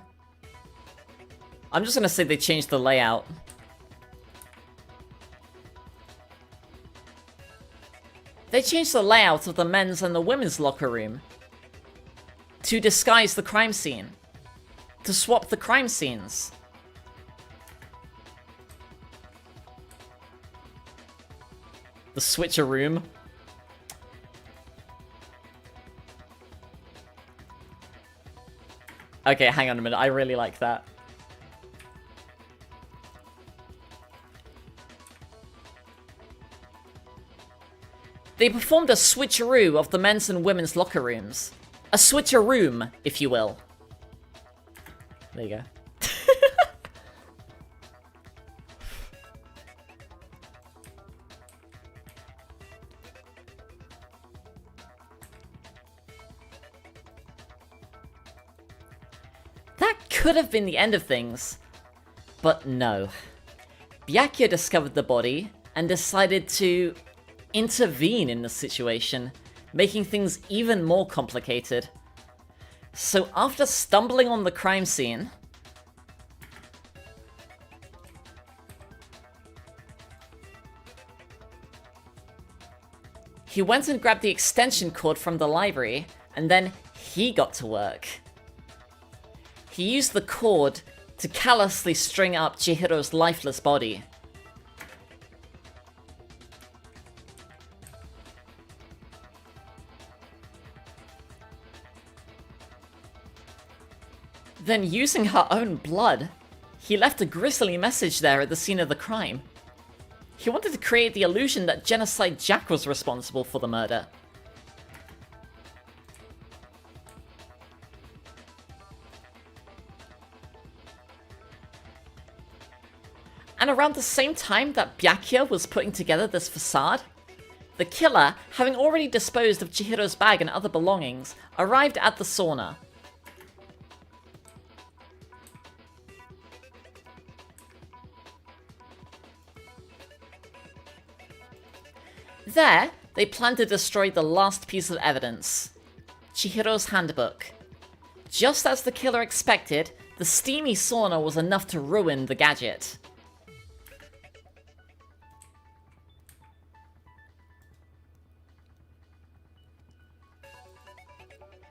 I'm just gonna say they changed the layout. They changed the layout of the men's and the women's locker room to disguise the crime scene. To swap the crime scenes. The switcheroom. Okay, hang on a minute. I really like that. They performed a switcheroo of the men's and women's locker rooms. A switcheroom, if you will. There you go. That could have been the end of things, but no. Byakuya discovered the body and decided to intervene in the situation, making things even more complicated. So after stumbling on the crime scene, he went and grabbed the extension cord from the library, and then he got to work. He used the cord to callously string up Chihiro's lifeless body. Then, using her own blood, he left a grisly message there at the scene of the crime. He wanted to create the illusion that Genocide Jack was responsible for the murder. And around the same time that Byakuya was putting together this facade, the killer, having already disposed of Chihiro's bag and other belongings, arrived at the sauna. There, they planned to destroy the last piece of evidence, Chihiro's handbook. Just as the killer expected, the steamy sauna was enough to ruin the gadget.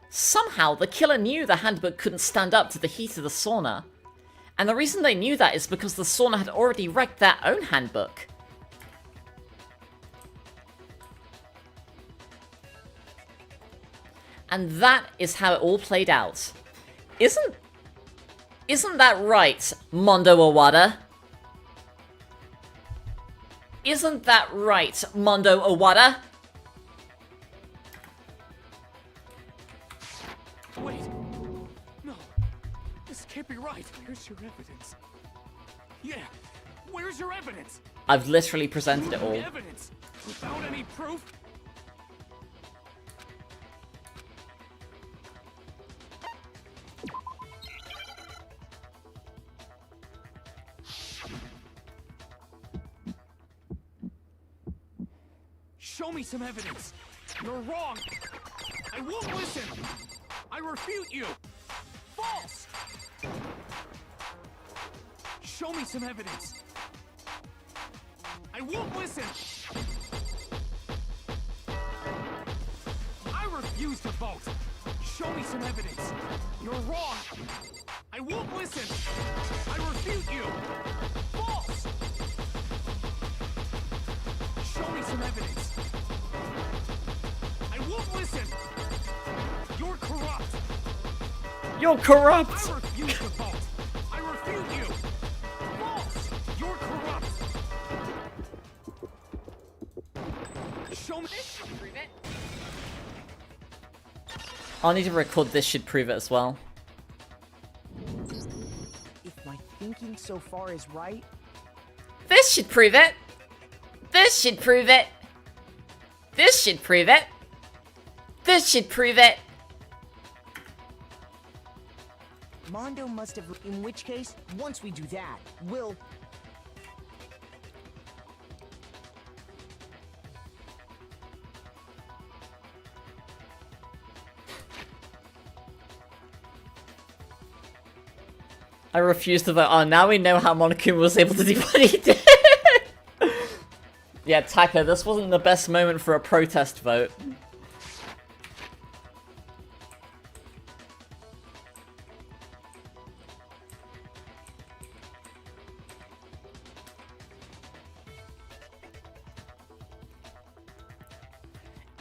Somehow, the killer knew the handbook couldn't stand up to the heat of the sauna. And the reason they knew that is because the sauna had already wrecked their own handbook. And that is how it all played out. Isn't that right, Mondo Owada? Isn't that right, Mondo Owada? Wait! No! This can't be right! Where's your evidence? Yeah! Where's your evidence? I've literally presented it all. Evidence! Without any proof? Show me some evidence! You're wrong! I won't listen! I refute you! False! Show me some evidence! I won't listen! I refuse to vote! Show me some evidence! You're wrong! I won't listen! I refute you! False! Show me some evidence! I won't listen! You're corrupt! You're corrupt! I refuse to vote! Show me. I'll need to record this should prove it as well. If my thinking so far is right, This should prove it. This should prove it. This should prove it. This should prove it. Mondo must have. In which case, once we do that, we'll. I refuse to vote. Oh, now we know how Monokuma was able to do what he did. Yeah, Taka, this wasn't the best moment for a protest vote.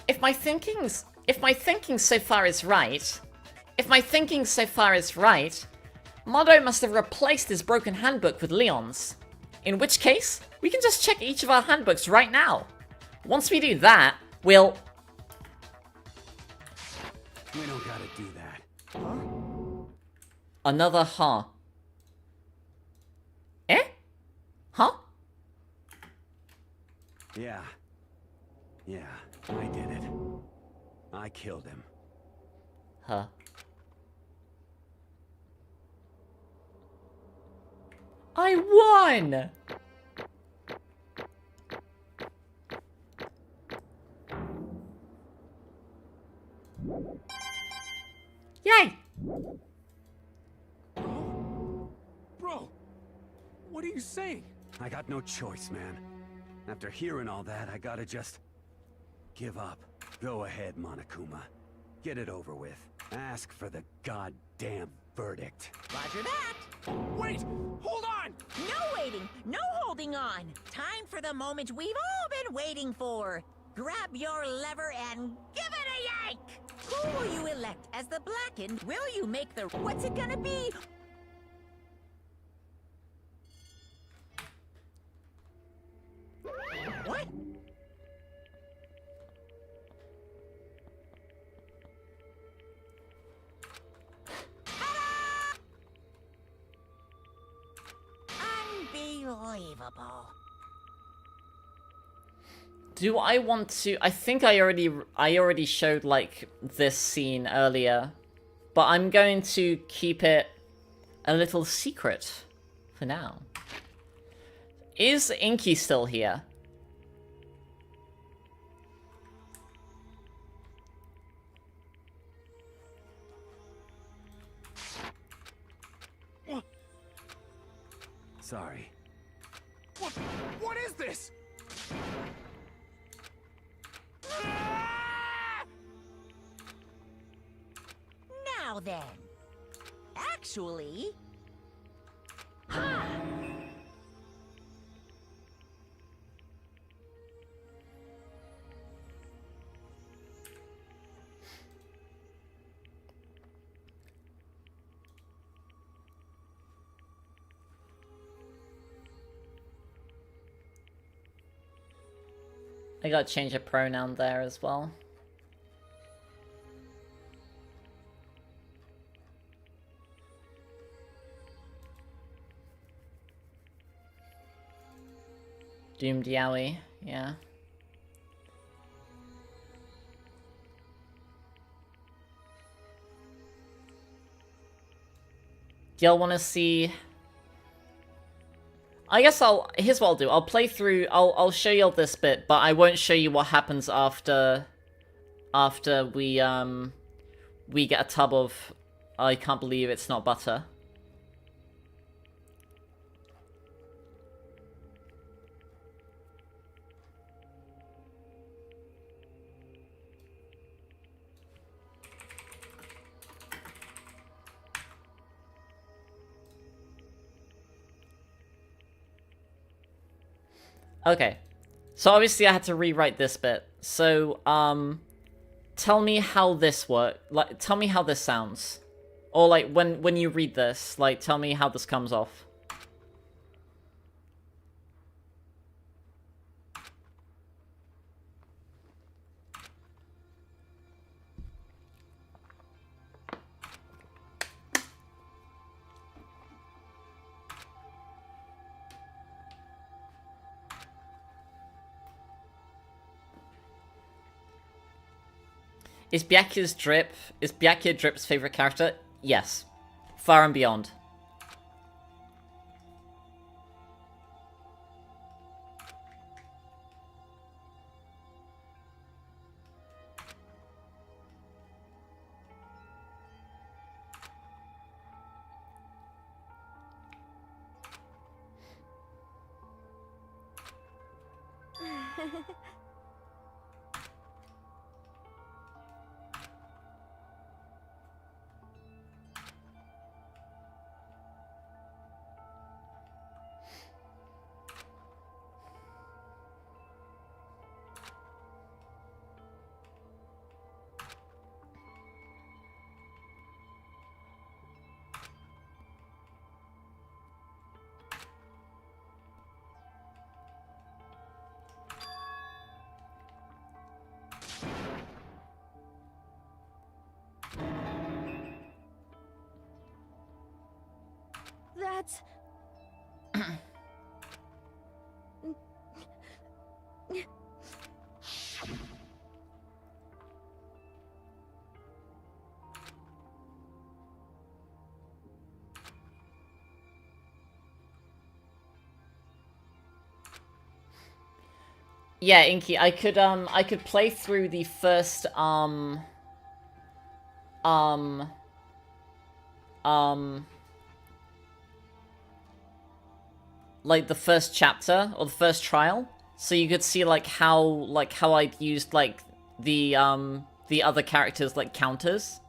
If my thinking so far is right, Mondo must have replaced his broken handbook with Leon's. In which case, we can just check each of our handbooks right now. Once we do that, we'll... We don't gotta do that. Huh? Another huh. Eh? Huh? Yeah. Yeah, I did it. I killed him. Huh. I won! Yay! Bro, what are you saying? I got no choice, man. After hearing all that, I gotta just... give up. Go ahead, Monokuma. Get it over with. Ask for the goddamn verdict. Roger that. Wait! Hold on! No waiting, no holding on. Time for the moment we've all been waiting for. Grab your lever and give it a yank! Who will you elect as the Blackened? Will you make the... What's it gonna be? What? Unbelievable. Do I want to... I think I already showed, like, this scene earlier. But I'm going to keep it a little secret for now. Is Inky still here? Sorry. What is this? Now then. Actually... Ha! I gotta change a pronoun there as well. Doomed Yowie, yeah. Do y'all want to see... I guess here's what I'll do. I'll play through, I'll show y'all this bit, but I won't show you what happens after we get a tub of I can't believe it's not butter. Okay, so obviously I had to rewrite this bit. So, tell me how this tell me how this sounds. Or, like, when you read this, like, tell me how this comes off. Is Byakuya Drip's favorite character? Yes. Far and beyond. That's... Yeah, Inky, I could play through the first like the first chapter or the first trial, so you could see like how I'd used like the other characters like counters.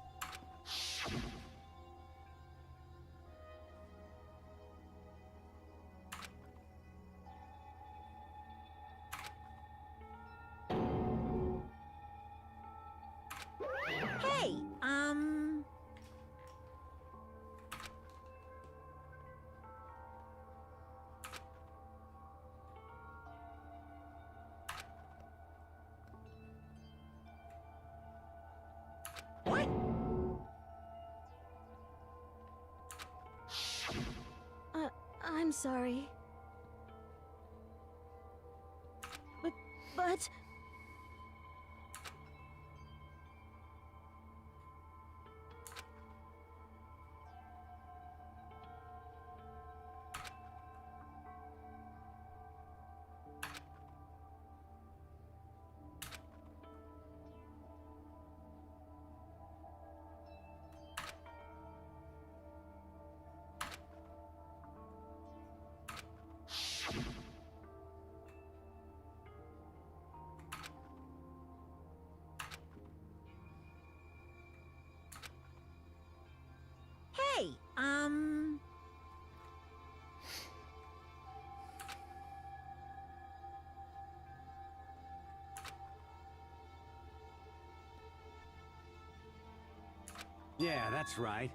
Hey, what? I'm sorry. But... Hey, Yeah, that's right.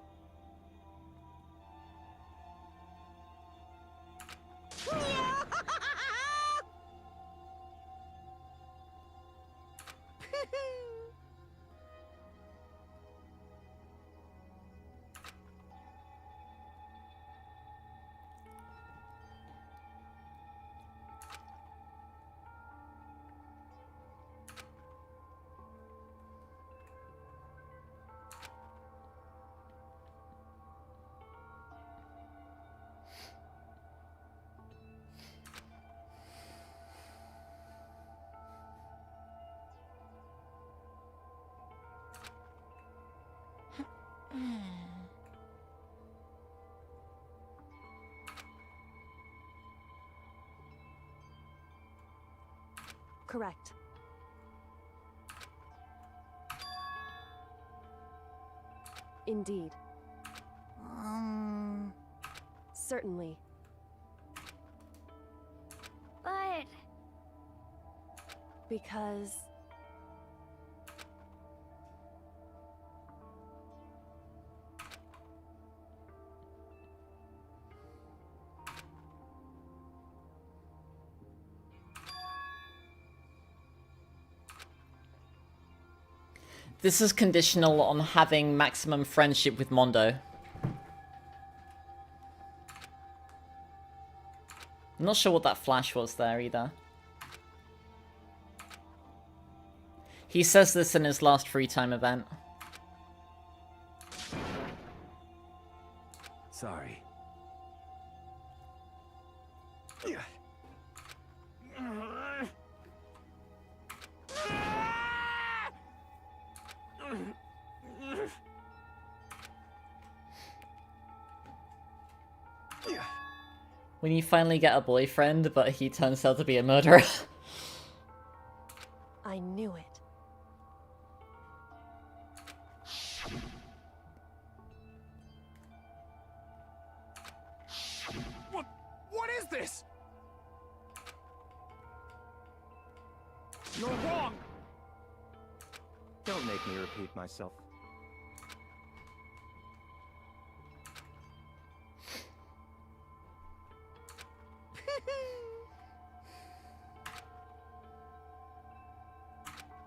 Correct. Indeed. Certainly. But... Because... This is conditional on having maximum friendship with Mondo. I'm not sure what that flash was there either. He says this in his last free time event. Sorry. When you finally get a boyfriend, but he turns out to be a murderer. I knew it. What is this? You're wrong! Don't make me repeat myself.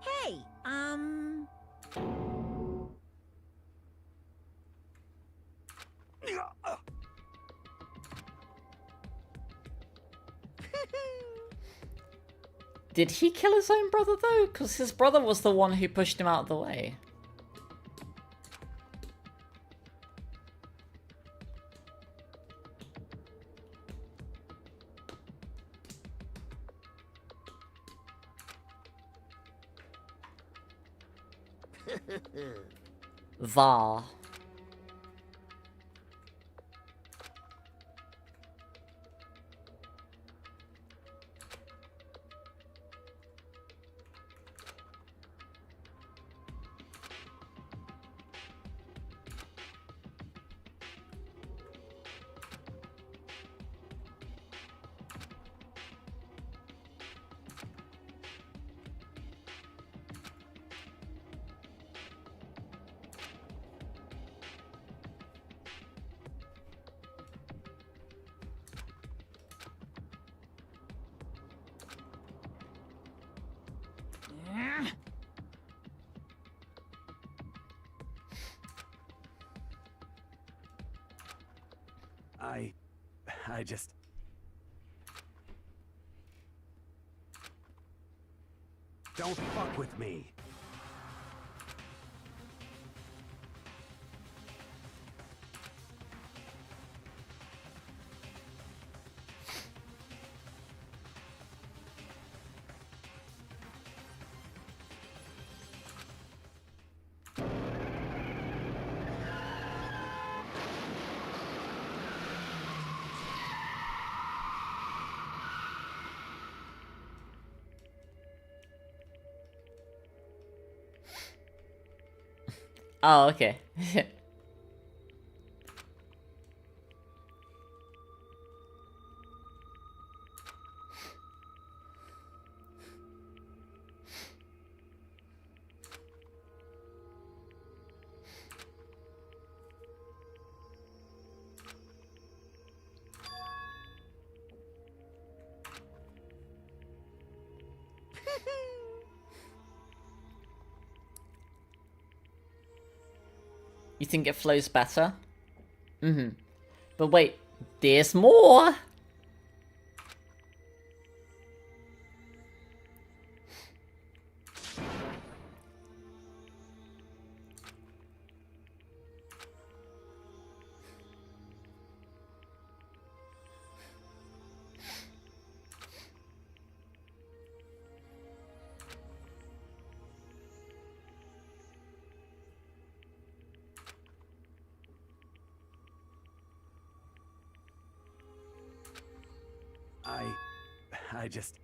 Hey, Did he kill his own brother though? Because his brother was the one who pushed him out of the way. VAR. I just... Don't fuck with me. Oh, okay. You think it flows better? Mm-hmm. But wait, there's more! I just...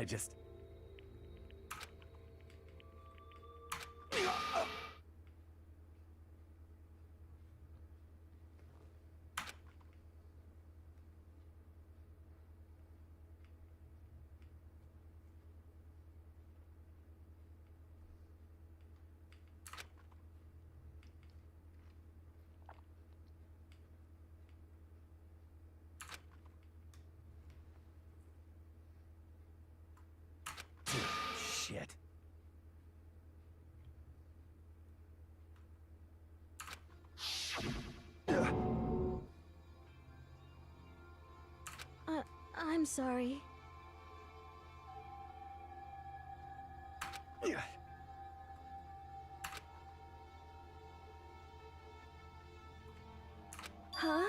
I just... Shit. I'm sorry. Huh?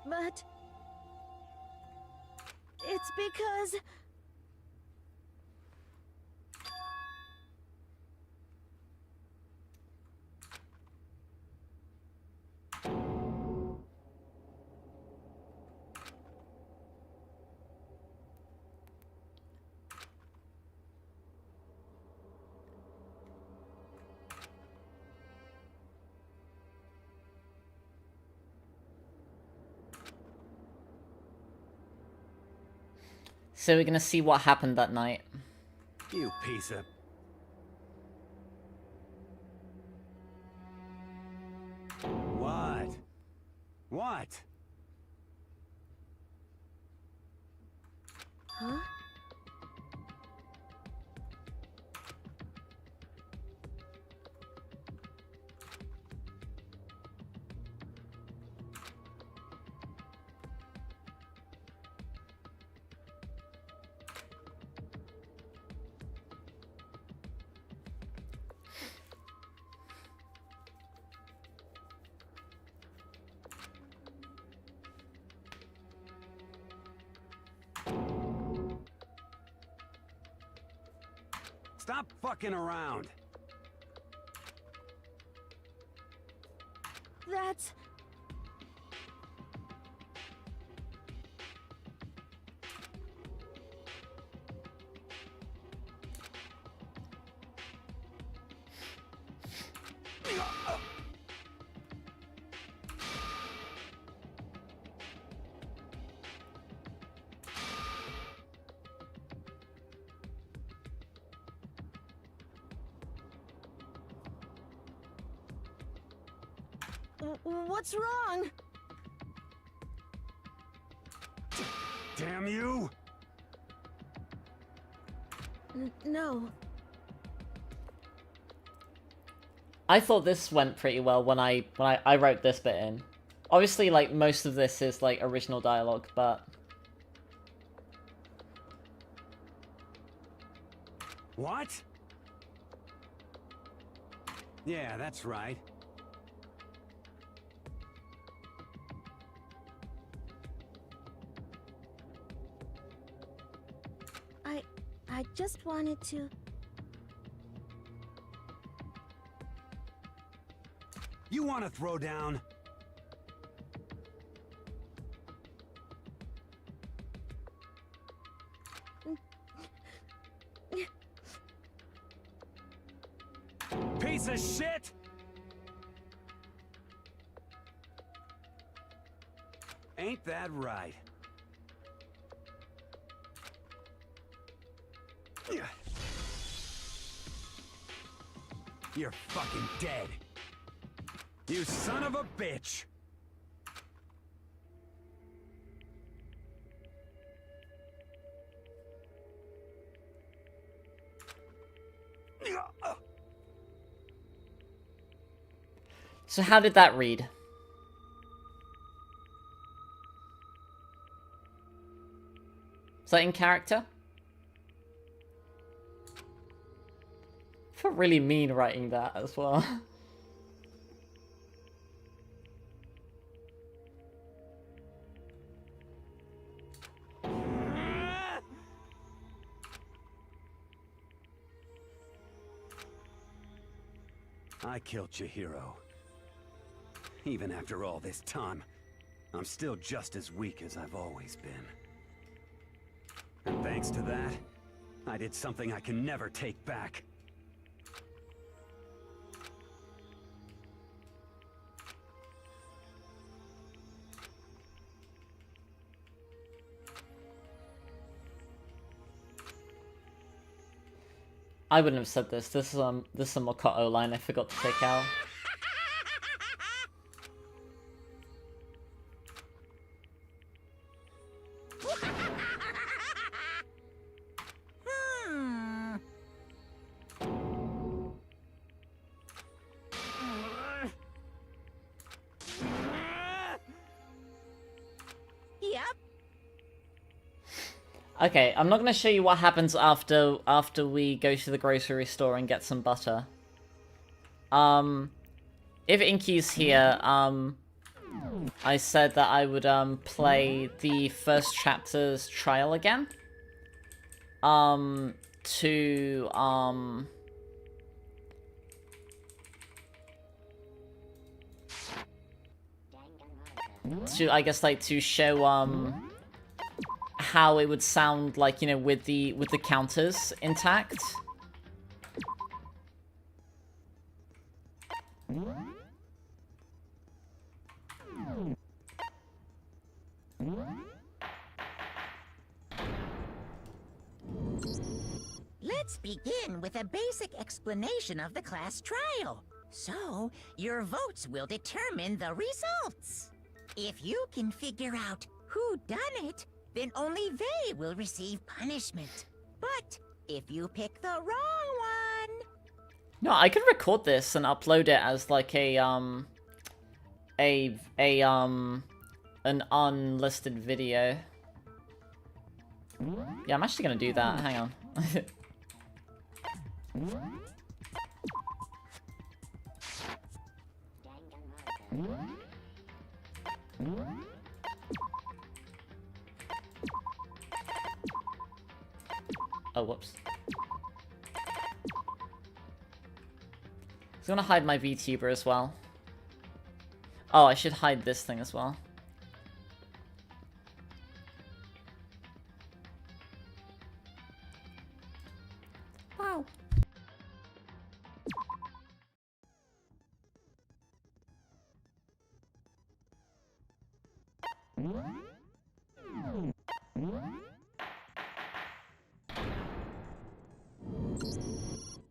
But... it's because... So we're gonna see what happened that night. You piece of... What? What? Huh? Stop fucking around. That's... What's wrong? Damn you! No. I thought this went pretty well when I wrote this bit in. Obviously, like, most of this is, like, original dialogue, but... What? Yeah, that's right. I just wanted to... You want to throw down? Piece of shit! Ain't that right? You're fucking dead. You son of a bitch! So how did that read? Is that in character? I felt really mean writing that as well. I killed Chihiro. Even after all this time, I'm still just as weak as I've always been. And thanks to that, I did something I can never take back. I wouldn't have said this. This is a Makoto line I forgot to take out. Okay, I'm not gonna show you what happens after we go to the grocery store and get some butter. If Inky's here, I said that I would play the first chapter's trial again. To I guess like to show how it would sound like, you know, with the counters intact. Let's begin with a basic explanation of the class trial. So, your votes will determine the results. If you can figure out who done it, then only they will receive punishment. But if you pick the wrong one... No, I could record this and upload it as like an unlisted video. Yeah, I'm actually gonna do that. Hang on. Oh, whoops. I'm gonna hide my VTuber as well. Oh, I should hide this thing as well. Wow.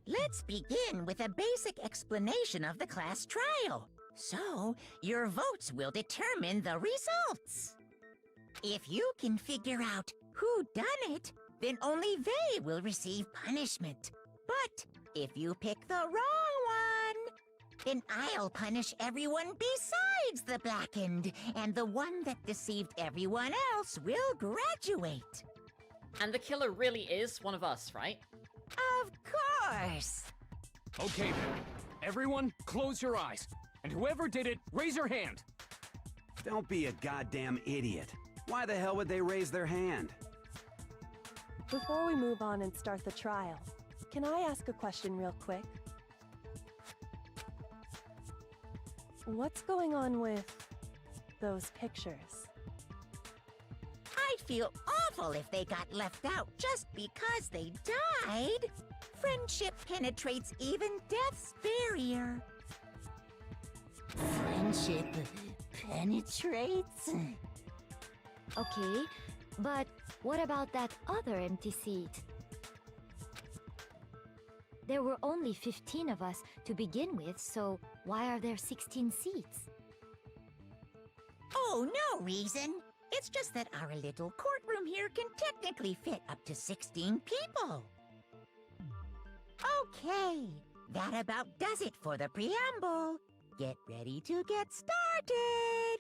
Let's begin with a basic explanation of the class trial. So, your votes will determine the results. If you can figure out who done it, then only they will receive punishment. But if you pick the wrong one, then I'll punish everyone besides the blackened, and the one that deceived everyone else will graduate. And the killer really is one of us, right? Of course! Okay then. Everyone, close your eyes. And whoever did it, raise your hand. Don't be a goddamn idiot. Why the hell would they raise their hand? Before we move on and start the trial, can I ask a question real quick? What's going on with those pictures? I'd feel awful if they got left out just because they died. Friendship penetrates even death's barrier. Friendship penetrates? Okay, but what about that other empty seat? There were only 15 of us to begin with, so why are there 16 seats? Oh, no reason. It's just that our little courtroom here can technically fit up to 16 people. Okay, that about does it for the preamble. Get ready to get started.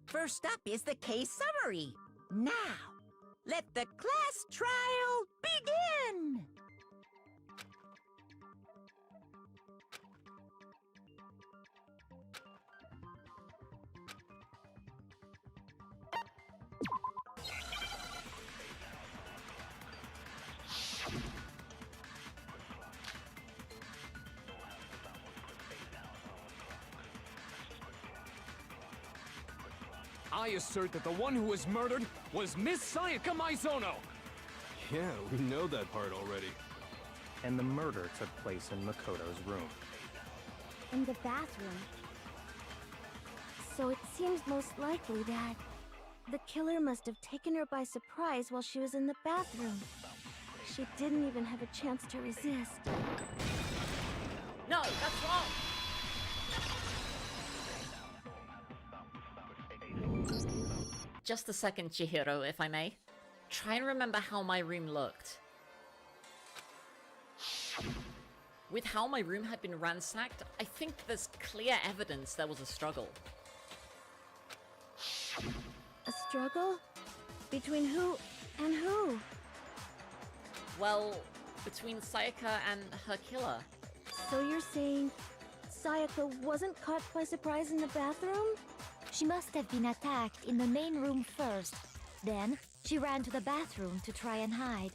First up is the case summary. Now, let the class trial begin! I assert that the one who was murdered was Miss Sayaka Maizono! Yeah, we know that part already. And the murder took place in Makoto's room. In the bathroom. So it seems most likely that the killer must have taken her by surprise while she was in the bathroom. She didn't even have a chance to resist. No, that's wrong! Just a second, Chihiro, if I may. Try and remember how my room looked. With how my room had been ransacked, I think there's clear evidence there was a struggle. A struggle? Between who and who? Well, between Sayaka and her killer. So you're saying Sayaka wasn't caught by surprise in the bathroom? She must have been attacked in the main room first. Then, she ran to the bathroom to try and hide.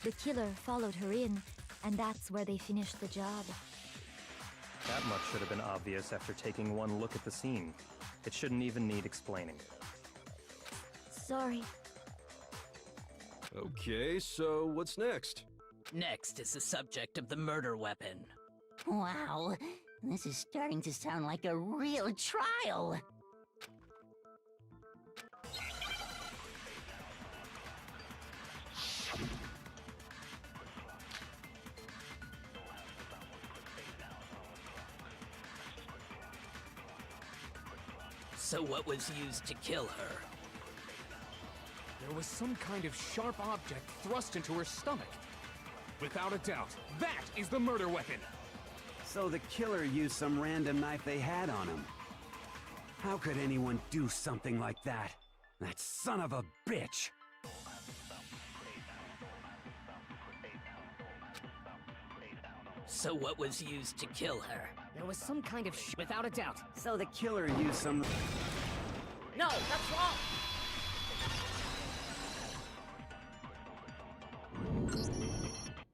The killer followed her in, and that's where they finished the job. That much should have been obvious after taking one look at the scene. It shouldn't even need explaining. Sorry. Okay, so what's next? Next is the subject of the murder weapon. Wow, this is starting to sound like a real trial. So what was used to kill her? There was some kind of sharp object thrust into her stomach. Without a doubt, that is the murder weapon! So the killer used some random knife they had on him. How could anyone do something like that? That son of a bitch! So what was used to kill her? There was some kind of without a doubt. So the killer used some... No, that's wrong!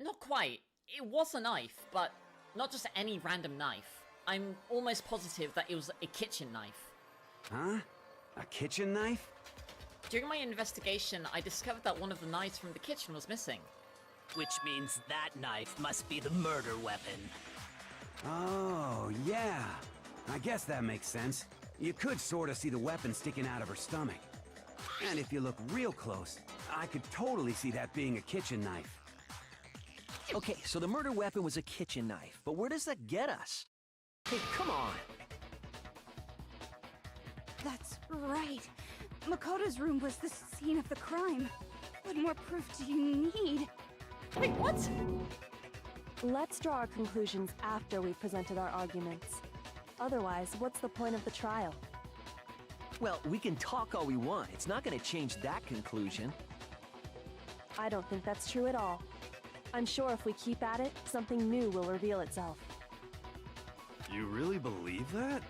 Not quite. It was a knife, but not just any random knife. I'm almost positive that it was a kitchen knife. Huh? A kitchen knife? During my investigation, I discovered that one of the knives from the kitchen was missing. Which means that knife must be the murder weapon. Oh, yeah. I guess that makes sense. You could sort of see the weapon sticking out of her stomach. And if you look real close, I could totally see that being a kitchen knife. Okay, so the murder weapon was a kitchen knife, but where does that get us? Hey, come on! That's right. Makoto's room was the scene of the crime. What more proof do you need? Wait, what? Let's draw our conclusions after we've presented our arguments. Otherwise, what's the point of the trial? Well, we can talk all we want. It's not going to change that conclusion. I don't think that's true at all. I'm sure if we keep at it, something new will reveal itself. You really believe that?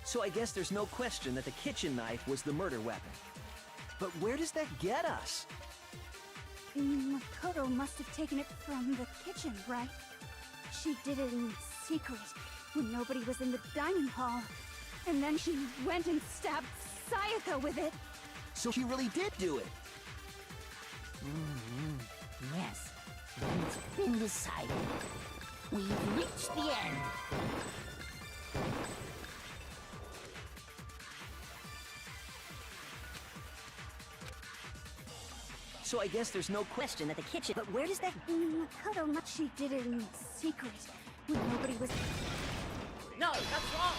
So I guess there's no question that the kitchen knife was the murder weapon. But where does that get us? Makoto must have taken it from the kitchen, right? She did it in secret, when nobody was in the dining hall. And then she went and stabbed Sayaka with it. So she really did do it! Yes, then it's been decided. We've reached the end. So I guess there's no question that the kitchen... But where does that... Makoto, she did it in secret, when nobody was... No, that's wrong!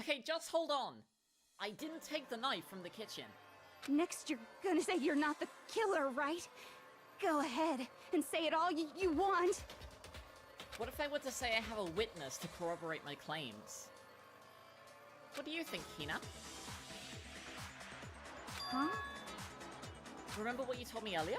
Okay, just hold on. I didn't take the knife from the kitchen. Next you're gonna say you're not the killer, right? Go ahead, and say it all you want. What if I were to say I have a witness to corroborate my claims? What do you think, Hina? Huh? Remember what you told me earlier?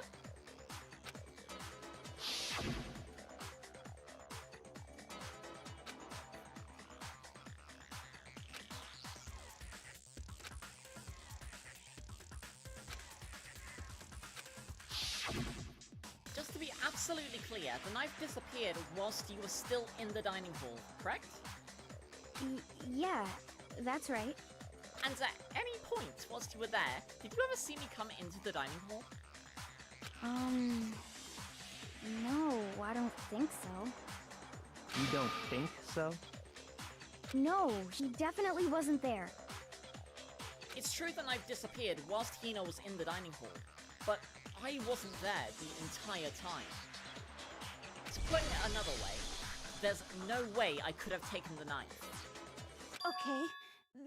Just to be absolutely clear, the knife disappeared whilst you were still in the dining hall, correct? Yeah, that's right. And at any point whilst you were there, did you ever see me come into the dining hall? No, I don't think so. You don't think so? No, he definitely wasn't there. It's true the knife disappeared whilst Hina was in the dining hall, but I wasn't there the entire time. To put it another way, there's no way I could have taken the knife. Okay,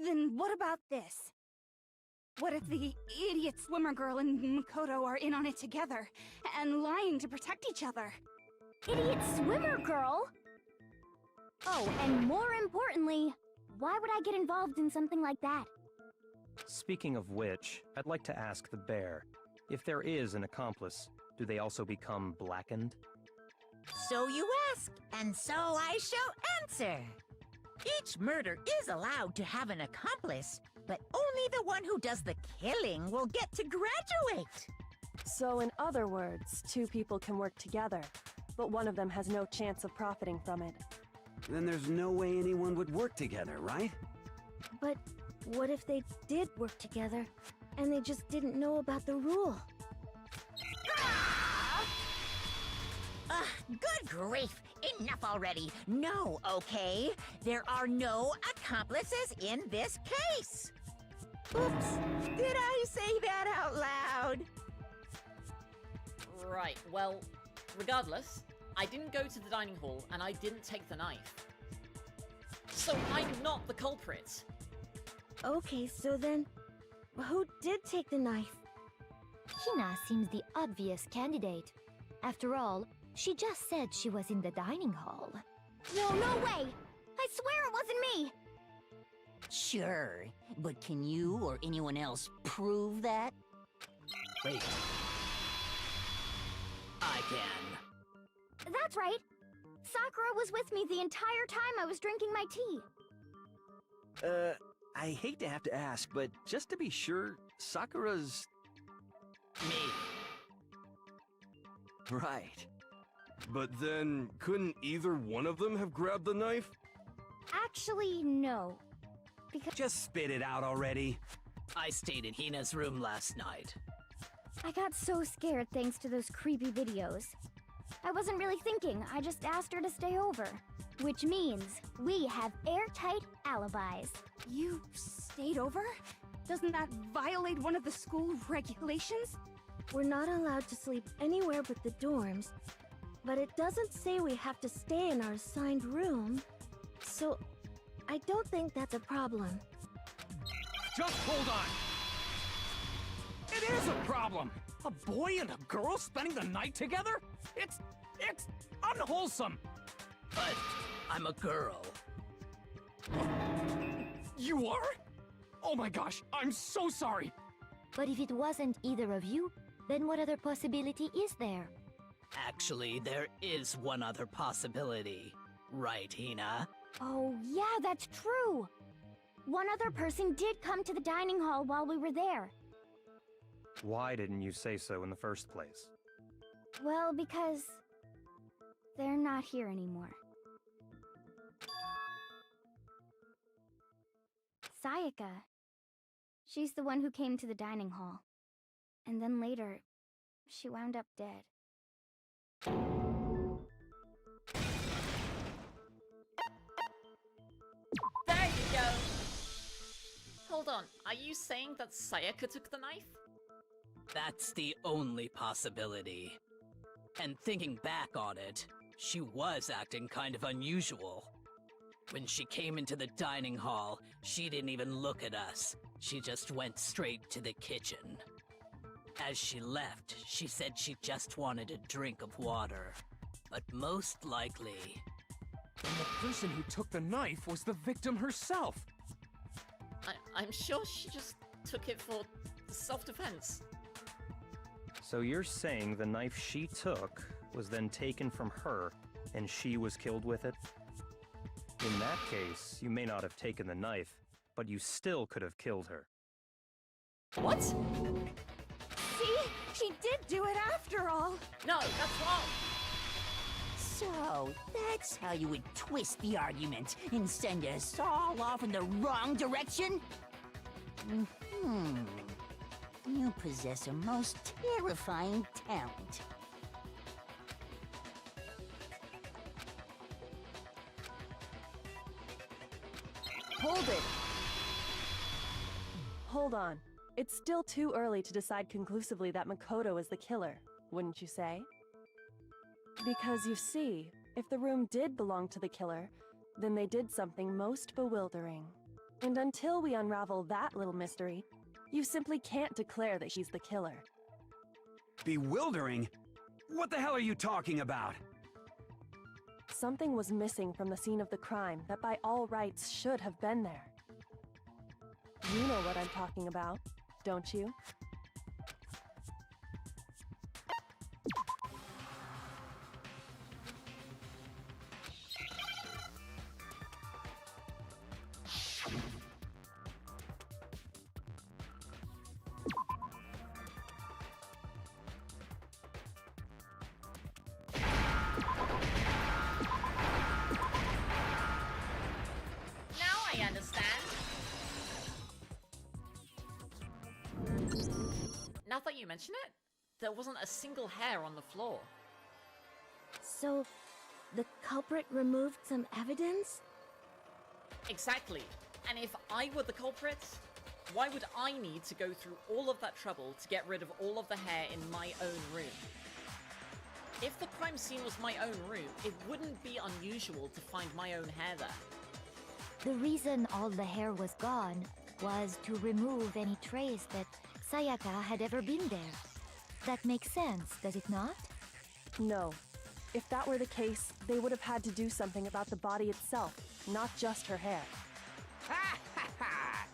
then what about this? What if the idiot swimmer girl and Makoto are in on it together, and lying to protect each other? Idiot swimmer girl? Oh, and more importantly, why would I get involved in something like that? Speaking of which, I'd like to ask the bear, if there is an accomplice, do they also become blackened? So you ask, and so I shall answer. Each murder is allowed to have an accomplice, but only the one who does the killing will get to graduate. So in other words, two people can work together, but one of them has no chance of profiting from it. Then there's no way anyone would work together, right? But what if they did work together, and they just didn't know about the rule? Good grief! Enough already! No, okay? There are no accomplices in this case! Oops! Did I say that out loud? Right, well, regardless, I didn't go to the dining hall and I didn't take the knife. So I'm not the culprit. Okay, so then, who did take the knife? Hina seems the obvious candidate. After all, she just said she was in the dining hall. No way! I swear it wasn't me! Sure, but can you or anyone else prove that? Wait. I can. That's right! Sakura was with me the entire time I was drinking my tea. I hate to have to ask, but just to be sure, Sakura's... Me. Right. But then, couldn't either one of them have grabbed the knife? Actually, no. Because Just spit it out already. I stayed in Hina's room last night. I got so scared thanks to those creepy videos. I wasn't really thinking, I just asked her to stay over. Which means we have airtight alibis. You stayed over? Doesn't that violate one of the school regulations? We're not allowed to sleep anywhere but the dorms, but it doesn't say we have to stay in our assigned room, so I don't think that's a problem. Just hold on! It is a problem! A boy and a girl spending the night together? It's unwholesome! But I'm a girl. You are? Oh my gosh, I'm so sorry! But if it wasn't either of you, then what other possibility is there? Actually, there is one other possibility. Right, Hina? Oh, yeah, that's true! One other person did come to the dining hall while we were there. Why didn't you say so in the first place? Well, because they're not here anymore. Sayaka. She's the one who came to the dining hall. And then later, she wound up dead. There you go! Hold on, are you saying that Sayaka took the knife? That's the only possibility. And thinking back on it, she was acting kind of unusual. When she came into the dining hall, she didn't even look at us. She just went straight to the kitchen. As she left, she said she just wanted a drink of water. But most likely... And the person who took the knife was the victim herself. I'm sure she just took it for self-defense. So you're saying the knife she took was then taken from her, and she was killed with it? In that case, you may not have taken the knife, but you still could have killed her. What? See? She did do it after all! No, that's wrong! So, that's how you would twist the argument and send us all off in the wrong direction? You possess a most terrifying talent. Hold it! Hold on. It's still too early to decide conclusively that Makoto is the killer, wouldn't you say? Because you see, if the room did belong to the killer, then they did something most bewildering. And until we unravel that little mystery, you simply can't declare that she's the killer. Bewildering? What the hell are you talking about? Something was missing from the scene of the crime that by all rights should have been there. You know what I'm talking about, don't you? Now that you mention it, there wasn't a single hair on the floor. So, the culprit removed some evidence? Exactly. And if I were the culprit, why would I need to go through all of that trouble to get rid of all of the hair in my own room? If the crime scene was my own room, it wouldn't be unusual to find my own hair there. The reason all the hair was gone was to remove any trace that Sayaka had ever been there. That makes sense, does it not? No. If that were the case, they would have had to do something about the body itself, not just her hair. Ha ha ha!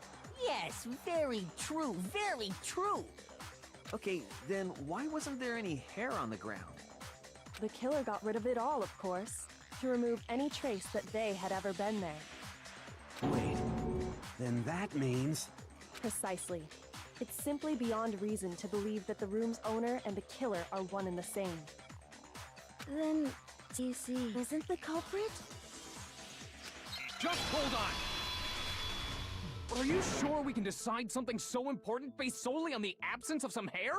Yes, very true, very true! Okay, then why wasn't there any hair on the ground? The killer got rid of it all, of course, to remove any trace that they had ever been there. Wait, then that means... Precisely. It's simply beyond reason to believe that the room's owner and the killer are one and the same. Then, TC isn't the culprit? Just hold on! Are you sure we can decide something so important based solely on the absence of some hair?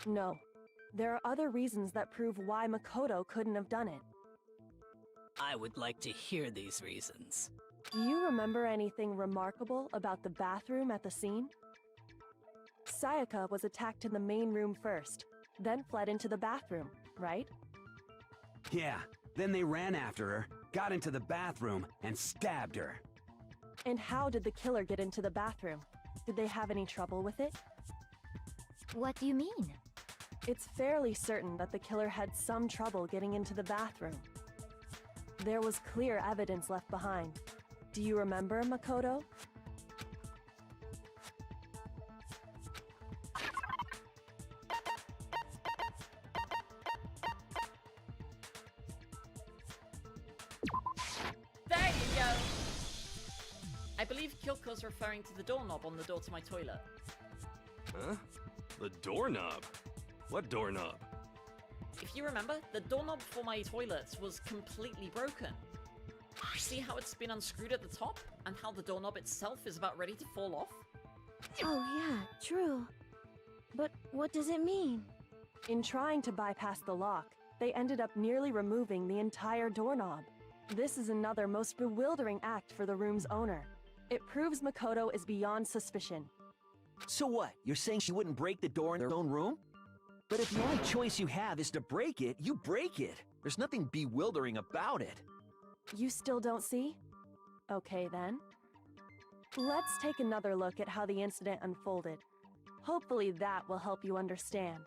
No. There are other reasons that prove why Makoto couldn't have done it. I would like to hear these reasons. Do you remember anything remarkable about the bathroom at the scene? Sayaka was attacked in the main room first, then fled into the bathroom, right? Yeah, then they ran after her, got into the bathroom, and stabbed her. And how did the killer get into the bathroom? Did they have any trouble with it? What do you mean? It's fairly certain that the killer had some trouble getting into the bathroom. There was clear evidence left behind. Do you remember, Makoto? There you go! I believe Kyoko's referring to the doorknob on the door to my toilet. Huh? The doorknob? What doorknob? If you remember, the doorknob for my toilet was completely broken. See how it's been unscrewed at the top? And how the doorknob itself is about ready to fall off? Oh yeah, true. But what does it mean? In trying to bypass the lock, they ended up nearly removing the entire doorknob. This is another most bewildering act for the room's owner. It proves Makoto is beyond suspicion. So what? You're saying she wouldn't break the door in her own room? But if the only choice you have is to break it, you break it. There's nothing bewildering about it. You still don't see? Okay then. Let's take another look at how the incident unfolded. Hopefully that will help you understand.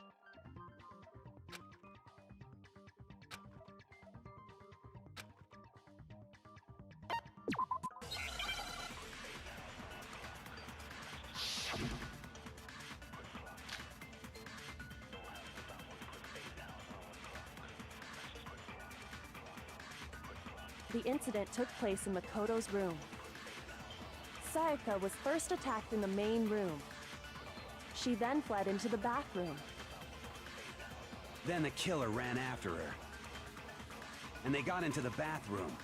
The incident took place in Makoto's room. Sayaka was first attacked in the main room. She then fled into the bathroom. Then the killer ran after her. And they got into the bathroom.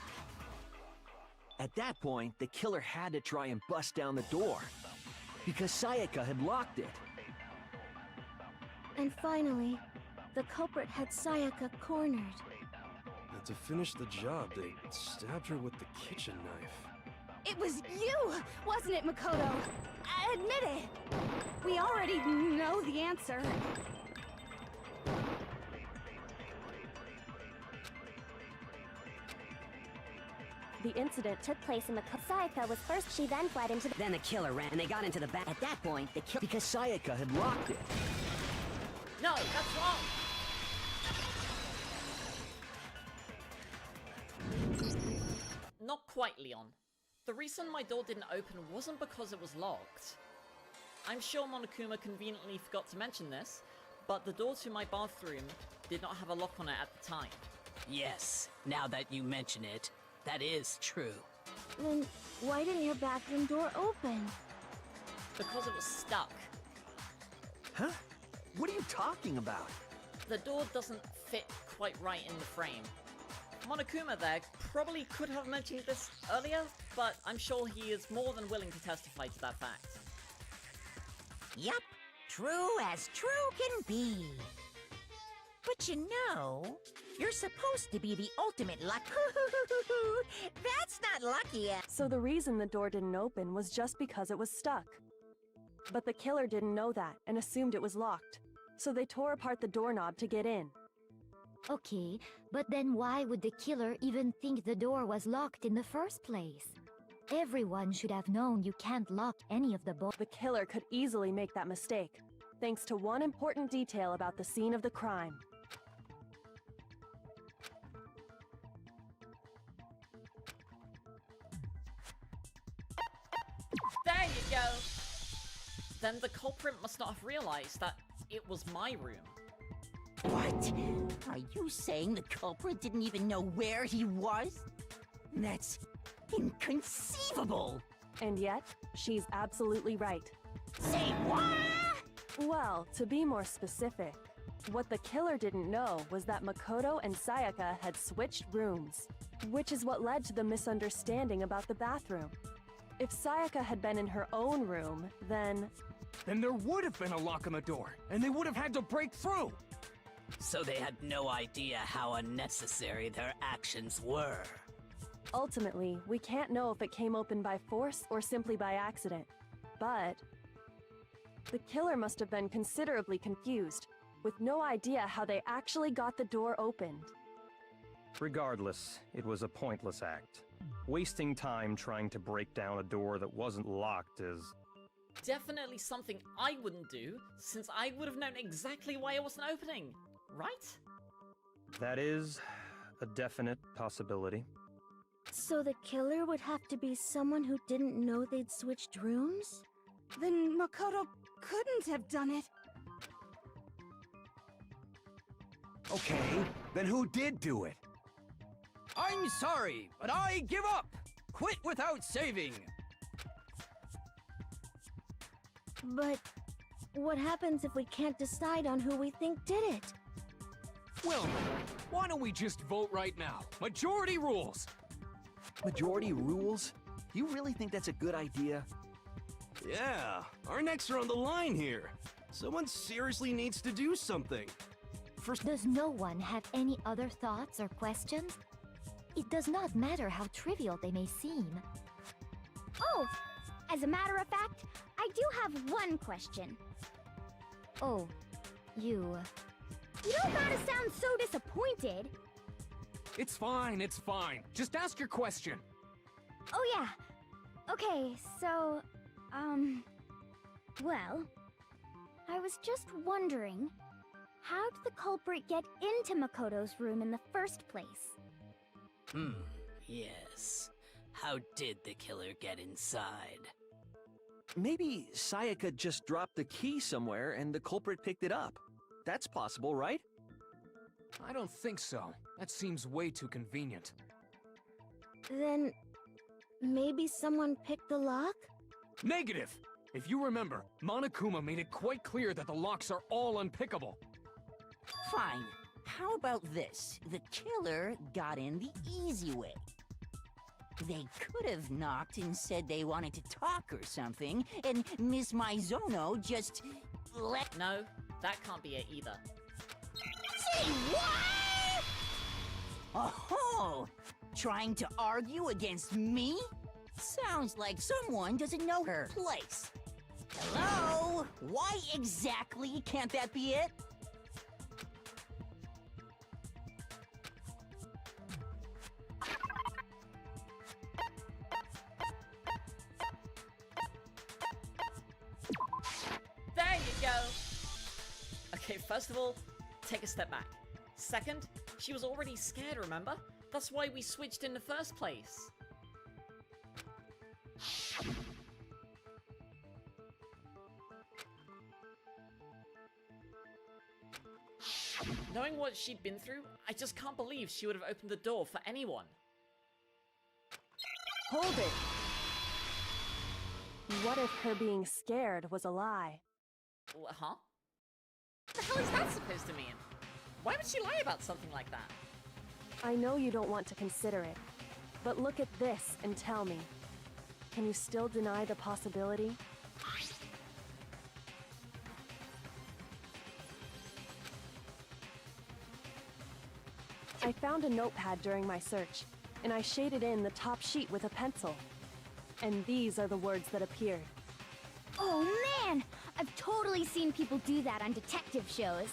At that point, the killer had to try and bust down the door, because Sayaka had locked it. And finally, the culprit had Sayaka cornered. And to finish the job, they stabbed her with the kitchen knife. It was you, wasn't it, Makoto? Admit it! We already know the answer. The incident took place in Sayaka was first, she then fled into the... Then the killer ran, and they got into the back. At that point, the killer... Because Sayaka had locked it. No, that's wrong! Not quite, Leon. The reason my door didn't open wasn't because it was locked. I'm sure Monokuma conveniently forgot to mention this, but the door to my bathroom did not have a lock on it at the time. Yes, now that you mention it, that is true. Then why didn't your bathroom door open? Because it was stuck. Huh? What are you talking about? The door doesn't fit quite right in the frame. Monokuma there probably could have mentioned this earlier, but I'm sure he is more than willing to testify to that fact. Yup, true as true can be. But you know, you're supposed to be the ultimate luck. That's not lucky. So the reason the door didn't open was just because it was stuck. But the killer didn't know that and assumed it was locked. So they tore apart the doorknob to get in. Okay, but then why would the killer even think the door was locked in the first place? Everyone should have known you can't lock any of the The killer could easily make that mistake, thanks to one important detail about the scene of the crime. There you go! Then the culprit must not have realized that it was my room. What? Are you saying the culprit didn't even know where he was? That's inconceivable! And yet, she's absolutely right. Say what? Well, to be more specific, what the killer didn't know was that Makoto and Sayaka had switched rooms, which is what led to the misunderstanding about the bathroom. If Sayaka had been in her own room, then there would have been a lock on the door, and they would have had to break through! So they had no idea how unnecessary their actions were. Ultimately, we can't know if it came open by force or simply by accident. But the killer must have been considerably confused, with no idea how they actually got the door opened. Regardless, it was a pointless act. Wasting time trying to break down a door that wasn't locked is... Definitely something I wouldn't do, since I would have known exactly why it wasn't opening, right? That is a definite possibility. So the killer would have to be someone who didn't know they'd switched rooms? Then Makoto couldn't have done it. Okay, then who did do it? I'm sorry, but I give up! Quit without saving! But what happens if we can't decide on who we think did it? Well, why don't we just vote right now? Majority rules! Majority rules? You really think that's a good idea? Yeah, our necks are on the line here. Someone seriously needs to do something. First, does no one have any other thoughts or questions? It does not matter how trivial they may seem. Oh, as a matter of fact, I do have one question. Oh, you... You don't gotta sound so disappointed. It's fine, it's fine. Just ask your question. Oh yeah. Okay, so, well, I was just wondering, how did the culprit get into Makoto's room in the first place? Yes. How did the killer get inside? Maybe Sayaka just dropped the key somewhere and the culprit picked it up. That's possible, right? I don't think so. That seems way too convenient. Then maybe someone picked the lock? Negative! If you remember, Monokuma made it quite clear that the locks are all unpickable. Fine. How about this? The killer got in the easy way. They could have knocked and said they wanted to talk or something, and Miss Maizono just let... No, that can't be it either. Say what? Oh, trying to argue against me? Sounds like someone doesn't know her place. Hello? Why exactly can't that be it? There you go! Okay, first of all, take a step back. Second, she was already scared, remember? That's why we switched in the first place. Knowing what she'd been through, I just can't believe she would have opened the door for anyone. Hold it! What if her being scared was a lie? Huh? What the hell is that supposed to mean? Why would she lie about something like that? I know you don't want to consider it, but look at this and tell me. Can you still deny the possibility? I found a notepad during my search, and I shaded in the top sheet with a pencil. And these are the words that appeared. Oh man! I've totally seen people do that on detective shows.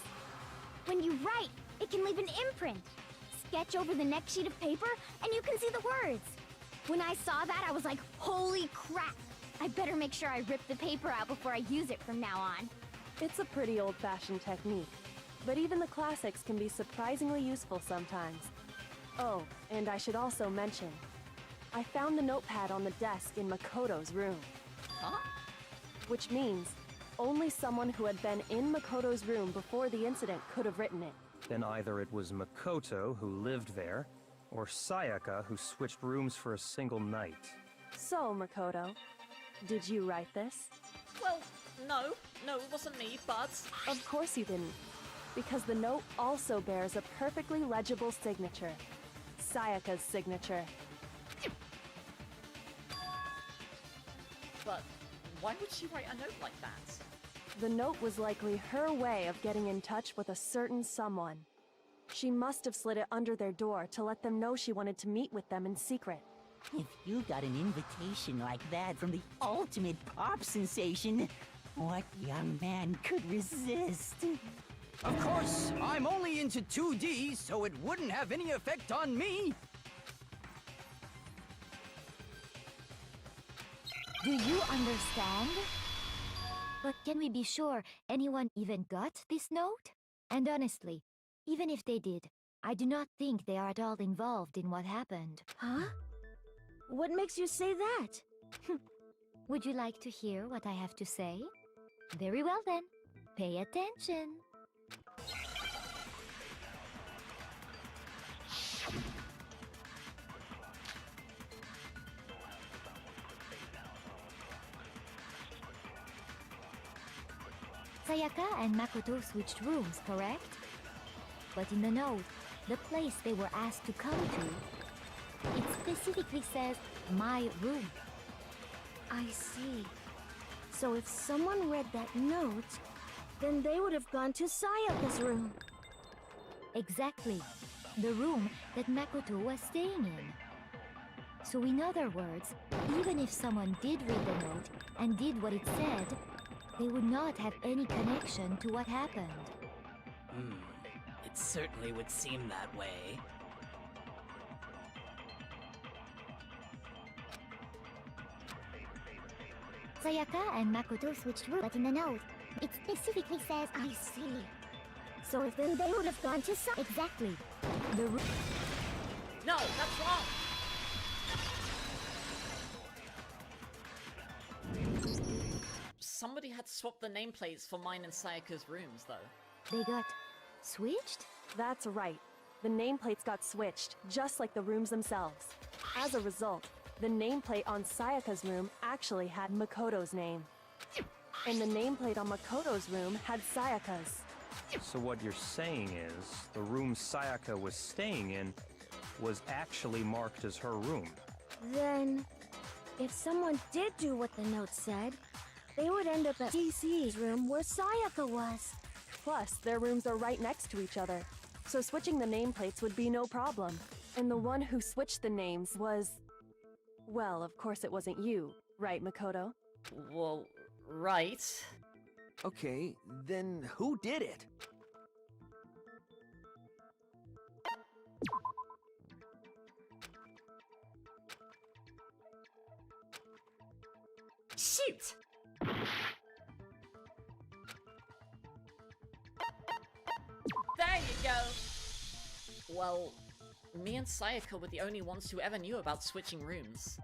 When you write, it can leave an imprint. Sketch over the next sheet of paper, and you can see the words. When I saw that, I was like, holy crap! I better make sure I rip the paper out before I use it from now on. It's a pretty old-fashioned technique, but even the classics can be surprisingly useful sometimes. Oh, and I should also mention, I found the notepad on the desk in Makoto's room. Huh? Which means only someone who had been in Makoto's room before the incident could have written it. Then either it was Makoto who lived there, or Sayaka who switched rooms for a single night. So, Makoto, did you write this? Well, no, it wasn't me, but... Of course you didn't, because the note also bears a perfectly legible signature. Sayaka's signature. But why would she write a note like that? The note was likely her way of getting in touch with a certain someone. She must have slid it under their door to let them know she wanted to meet with them in secret. If you got an invitation like that from the ultimate pop sensation, what young man could resist? Of course, I'm only into 2D, so it wouldn't have any effect on me. Do you understand? But can we be sure anyone even got this note? And honestly, even if they did, I do not think they are at all involved in what happened. Huh? What makes you say that? Would you like to hear what I have to say? Very well then, pay attention. Sayaka and Makoto switched rooms, correct? But in the note, the place they were asked to come to, it specifically says, my room. I see. So if someone read that note, then they would have gone to Sayaka's room. Exactly. The room that Makoto was staying in. So in other words, even if someone did read the note and did what it said, they would not have any connection to what happened. It certainly would seem that way. Sayaka and Makoto switched rooms, but in the note, it specifically says, I see. So if then they would have gone to Exactly. The room... No, that's wrong! Somebody had swapped the nameplates for mine and Sayaka's rooms, though. They got switched? That's right. the nameplates got switched, just like the rooms themselves. As a result, the nameplate on Sayaka's room actually had Makoto's name. And the nameplate on Makoto's room had Sayaka's. So what you're saying is, the room Sayaka was staying in was actually marked as her room. Then, if someone did do what the note said, they would end up at DC's room where Sayaka was. Plus, their rooms are right next to each other, so switching the nameplates would be no problem. And the one who switched the names was... Well, of course it wasn't you, right, Makoto? Well, right. Okay, then who did it? Shoot! There you go! Well, me and Sayaka were the only ones who ever knew about switching rooms.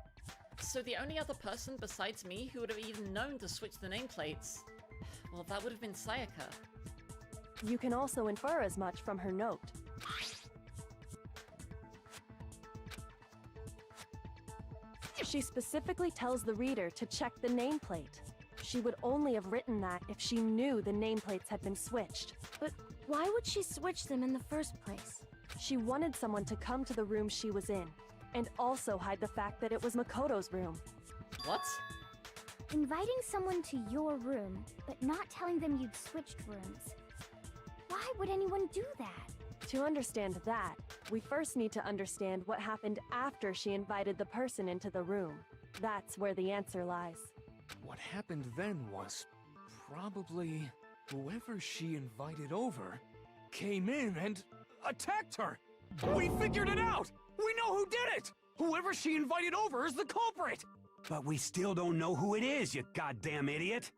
So the only other person besides me who would have even known to switch the nameplates, well, that would have been Sayaka. You can also infer as much from her note. She specifically tells the reader to check the nameplate. She would only have written that if she knew the nameplates had been switched. But why would she switch them in the first place? She wanted someone to come to the room she was in, and also hide the fact that it was Makoto's room. What? Inviting someone to your room, but not telling them you'd switched rooms. Why would anyone do that? To understand that, we first need to understand what happened after she invited the person into the room. That's where the answer lies. What happened then was probably whoever she invited over came in and attacked her. We figured it out! We know who did it! Whoever she invited over is the culprit! But we still don't know who it is, you goddamn idiot!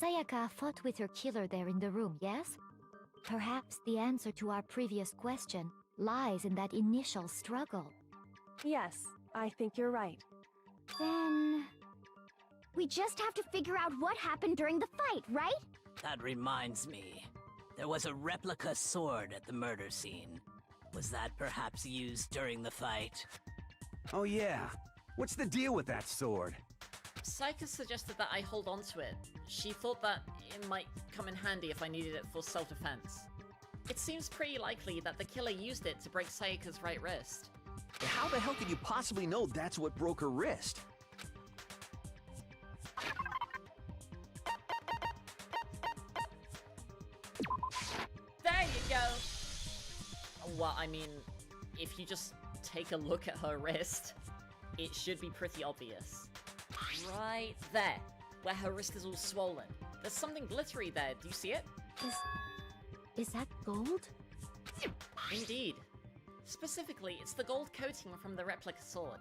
Sayaka fought with her killer there in the room, yes? Perhaps the answer to our previous question lies in that initial struggle. Yes, I think you're right. Then... we just have to figure out what happened during the fight, right? That reminds me. There was a replica sword at the murder scene. Was that perhaps used during the fight? Oh yeah. What's the deal with that sword? Sayaka suggested that I hold on to it. She thought that it might come in handy if I needed it for self-defense. It seems pretty likely that the killer used it to break Sayaka's right wrist. How the hell could you possibly know that's what broke her wrist? There you go! Well, I mean, if you just take a look at her wrist, it should be pretty obvious. Right there, where her wrist is all swollen. There's something glittery there, do you see it? Is that gold? Indeed. Specifically, it's the gold coating from the replica sword.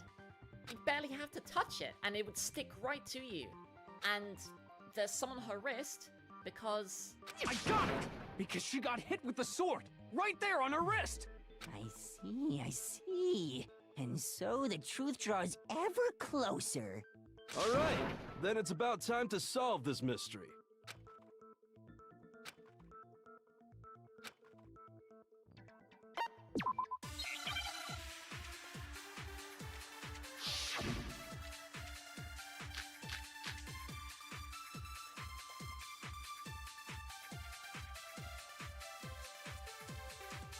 You barely have to touch it, and it would stick right to you. And there's some on her wrist, because... I got it! Because she got hit with the sword! Right there on her wrist! I see. And so the truth draws ever closer. Alright, then it's about time to solve this mystery.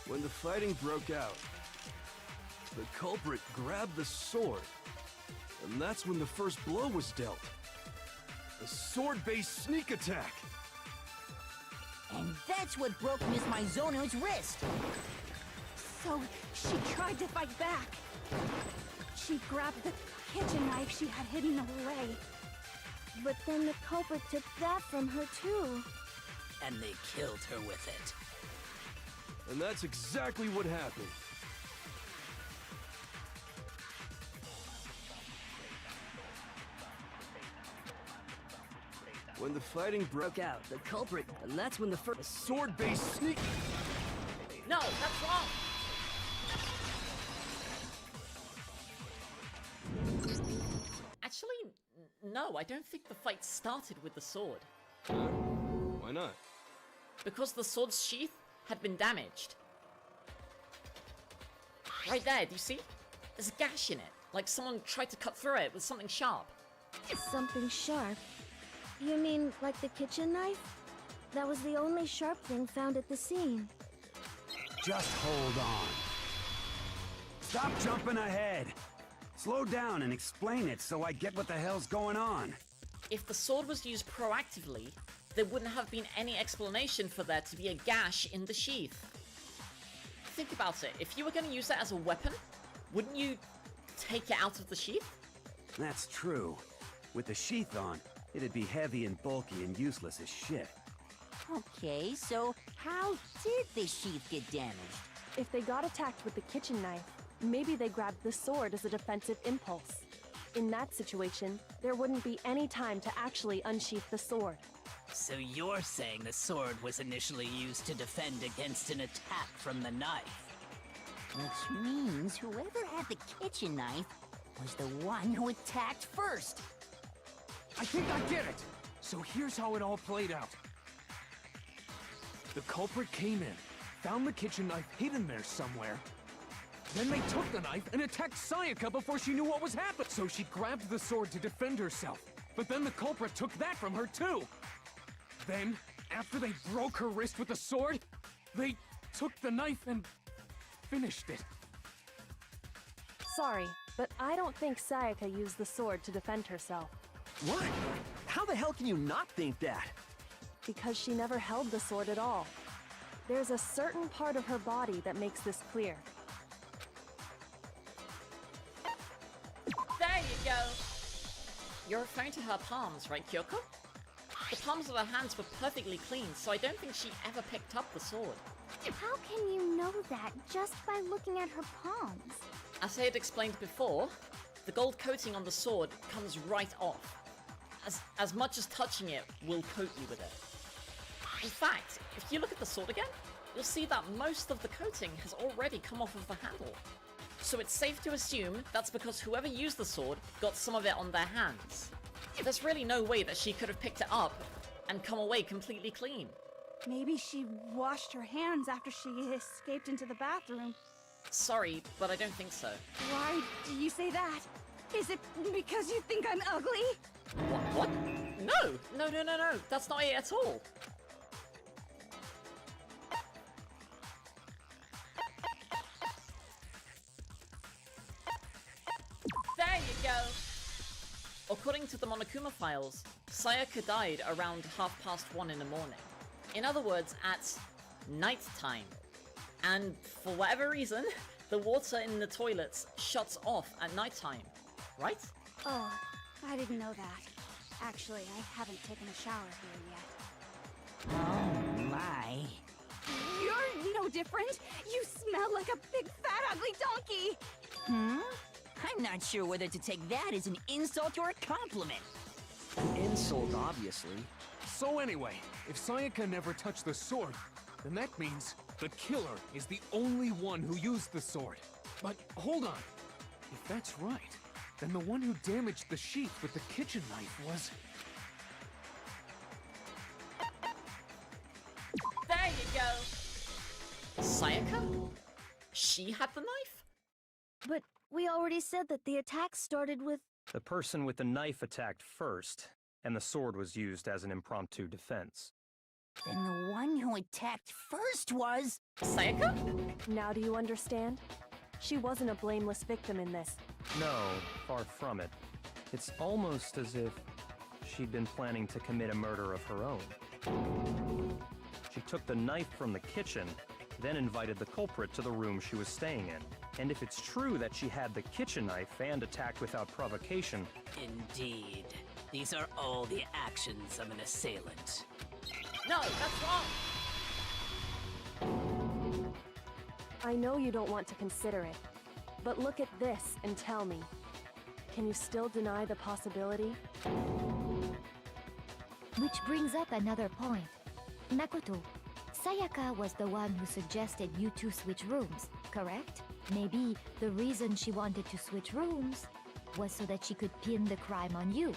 When the fighting broke out, the culprit grabbed the sword, and that's when the first blow was dealt. A sword-based sneak attack! And that's what broke Miss Mizono's wrist! So, she tried to fight back. She grabbed the kitchen knife she had hidden away. But then the culprit took that from her too. And they killed her with it. And that's exactly what happened. When the fighting broke out, the culprit, and that's when the first sword-based sneak... No, that's wrong! Actually, no, I don't think the fight started with the sword. Why not? Because the sword's sheath had been damaged. Right there, do you see? There's a gash in it, like someone tried to cut through it with something sharp. Something sharp? You mean like the kitchen knife? That was the only sharp thing found at the scene. Just hold on. Stop jumping ahead. Slow down and explain it so I get what the hell's going on. If the sword was used proactively, there wouldn't have been any explanation for there to be a gash in the sheath. Think about it, if you were going to use it as a weapon, wouldn't you take it out of the sheath? That's true. With the sheath on, it'd be heavy and bulky and useless as shit. Okay, so how did the sheath get damaged? If they got attacked with the kitchen knife, maybe they grabbed the sword as a defensive impulse. In that situation, there wouldn't be any time to actually unsheath the sword. So you're saying the sword was initially used to defend against an attack from the knife? Which means whoever had the kitchen knife was the one who attacked first. I think I get it! So here's how it all played out. The culprit came in, found the kitchen knife hidden there somewhere. Then they took the knife and attacked Sayaka before she knew what was happening. So she grabbed the sword to defend herself. But then the culprit took that from her too. Then, after they broke her wrist with the sword, they took the knife and finished it. Sorry, but I don't think Sayaka used the sword to defend herself. What? How the hell can you not think that? Because she never held the sword at all. There's a certain part of her body that makes this clear. There you go! You're referring to her palms, right, Kyoko? The palms of her hands were perfectly clean, so I don't think she ever picked up the sword. How can you know that just by looking at her palms? As I had explained before, the gold coating on the sword comes right off. As much as touching it will coat you with it. In fact, if you look at the sword again, you'll see that most of the coating has already come off of the handle. So it's safe to assume that's because whoever used the sword got some of it on their hands. There's really no way that she could have picked it up and come away completely clean. Maybe she washed her hands after she escaped into the bathroom. Sorry, but I don't think so. Why do you say that? Is it because you think I'm ugly? What? No! No, that's not it at all. There you go! According to the Monokuma files, Sayaka died around 1:30 in the morning. In other words, at night time. And for whatever reason, the water in the toilets shuts off at night time, right? Oh, I didn't know that. Actually, I haven't taken a shower here yet. Oh my. You're no different! You smell like a big fat ugly donkey! I'm not sure whether to take that as an insult or a compliment. An insult, obviously. So anyway, if Sayaka never touched the sword, then that means the killer is the only one who used the sword. But hold on. If that's right, then the one who damaged the sheath with the kitchen knife was... There you go! Sayaka? She had the knife? But we already said that the attack started with... The person with the knife attacked first, and the sword was used as an impromptu defense. Then the one who attacked first was... Sayaka? Now do you understand? She wasn't a blameless victim in this. No, far from it. It's almost as if she'd been planning to commit a murder of her own. She took the knife from the kitchen, then invited the culprit to the room she was staying in. And if it's true that she had the kitchen knife and attacked without provocation... Indeed. These are all the actions of an assailant. No, that's wrong! I know you don't want to consider it, but look at this and tell me. Can you still deny the possibility? Which brings up another point. Makoto, Sayaka was the one who suggested you two switch rooms, correct? Maybe the reason she wanted to switch rooms was so that she could pin the crime on you.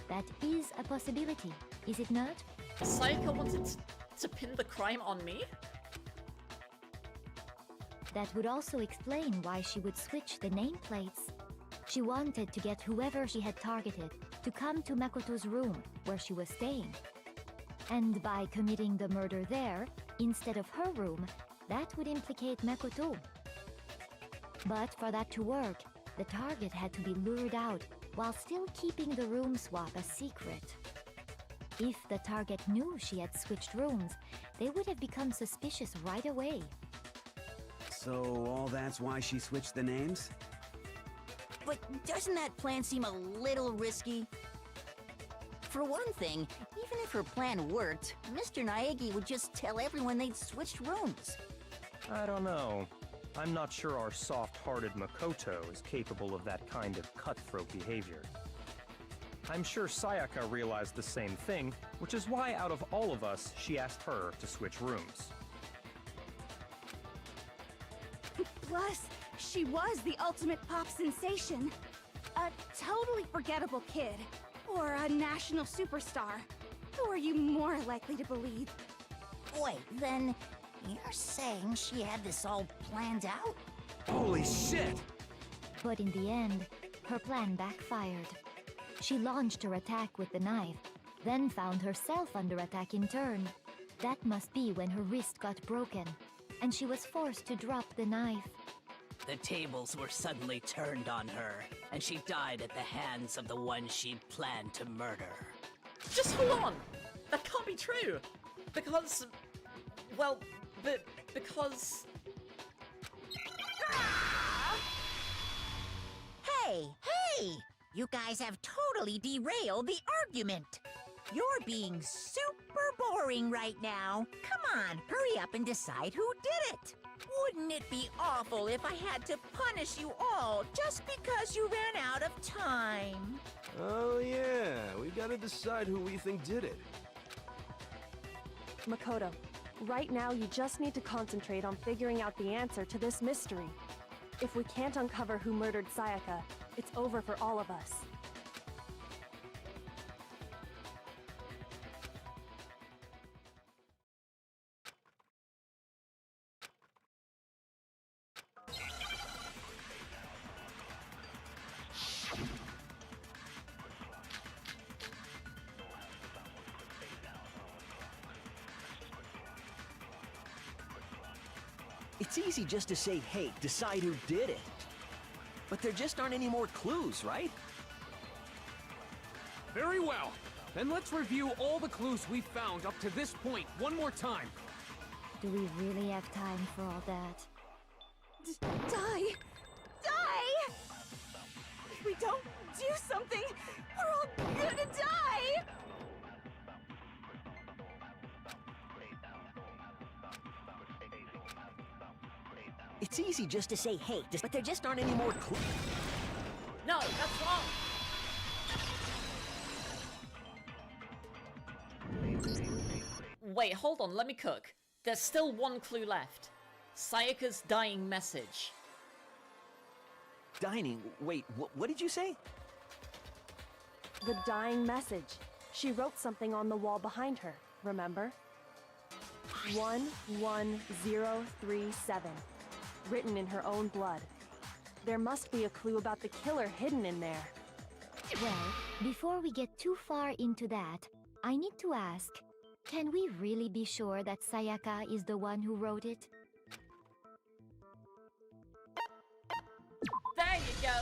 That is a possibility, is it not? Sayaka wanted to pin the crime on me? That would also explain why she would switch the nameplates. She wanted to get whoever she had targeted to come to Makoto's room where she was staying. And by committing the murder there, instead of her room, that would implicate Makoto. But for that to work, the target had to be lured out while still keeping the room swap a secret. If the target knew she had switched rooms, they would have become suspicious right away. So all that's why she switched the names? But doesn't that plan seem a little risky? For one thing, even if her plan worked, Mr. Naegi would just tell everyone they'd switched rooms. I don't know. I'm not sure our soft-hearted Makoto is capable of that kind of cutthroat behavior. I'm sure Sayaka realized the same thing, which is why out of all of us, she asked her to switch rooms. Plus, she was the ultimate pop sensation. A totally forgettable kid. Or a national superstar. Who are you more likely to believe? Wait, then you're saying she had this all planned out? Holy shit! But in the end, her plan backfired. She launched her attack with the knife, then found herself under attack in turn. That must be when her wrist got broken, and she was forced to drop the knife. The tables were suddenly turned on her, and she died at the hands of the one she'd planned to murder. Just hold on! That can't be true! Because... well, because... Hey! You guys have totally derailed the argument! You're being super boring right now. Come on, hurry up and decide who did it! Wouldn't it be awful if I had to punish you all just because you ran out of time? Oh yeah, we gotta decide who we think did it. Makoto, right now you just need to concentrate on figuring out the answer to this mystery. If we can't uncover who murdered Sayaka, it's over for all of us. It's easy just to say, hey, decide who did it. But there just aren't any more clues, right? Very well. Then let's review all the clues we've found up to this point one more time. Do we really have time for all that? Die! Die! If we don't do something, we're all gonna die! It's easy just to say, hey, but there just aren't any more clues. No, that's wrong! Wait, hold on, let me cook. There's still one clue left. Sayaka's dying message. Dining? Wait, what did you say? The dying message. She wrote something on the wall behind her, remember? 11037. Written in her own blood. There must be a clue about the killer hidden in there. Well, before we get too far into that, I need to ask, can we really be sure that Sayaka is the one who wrote it? There you go!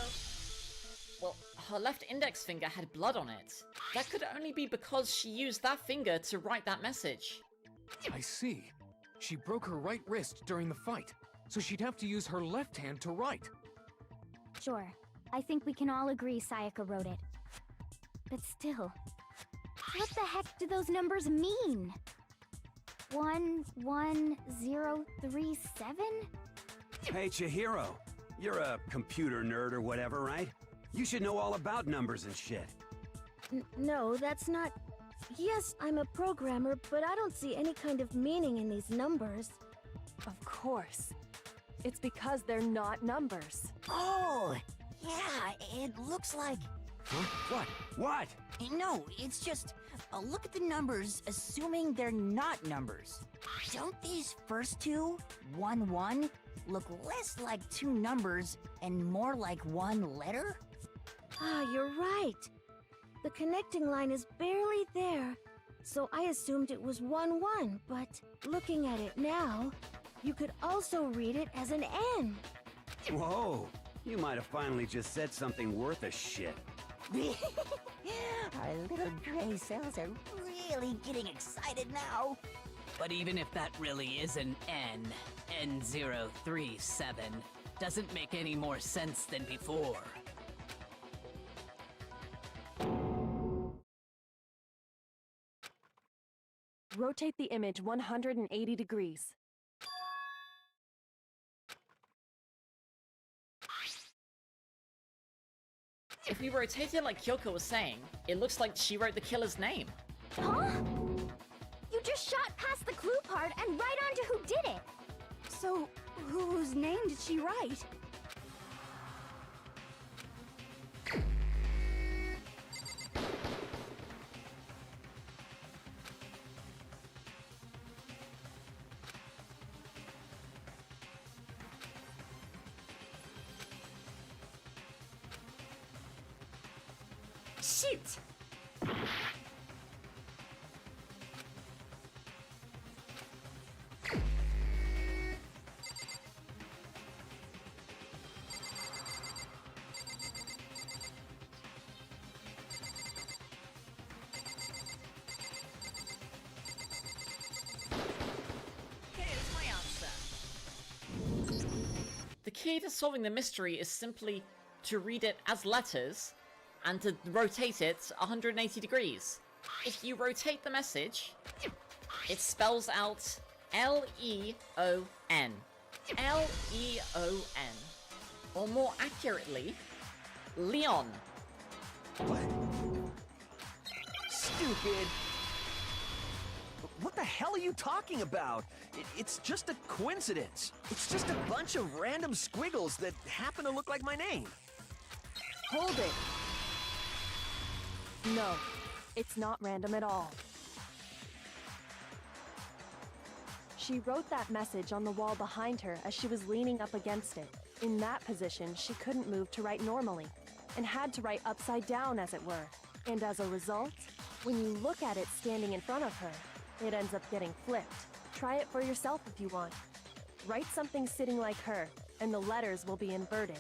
Well, her left index finger had blood on it. That could only be because she used that finger to write that message. I see. She broke her right wrist during the fight, so she'd have to use her left hand to write. Sure. I think we can all agree Sayaka wrote it. But still, what the heck do those numbers mean? 11037? Hey, Chihiro. You're a computer nerd or whatever, right? You should know all about numbers and shit. No, that's not... Yes, I'm a programmer, but I don't see any kind of meaning in these numbers. Of course. It's because they're not numbers. Oh! Yeah, it looks like... Huh? What? What? No, it's just... look at the numbers, assuming they're not numbers. Don't these first two, 1, 1, look less like two numbers and more like one letter? Ah, you're right. The connecting line is barely there, so I assumed it was 1, 1, but looking at it now, you could also read it as an N. Whoa, you might have finally just said something worth a shit. Our little gray cells are really getting excited now. But even if that really is an N037, doesn't make any more sense than before. Rotate the image 180 degrees. If we rotate it like Kyoko was saying, it looks like she wrote the killer's name. Huh? You just shot past the clue part and right onto who did it. So, whose name did she write? Shoot! Here's my answer. The key to solving the mystery is simply to read it as letters and to rotate it 180 degrees. If you rotate the message, it spells out L-E-O-N. L-E-O-N. Or more accurately, Leon. What? Stupid. What the hell are you talking about? It's just a coincidence. It's just a bunch of random squiggles that happen to look like my name. Hold it. No, it's not random at all. She wrote that message on the wall behind her as she was leaning up against it. In that position, she couldn't move to write normally, and had to write upside down, as it were. And as a result, when you look at it standing in front of her, it ends up getting flipped. Try it for yourself if you want. Write something sitting like her, and the letters will be inverted.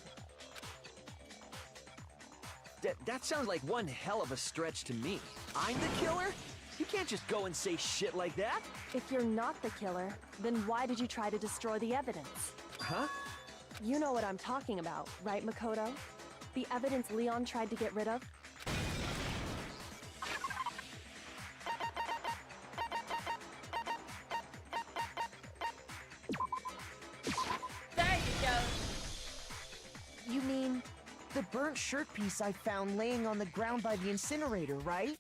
That sounds like one hell of a stretch to me. I'm the killer? You can't just go and say shit like that. If you're not the killer, then why did you try to destroy the evidence? Huh? You know what I'm talking about, right, Makoto? The evidence Leon tried to get rid of? There you go. You mean the burnt shirt piece I found laying on the ground by the incinerator, right?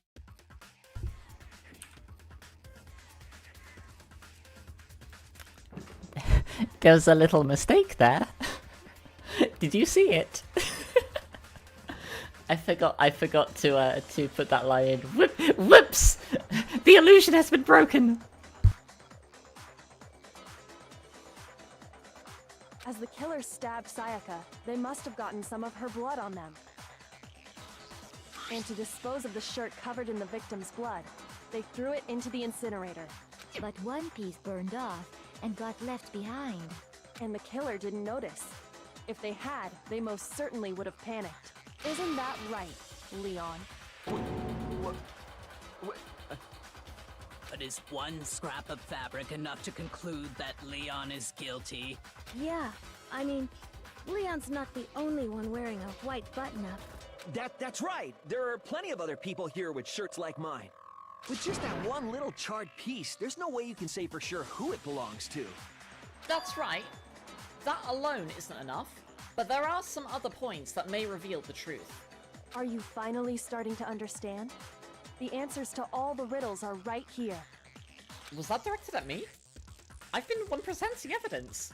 There was a little mistake there. Did you see it? I forgot to put that line in. Whoops! The illusion has been broken. As the killer stabbed Sayaka, they must have gotten some of her blood on them. And to dispose of the shirt covered in the victim's blood, they threw it into the incinerator. But one piece burned off and got left behind. And the killer didn't notice. If they had, they most certainly would have panicked. Isn't that right, Leon? But is one scrap of fabric enough to conclude that Leon is guilty? Yeah, I mean, Leon's not the only one wearing a white button-up. That's right. There are plenty of other people here with shirts like mine. With just that one little charred piece, there's no way you can say for sure who it belongs to. That's right. That alone isn't enough, but there are some other points that may reveal the truth. Are you finally starting to understand? The answers to all the riddles are right here. Was that directed at me? I've been 1%ing evidence.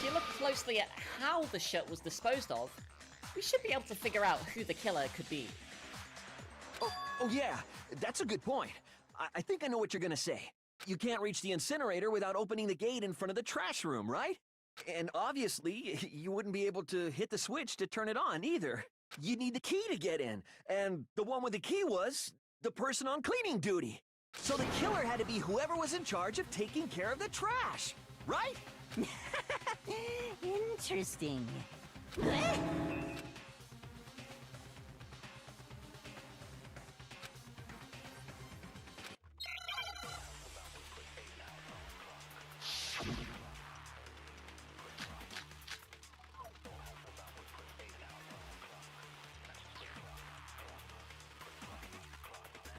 you look closely at how the shirt was disposed of, we should be able to figure out who the killer could be. Oh yeah, that's a good point. I think I know what you're gonna say. You can't reach the incinerator without opening the gate in front of the trash room, right? And obviously, you wouldn't be able to hit the switch to turn it on either. You'd need the key to get in, and the one with the key was the person on cleaning duty. So the killer had to be whoever was in charge of taking care of the trash, right? Interesting.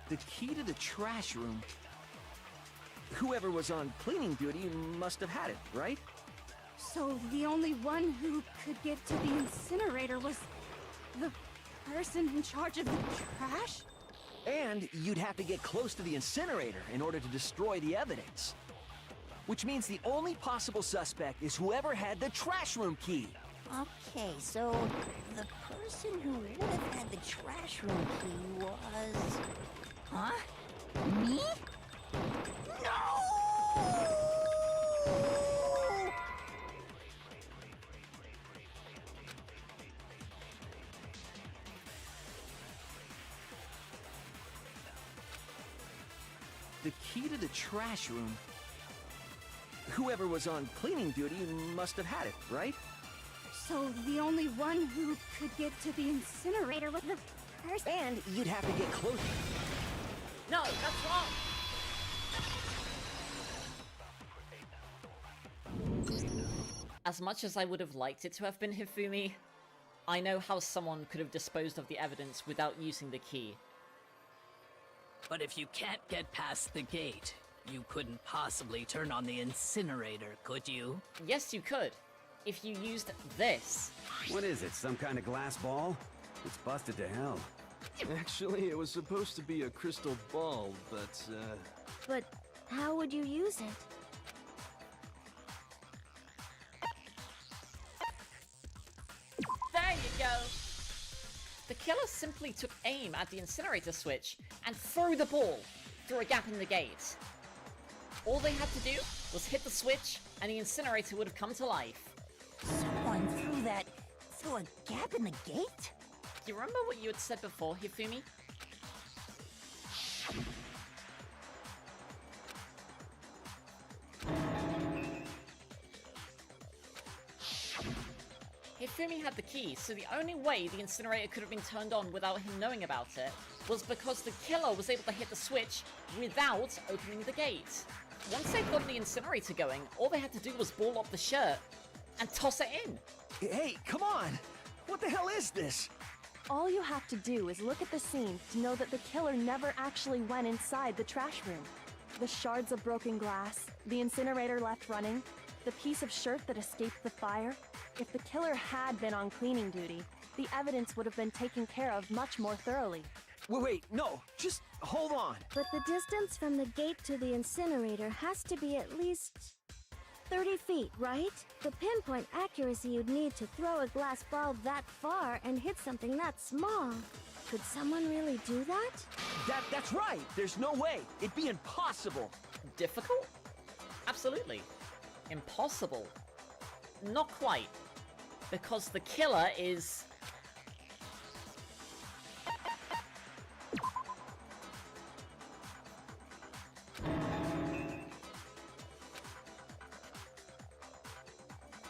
The key to the trash room. Whoever was on cleaning duty must have had it, right? So the only one who could get to the incinerator was the person in charge of the trash? And you'd have to get close to the incinerator in order to destroy the evidence. Which means the only possible suspect is whoever had the trash room key. Okay, so the person who would have had the trash room key was... Huh? Me? No! The key to the trash room. Whoever was on cleaning duty must have had it, right? So the only one who could get to the incinerator was the person... And you'd have to get close... No, that's wrong! As much as I would have liked it to have been Hifumi, I know how someone could have disposed of the evidence without using the key. But if you can't get past the gate, you couldn't possibly turn on the incinerator, could you? Yes, you could. If you used this. What is it, some kind of glass ball? It's busted to hell. Actually, it was supposed to be a crystal ball, but, But how would you use it? There you go! The killer simply took aim at the incinerator switch and threw the ball through a gap in the gate. All they had to do was hit the switch and the incinerator would have come to life. Someone threw that through a gap in the gate? Do you remember what you had said before, Hifumi? Hifumi had the key, so the only way the incinerator could have been turned on without him knowing about it was because the killer was able to hit the switch without opening the gate. Once they'd got the incinerator going, all they had to do was ball up the shirt and toss it in. Hey, come on! What the hell is this? All you have to do is look at the scene to know that the killer never actually went inside the trash room. The shards of broken glass, the incinerator left running, the piece of shirt that escaped the fire. If the killer had been on cleaning duty, the evidence would have been taken care of much more thoroughly. Wait, no, just hold on. But the distance from the gate to the incinerator has to be at least 30 feet, right? The pinpoint accuracy you'd need to throw a glass ball that far and hit something that small. Could someone really do that? That's right! There's no way! It'd be impossible! Difficult? Absolutely. Impossible. Not quite. Because the killer is...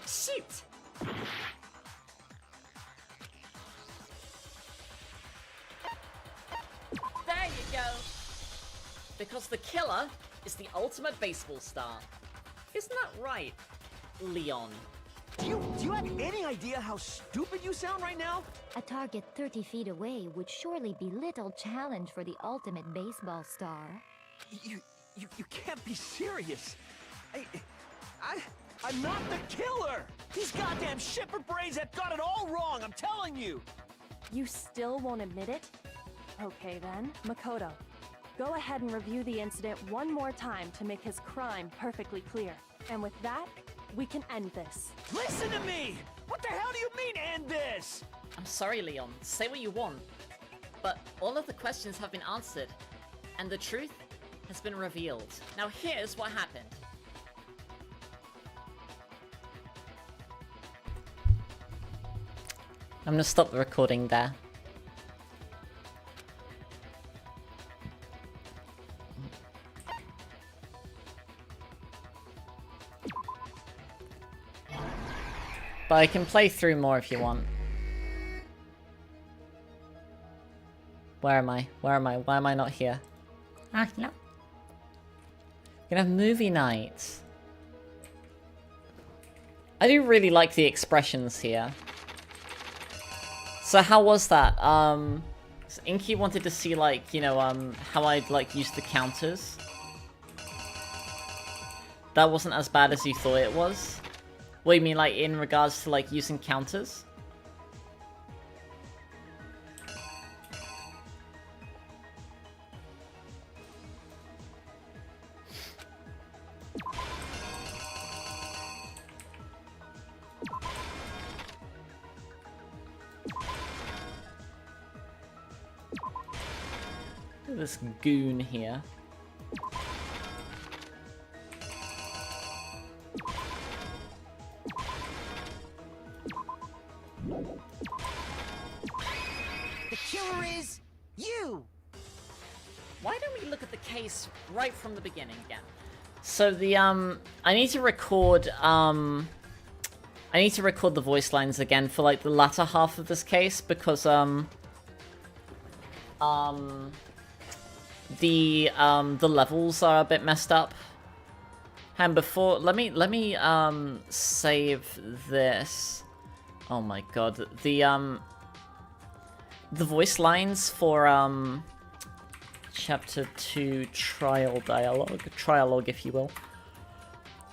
Shoot! There you go! Because the killer is the ultimate baseball star. Isn't that right, Leon? Do you have any idea how stupid you sound right now? A target 30 feet away would surely be little challenge for the ultimate baseball star. You can't be serious. I'm not the killer! These goddamn shipper brains have got it all wrong, I'm telling you! You still won't admit it? Okay then, Makoto. Go ahead and review the incident one more time to make his crime perfectly clear. And with that, we can end this. Listen to me! What the hell do you mean, end this? I'm sorry, Leon. Say what you want. But all of the questions have been answered, and the truth has been revealed. Now here's what happened. I'm gonna stop the recording there. But I can play through more if you want. Where am I? Where am I? Why am I not here? Ah, no. We're gonna have movie night. I do really like the expressions here. So how was that? So Inky wanted to see, like, you know, how I'd, like, use the counters. That wasn't as bad as you thought it was? What do you mean, like, in regards to, like, using counters? Look at this goon here. The killer is you! Why don't we look at the case right from the beginning again? So the, I need to record the voice lines again for, like, the latter half of this case, because, the levels are a bit messed up. And before, let me, save this. Oh my god, the voice lines for, Chapter 2 trialogue, if you will.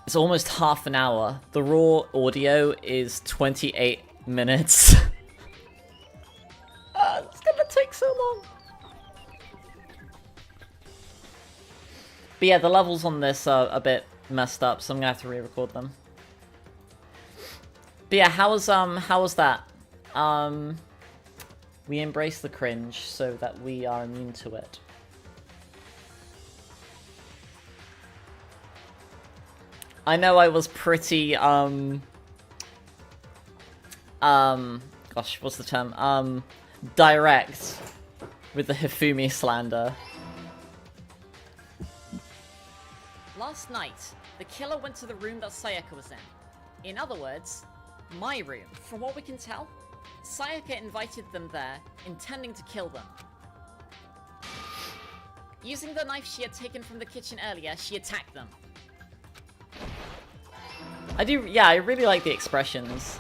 It's almost half an hour. The raw audio is 28 minutes. It's gonna take so long. But yeah, the levels on this are a bit messed up, so I'm gonna have to re-record them. But yeah, how was that? We embrace the cringe so that we are immune to it. I know I was pretty, gosh, what's the term? Direct with the Hifumi slander. Last night, the killer went to the room that Sayaka was in. In other words, my room. From what we can tell, Sayaka invited them there, intending to kill them. Using the knife she had taken from the kitchen earlier, she attacked them. I really like the expressions.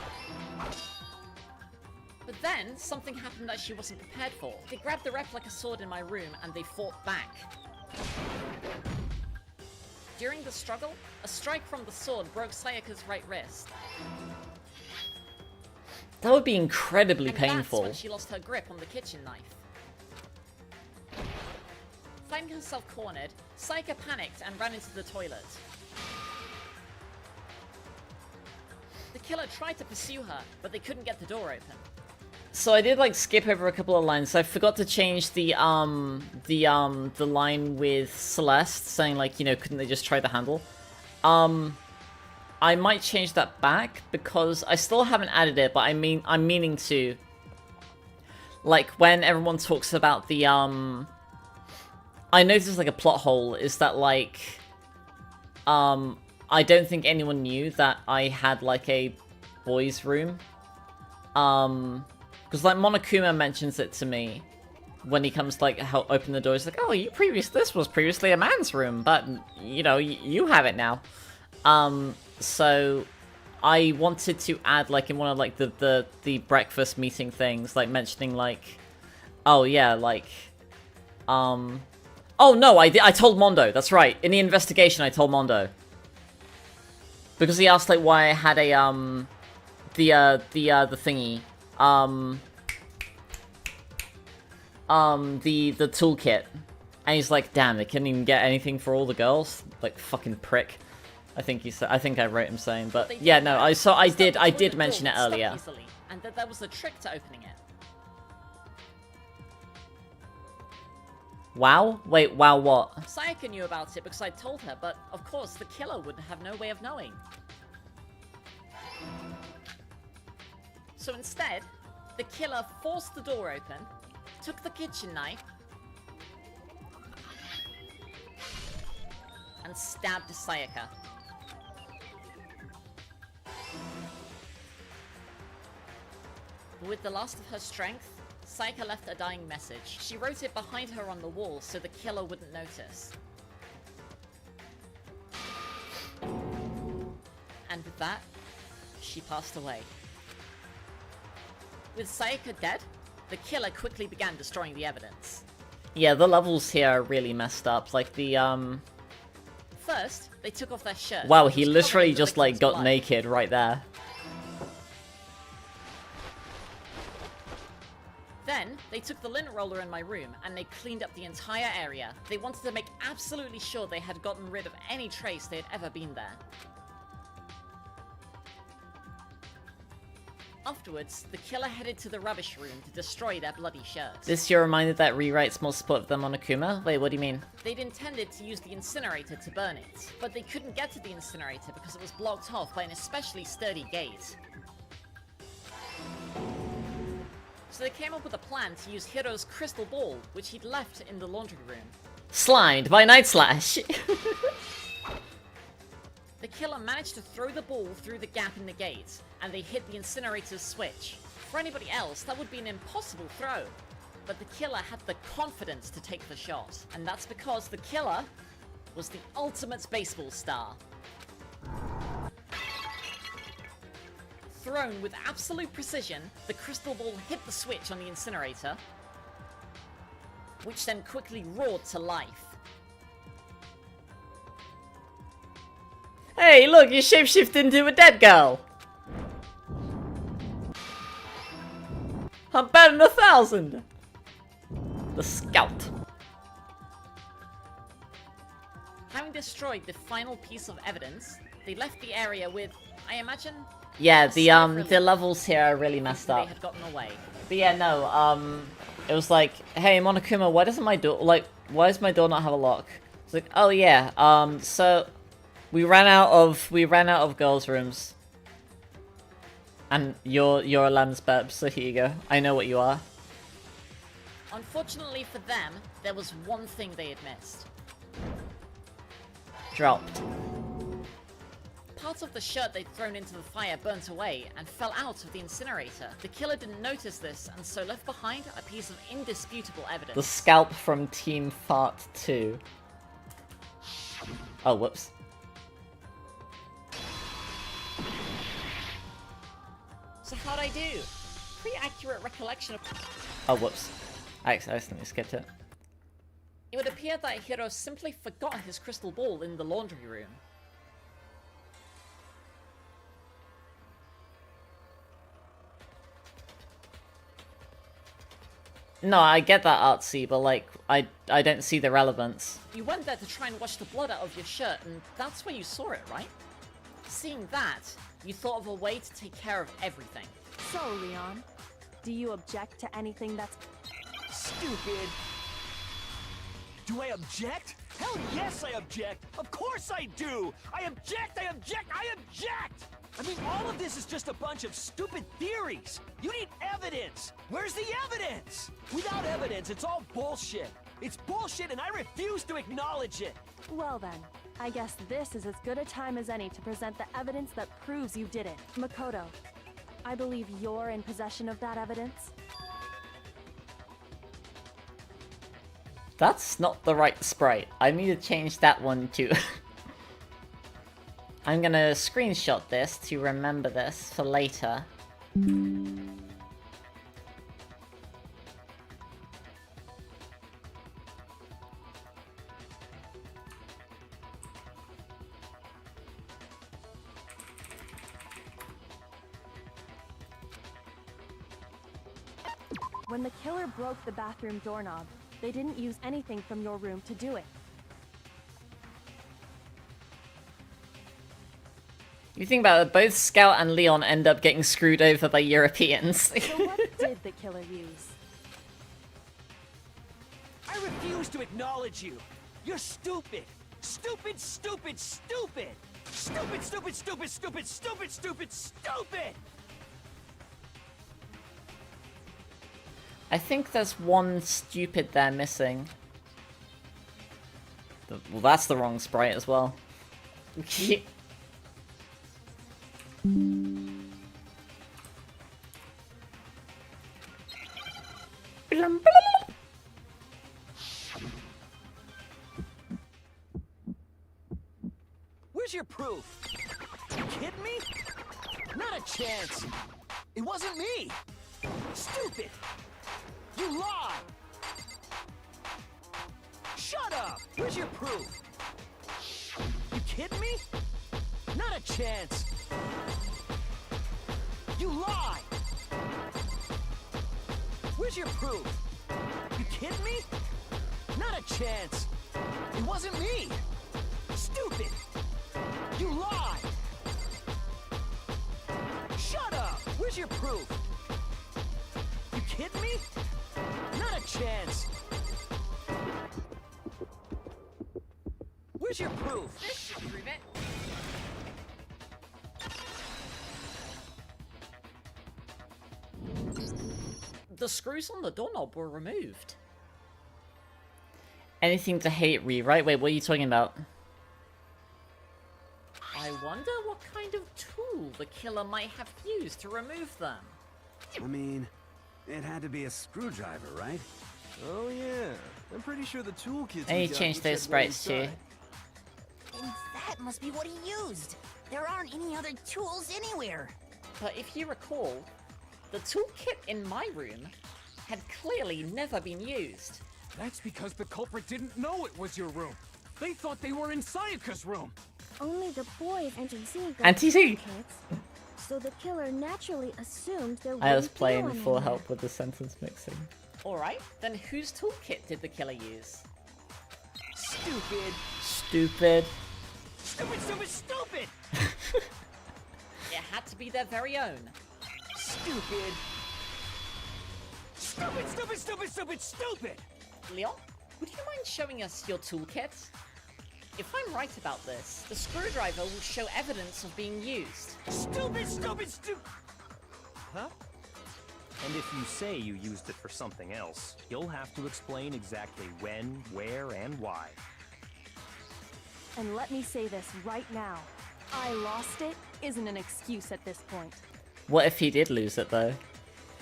But then, something happened that she wasn't prepared for. They grabbed the replica sword in my room and they fought back. During the struggle, a strike from the sword broke Sayaka's right wrist. That would be incredibly painful. That's when she lost her grip on the kitchen knife. Finding herself cornered, Sayaka panicked and ran into the toilet. The killer tried to pursue her, but they couldn't get the door open. So I did, like, skip over a couple of lines. I forgot to change the line with Celeste saying, like, you know, couldn't they just try the handle? I might change that back because I still haven't added it, but I'm meaning to. Like, when everyone talks about the, I noticed, like, a plot hole is that, like, I don't think anyone knew that I had, like, a boys' room. Because, like, Monokuma mentions it to me when he comes to, like, help open the door. He's like, oh, this was previously a man's room, but, you know, you have it now. So I wanted to add, like, in one of, like, the breakfast meeting things, like, mentioning, like, oh, yeah, like, oh, no, I told Mondo, that's right. In the investigation, I told Mondo. Because he asked, like, why I had a, the thingy. The toolkit. And he's like, damn, they couldn't even get anything for all the girls? Like, fucking prick. I think he said. I think I wrote him saying, but yeah, no. I did mention it earlier. Easily, and that there was a trick to opening it. Wow? Wait, wow what? Sayaka knew about it because I told her, but of course the killer would have no way of knowing. So instead, the killer forced the door open, took the kitchen knife, and stabbed Sayaka. But with the last of her strength, Sayaka left a dying message. She wrote it behind her on the wall so the killer wouldn't notice. And with that, she passed away. With Sayaka dead, the killer quickly began destroying the evidence. Yeah, the levels here are really messed up. Like the First, they took off their shirt. Wow, he literally just like got naked right there. Then, they took the lint roller in my room and they cleaned up the entire area. They wanted to make absolutely sure they had gotten rid of any trace they had ever been there. Afterwards, the killer headed to the rubbish room to destroy their bloody shirts. This you're reminded that rewrites more support of them on Akuma? Wait, what do you mean? They'd intended to use the incinerator to burn it, but they couldn't get to the incinerator because it was blocked off by an especially sturdy gate. So they came up with a plan to use Hiro's crystal ball, which he'd left in the laundry room. Slimed by Night Slash! The killer managed to throw the ball through the gap in the gate, and they hit the incinerator's switch. For anybody else, that would be an impossible throw. But the killer had the confidence to take the shot, and that's because the killer was the ultimate baseball star. Thrown with absolute precision, the crystal ball hit the switch on the incinerator, which then quickly roared to life. Hey, look, you shapeshifted into a dead girl! I'm better than 1,000! The Scout. Having destroyed the final piece of evidence, they left the area with, I imagine... Yeah, the levels here are really messed up. They had gotten away. But yeah, no, it was like, hey, Monokuma, why doesn't my door, like, why does my door not have a lock? It's like, oh yeah, so... We ran out of girls' rooms. And you're a lamb's beb, so here you go. I know what you are. Unfortunately for them, there was one thing they had missed. Dropped. Part of the shirt they'd thrown into the fire burnt away and fell out of the incinerator. The killer didn't notice this and so left behind a piece of indisputable evidence. The scalp from Team Fart 2. Oh, whoops. So how'd I do? Pretty accurate recollection of... Oh, whoops. I accidentally skipped it. It would appear that Hiro simply forgot his crystal ball in the laundry room. No, I get that artsy, but like, I don't see the relevance. You went there to try and wash the blood out of your shirt, and that's where you saw it, right? Seeing that, you thought of a way to take care of everything. So, Leon, do you object to anything that's... Stupid! Do I object? Hell yes I object! Of course I do! I object! I object! I object! I mean, all of this is just a bunch of stupid theories! You need evidence! Where's the evidence? Without evidence, it's all bullshit! It's bullshit and I refuse to acknowledge it! Well then, I guess this is as good a time as any to present the evidence that proves you did it. Makoto, I believe you're in possession of that evidence? That's not the right sprite. I need to change that one too. I'm gonna screenshot this to remember this for later. When the killer broke the bathroom doorknob, they didn't use anything from your room to do it. You think about it, both Scout and Leon end up getting screwed over by Europeans. So what did the killer use? I refuse to acknowledge you. You're stupid. Stupid, stupid, stupid. Stupid, stupid, stupid, stupid, stupid, stupid, stupid. I think there's one stupid there missing. Well, that's the wrong sprite as well. Where's your proof? You kidding me? Not a chance. It wasn't me. Stupid. You lie. Shut up. Where's your proof? You kidding me? Not a chance. You lie. Where's your proof? You kidding me? Not a chance. It wasn't me. Stupid. You lie. Shut up. Where's your proof? You kidding me? Not a chance. Where's your proof? This should prove it. The screws on the doorknob were removed. Anything to hate rewrite? Wait, what are you talking about? I wonder what kind of tool the killer might have used to remove them. I mean, it had to be a screwdriver, right? Oh yeah, I'm pretty sure the toolkit. And he changed those sprites too. And that must be what he used. There aren't any other tools anywhere. But if you recall, the toolkit in my room had clearly never been used. That's because the culprit didn't know it was your room. They thought they were in Sayaka's room. Only the boys and TC got Anti-Z. kits, so the killer naturally assumed there I was wouldn't be playing one for in there. help with the sentence mixing. Alright, then whose toolkit did the killer use? Stupid. Stupid. Stupid, stupid, stupid. It had to be their very own. Stupid. Stupid, stupid, stupid, stupid, stupid. Leon, would you mind showing us your toolkit? If I'm right about this, the screwdriver will show evidence of being used. Stupid, stupid, stupid. Huh? And if you say you used it for something else, you'll have to explain exactly when, where, and why. And let me say this right now. I lost it isn't an excuse at this point. What if he did lose it though?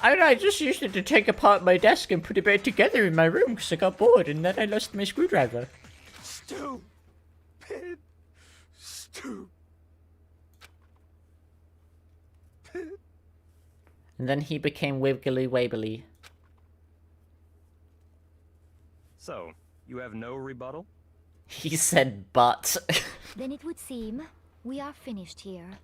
I just used it to take apart my desk and put it back together in my room because I got bored and then I lost my screwdriver. Stupid. Stupid. And then he became wibbly wabbly. So, you have no rebuttal? He said but. Then it would seem we are finished here.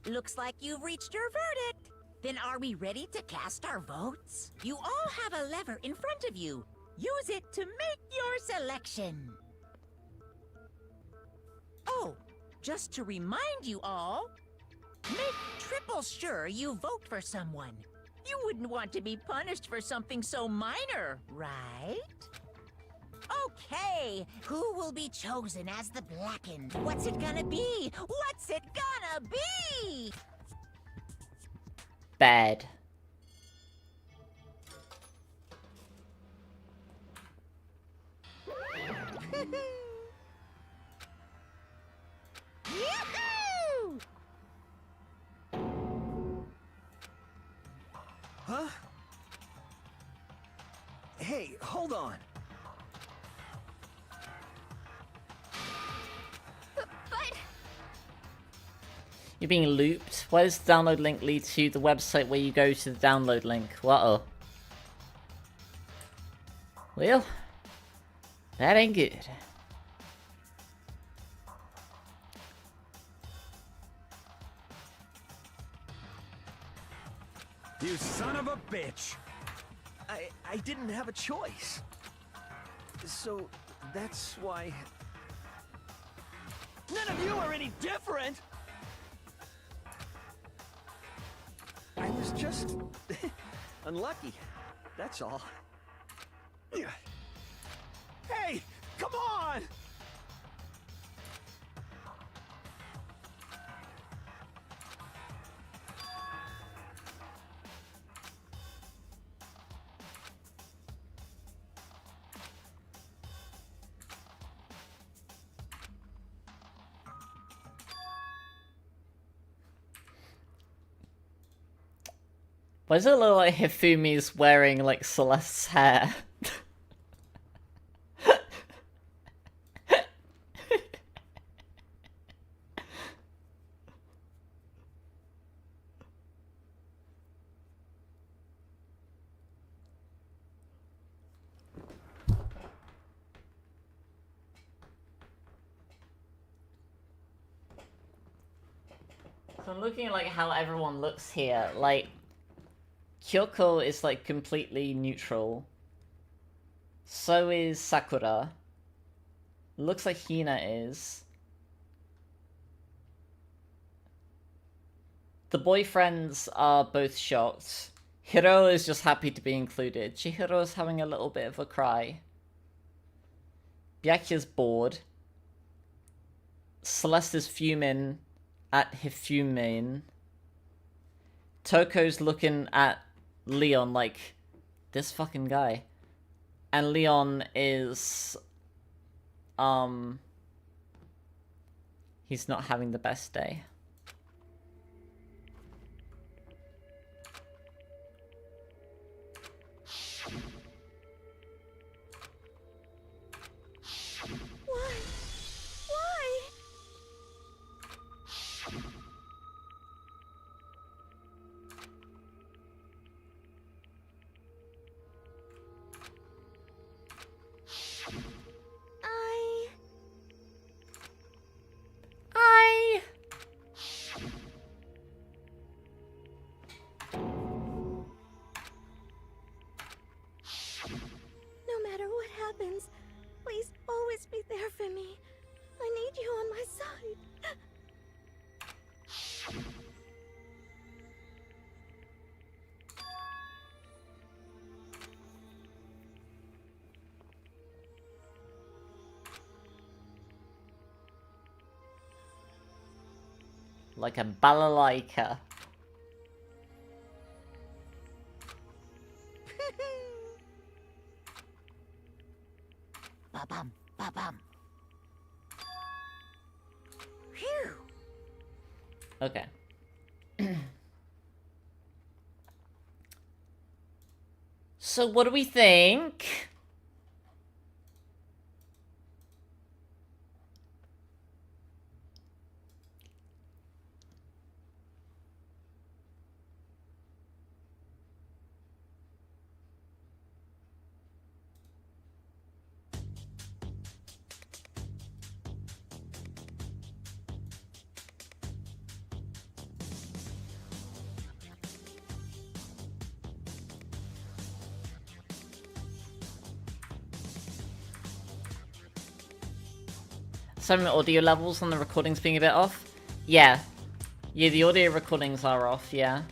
Looks like you've reached your verdict. Then are we ready to cast our votes? You all have a lever in front of you. Use it to make your selection. Oh, just to remind you all, make triple sure you vote for someone. You wouldn't want to be punished for something so minor, right? Okay, who will be chosen as the Blackened? What's it gonna be? What's it gonna be? Bad. Yahoo! Huh? Hey, hold on. You're being looped? Why does the download link lead to the website where you go to the download link? Uh-oh. Well, that ain't good. You son of a bitch! I didn't have a choice. So that's why... None of you are any different! I was just... unlucky. That's all. Hey! Come on! Why does it look like Hifumi's wearing, like, Celeste's hair? So I'm looking at, like, how everyone looks here. Like, Kyoko is, like, completely neutral. So is Sakura. Looks like Hina is. The boyfriends are both shocked. Hiro is just happy to be included. Chihiro is having a little bit of a cry. Byakuya's bored. Celeste is fuming at Hifumine. Toko's looking at Leon like, this fucking guy. And Leon is, he's not having the best day. Why? Why? No matter what happens, please always be there for me. I need you on my side. Like a balalaika. Ba-bum, ba-bum. Phew. Okay. So what do we think? Some audio levels on the recordings being a bit off? Yeah. Yeah, the audio recordings are off, yeah.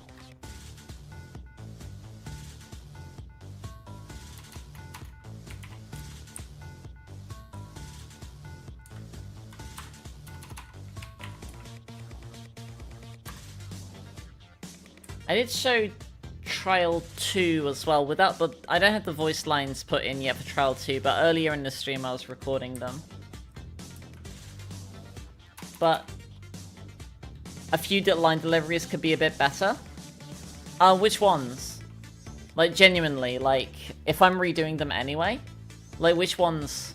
I did show Trial 2 as well, without the... I don't have the voice lines put in yet for Trial 2, but earlier in the stream I was recording them. But a few line deliveries could be a bit better. Which ones? Like, genuinely, like, if I'm redoing them anyway, like, which ones?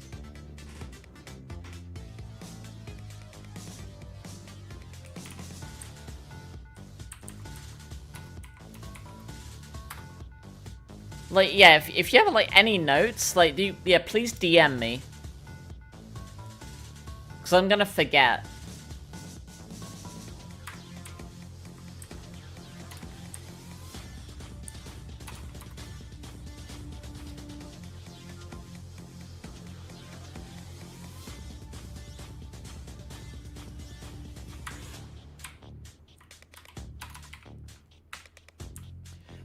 Like, yeah, if you have, like, any notes, like, yeah, please DM me. Because I'm gonna forget.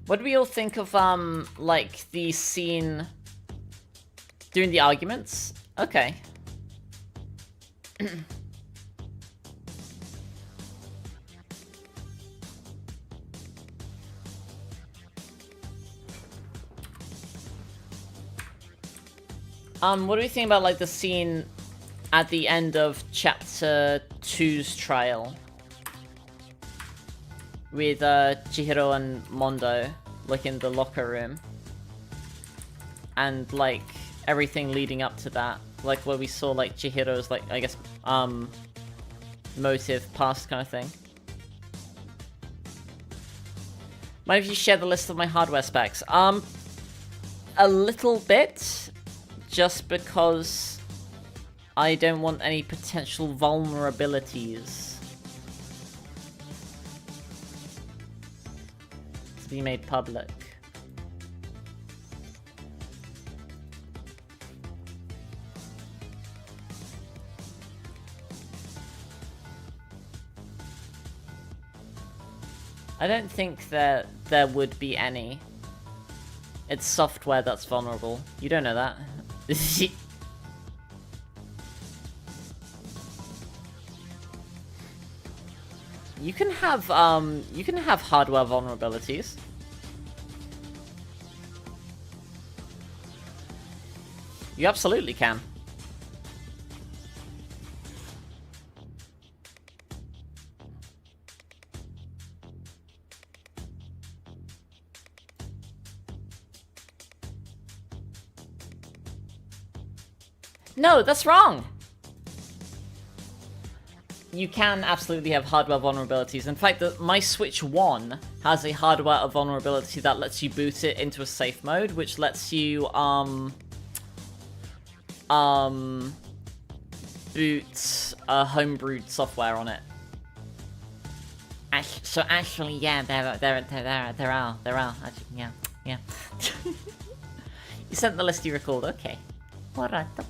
What do we all think of, like, the scene doing the arguments? Okay. What do we think about, like, the scene at the end of Chapter 2's trial? With, Chihiro and Mondo, like, in the locker room. And, like, everything leading up to that. Like, where we saw, like, Chihiro's, like, I guess, motive, past kind of thing. Mind if you share the list of my hardware specs? A little bit. Just because I don't want any potential vulnerabilities to be made public. I don't think that there would be any. It's software that's vulnerable. You don't know that. You can have hardware vulnerabilities. You absolutely can. No, that's wrong! You can absolutely have hardware vulnerabilities. In fact, my Switch 1 has a hardware vulnerability that lets you boot it into a safe mode, which lets you, boot homebrewed software on it. So actually, yeah, there are. Actually, yeah. You sent the list you recalled, okay. Alright, okay.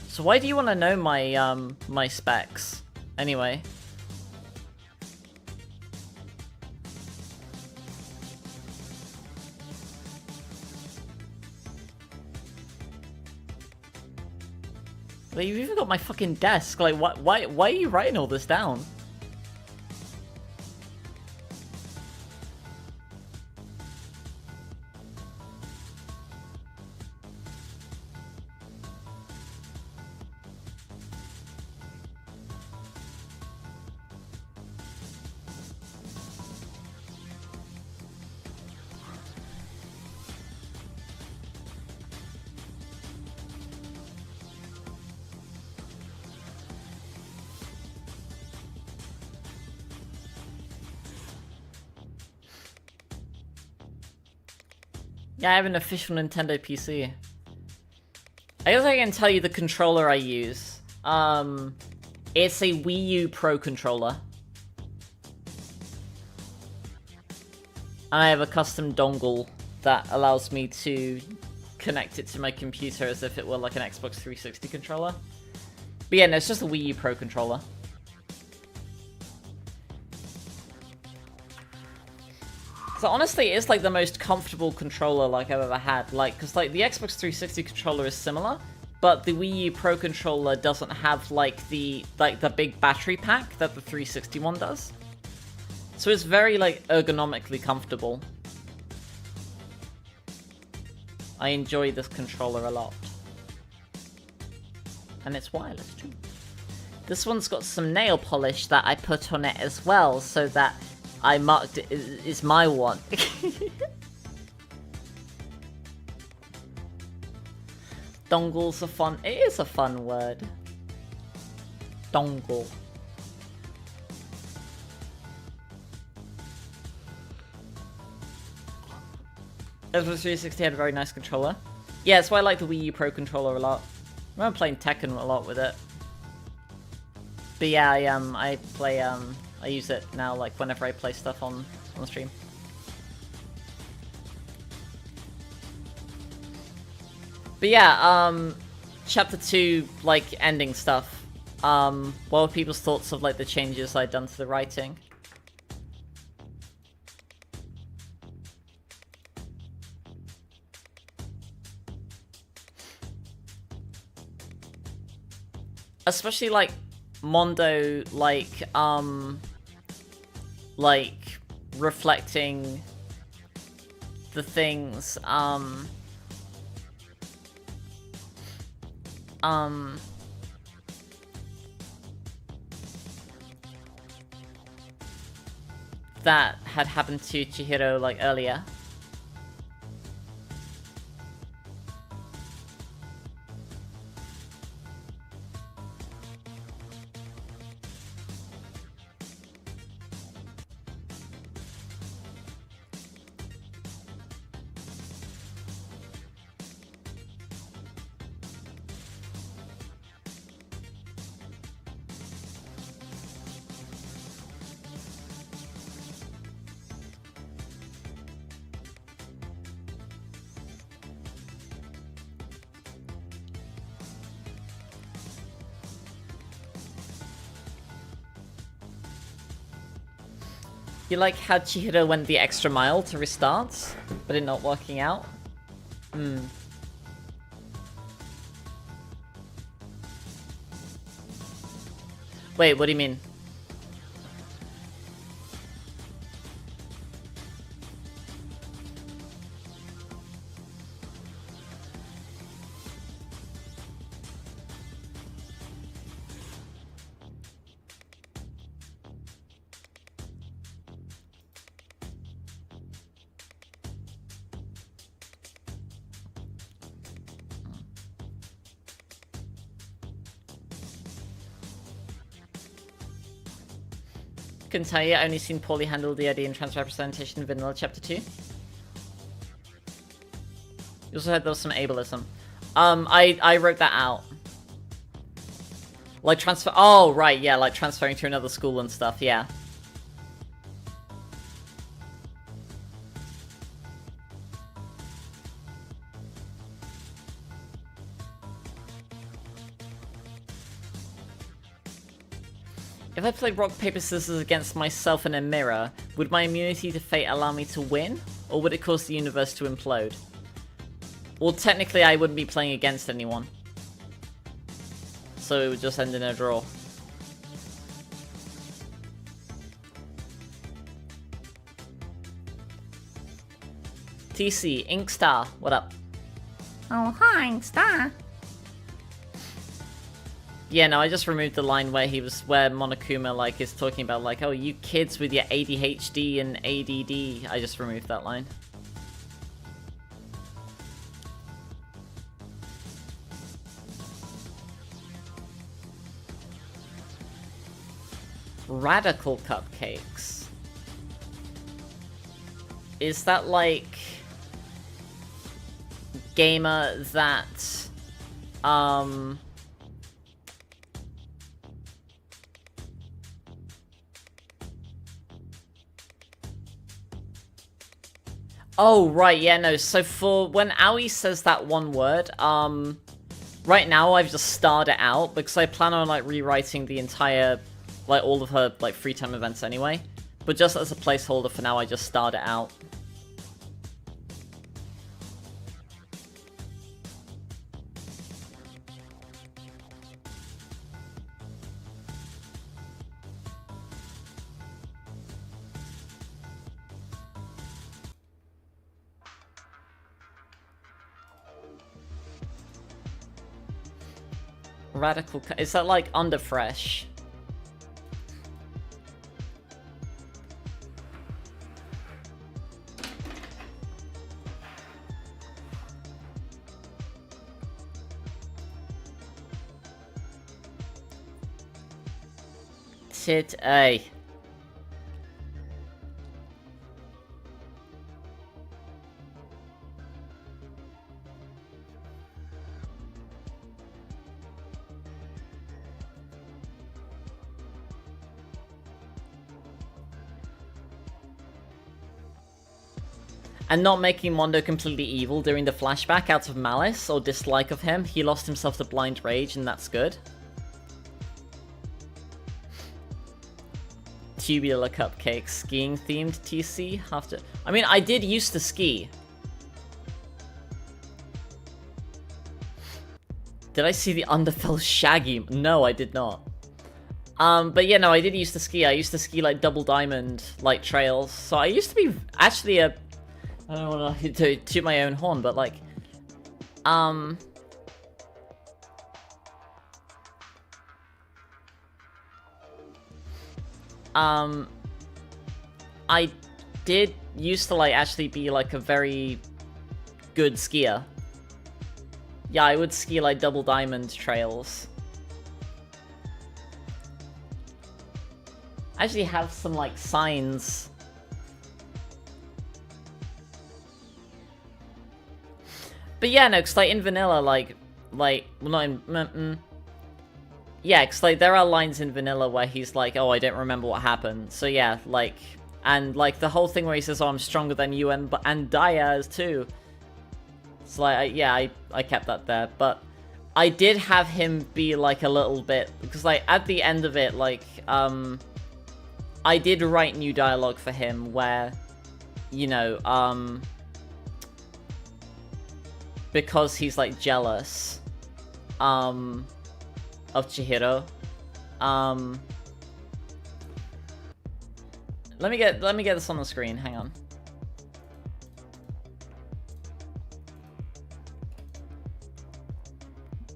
So why do you want to know my, my specs, anyway? Like, you've even got my fucking desk, like, why are you writing all this down? Yeah, I have an official Nintendo PC. I guess I can tell you the controller I use. It's a Wii U Pro controller. And I have a custom dongle that allows me to connect it to my computer as if it were like an Xbox 360 controller. But yeah, no, it's just a Wii U Pro controller. So honestly, it's like the most comfortable controller like I've ever had. Like, cause like the Xbox 360 controller is similar, but the Wii U Pro controller doesn't have like the big battery pack that the 360 one does. So it's very like ergonomically comfortable. I enjoy this controller a lot. And it's wireless too. This one's got some nail polish that I put on it as well, so that I marked it is my one. Dongle's a fun... It is a fun word. dongle. Xbox 360 had a very nice controller. Yeah, that's why I like the Wii U Pro controller a lot. I remember playing Tekken a lot with it. But yeah, I play, I use it now, like, whenever I play stuff on the stream. But yeah, Chapter 2, like, ending stuff. What were people's thoughts of, like, the changes I'd done to the writing? Especially, like, Mondo, like, reflecting the things, that had happened to Chihiro, like, earlier. You like how Chihiro went the extra mile to restart, but it not working out? Wait, what do you mean? Couldn't tell you, I only seen poorly handled DID and trans representation in Vanilla Chapter 2. You also heard there was some ableism. I wrote that out. Like transfer- oh, right, yeah, like transferring to another school and stuff, yeah. If I played rock, paper, scissors against myself in a mirror, would my immunity to fate allow me to win? Or would it cause the universe to implode? Well, technically I wouldn't be playing against anyone. So it would just end in a draw. TC, Inkstar, what up? Oh, hi, Inkstar. Yeah, no, I just removed the line where where Monokuma, like, is talking about, like, oh, you kids with your ADHD and ADD. I just removed that line. Radical cupcakes. Is that, like, gamer that, oh, right, yeah, no, so for when Aoi says that one word, right now I've just starred it out, because I plan on, like, rewriting the entire, like, all of her, like, free time events anyway. But just as a placeholder for now, I just starred it out. Radical, is that like Underfresh? Tit A. And not making Mondo completely evil during the flashback out of malice or dislike of him. He lost himself to blind rage, and that's good. Tubular cupcake, skiing themed TC. I mean, I did used to ski. Did I see the Underfell Shaggy? No, I did not. But yeah, no, I did used to ski. I used to ski like double diamond like trails. So I used to be actually a, I don't want to toot my own horn, but like, I did used to like actually be like a very good skier. Yeah, I would ski like double diamond trails. I actually have some like signs. But yeah, no, cause like in vanilla, well, not in, yeah, cause like there are lines in vanilla where he's like, oh, I don't remember what happened. So yeah, like, and like the whole thing where he says, oh, I'm stronger than you and Diaz too. So like, yeah, I kept that there, but I did have him be like a little bit, because like at the end of it, like, I did write new dialogue for him where, you know, because he's like jealous of Chihiro. Let me get this on the screen. Hang on.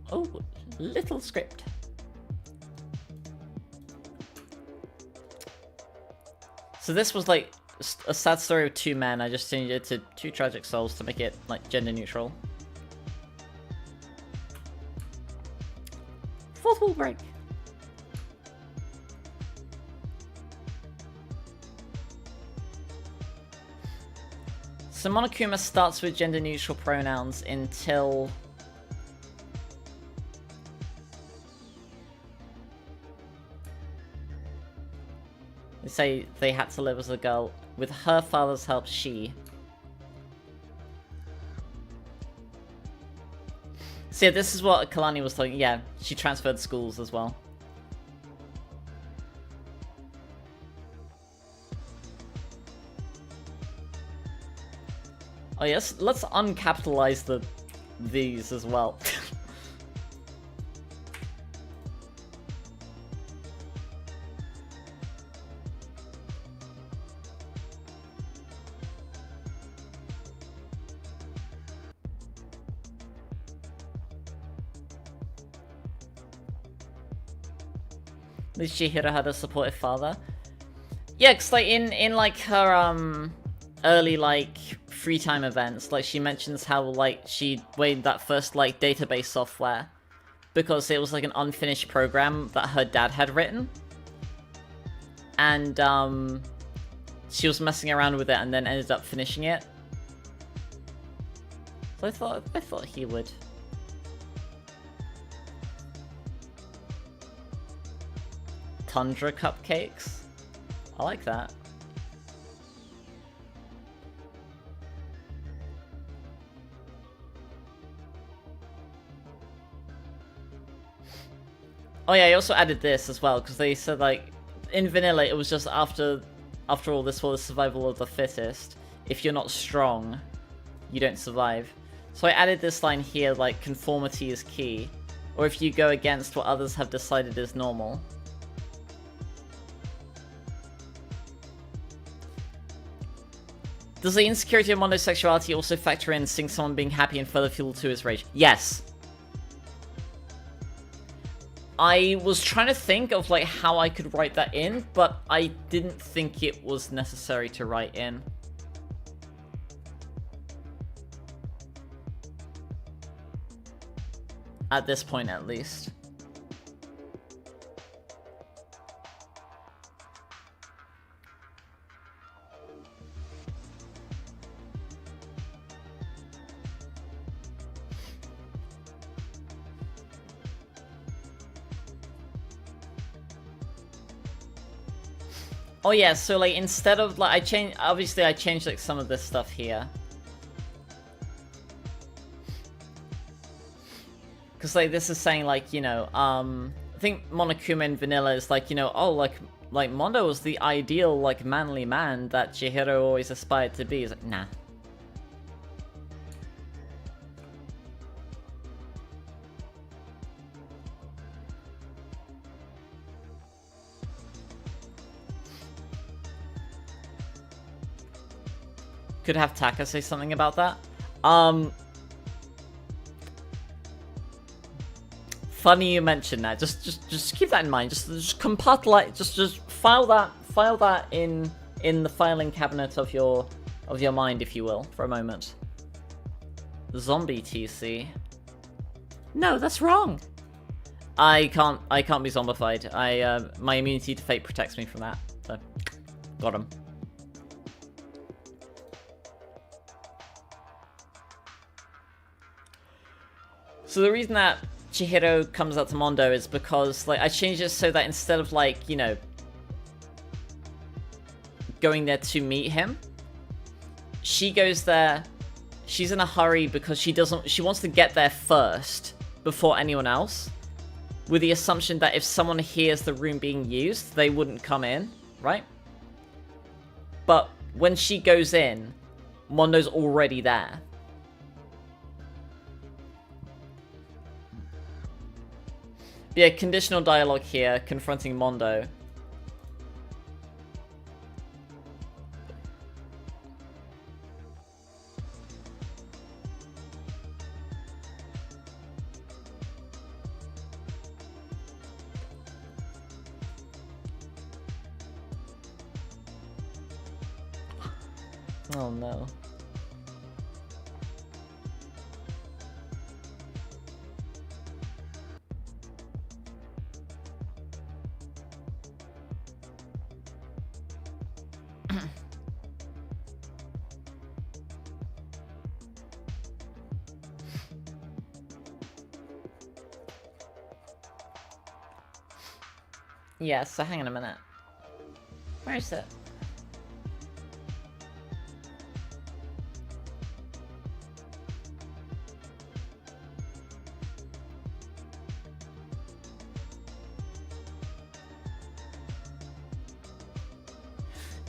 Oh, little script. So this was like a sad story of two men. I just changed it to two tragic souls to make it like gender neutral. Fourth wall break. So Monokuma starts with gender neutral pronouns until they say they had to live as a girl. With her father's help, she. So yeah, this is what Kalani was talking. Yeah, she transferred schools as well. Oh yes, let's uncapitalize these as well. At least Chihiro had a supportive father. Yeah, cause like in like her early like free time events, like she mentions how like she made that first like database software because it was like an unfinished program that her dad had written, and she was messing around with it and then ended up finishing it. So I thought he would. Tundra cupcakes. I like that. Oh yeah, I also added this as well, because they said like, in vanilla it was just after all this was survival of the fittest. If you're not strong, you don't survive. So I added this line here, like, conformity is key. Or if you go against what others have decided is normal. Does the insecurity of Mondo's sexuality also factor in seeing someone being happy and further fuel to his rage? Yes. I was trying to think of like how I could write that in, but I didn't think it was necessary to write in. At this point, at least. Oh yeah, so like instead of like obviously I changed like some of this stuff here. Cause like this is saying like, you know, I think Monokuma in vanilla is like, you know, oh like Mondo was the ideal like manly man that Chihiro always aspired to be. He's like, nah. Could have Taka say something about that. Funny you mentioned that. Just keep that in mind. Just compartmentalize. Just file that in the filing cabinet of your mind, if you will, for a moment. Zombie TC. No, that's wrong. I can't be zombified. My immunity to fate protects me from that. So, got him. So the reason that Chihiro comes out to Mondo is because, like, I changed it so that instead of, like, you know, going there to meet him, she goes there, she's in a hurry because she wants to get there first before anyone else, with the assumption that if someone hears the room being used, they wouldn't come in, right? But when she goes in, Mondo's already there. Yeah, conditional dialogue here, confronting Mondo. Oh no. Yeah, so hang on a minute. Where is it?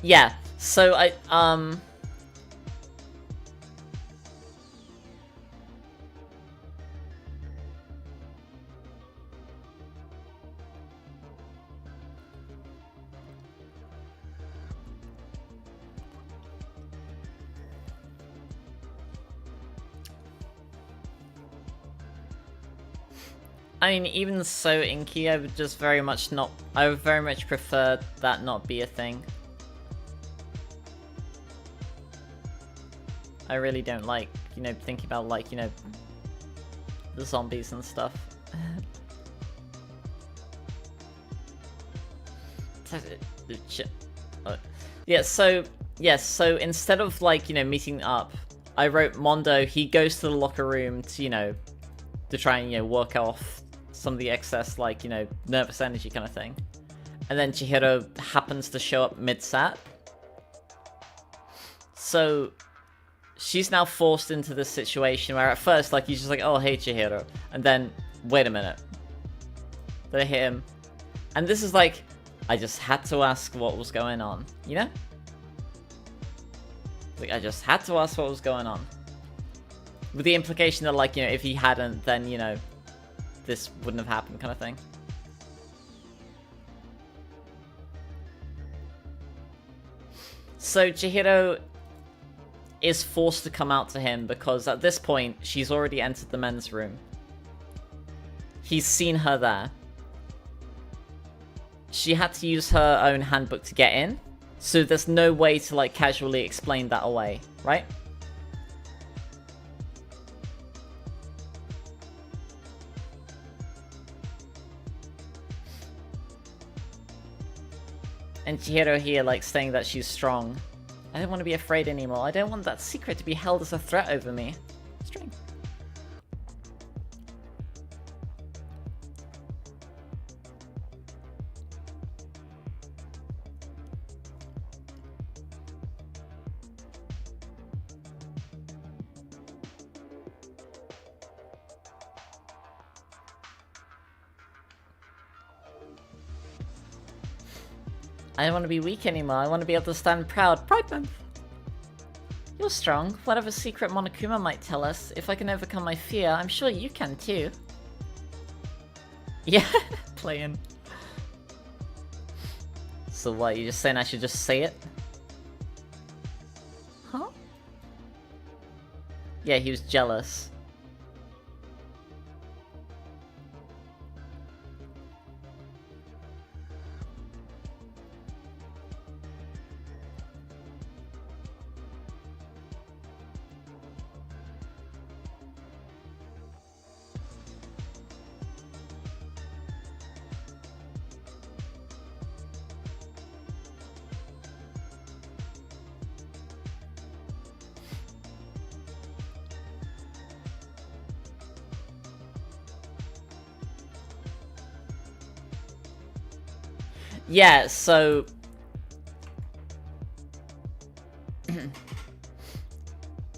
Yeah, so I mean, even so, Inky, I would just very much prefer that not be a thing. I really don't like, you know, thinking about, like, you know, the zombies and stuff. Yeah, so instead of, like, you know, meeting up, I wrote Mondo, he goes to the locker room to, you know, to try and, you know, work off some of the excess, like, you know, nervous energy kind of thing. And then Chihiro happens to show up mid-sat. So she's now forced into this situation where at first, like, he's just like, oh, hey, Chihiro. And then, wait a minute. They hit him. And this is like, I just had to ask what was going on, you know? Like, I just had to ask what was going on. With the implication that, like, you know, if he hadn't, then, you know, this wouldn't have happened kind of thing. So Chihiro is forced to come out to him because at this point, she's already entered the men's room. He's seen her there. She had to use her own handbook to get in, so there's no way to, like, casually explain that away, right? And Chihiro here, like, saying that she's strong. I don't want to be afraid anymore. I don't want that secret to be held as a threat over me. String. I don't want to be weak anymore. I want to be able to stand proud. Pride Month! You're strong. Whatever secret Monokuma might tell us, if I can overcome my fear, I'm sure you can too. Yeah, playing. So what, you just saying I should just say it? Huh? Yeah, he was jealous. Yeah, so...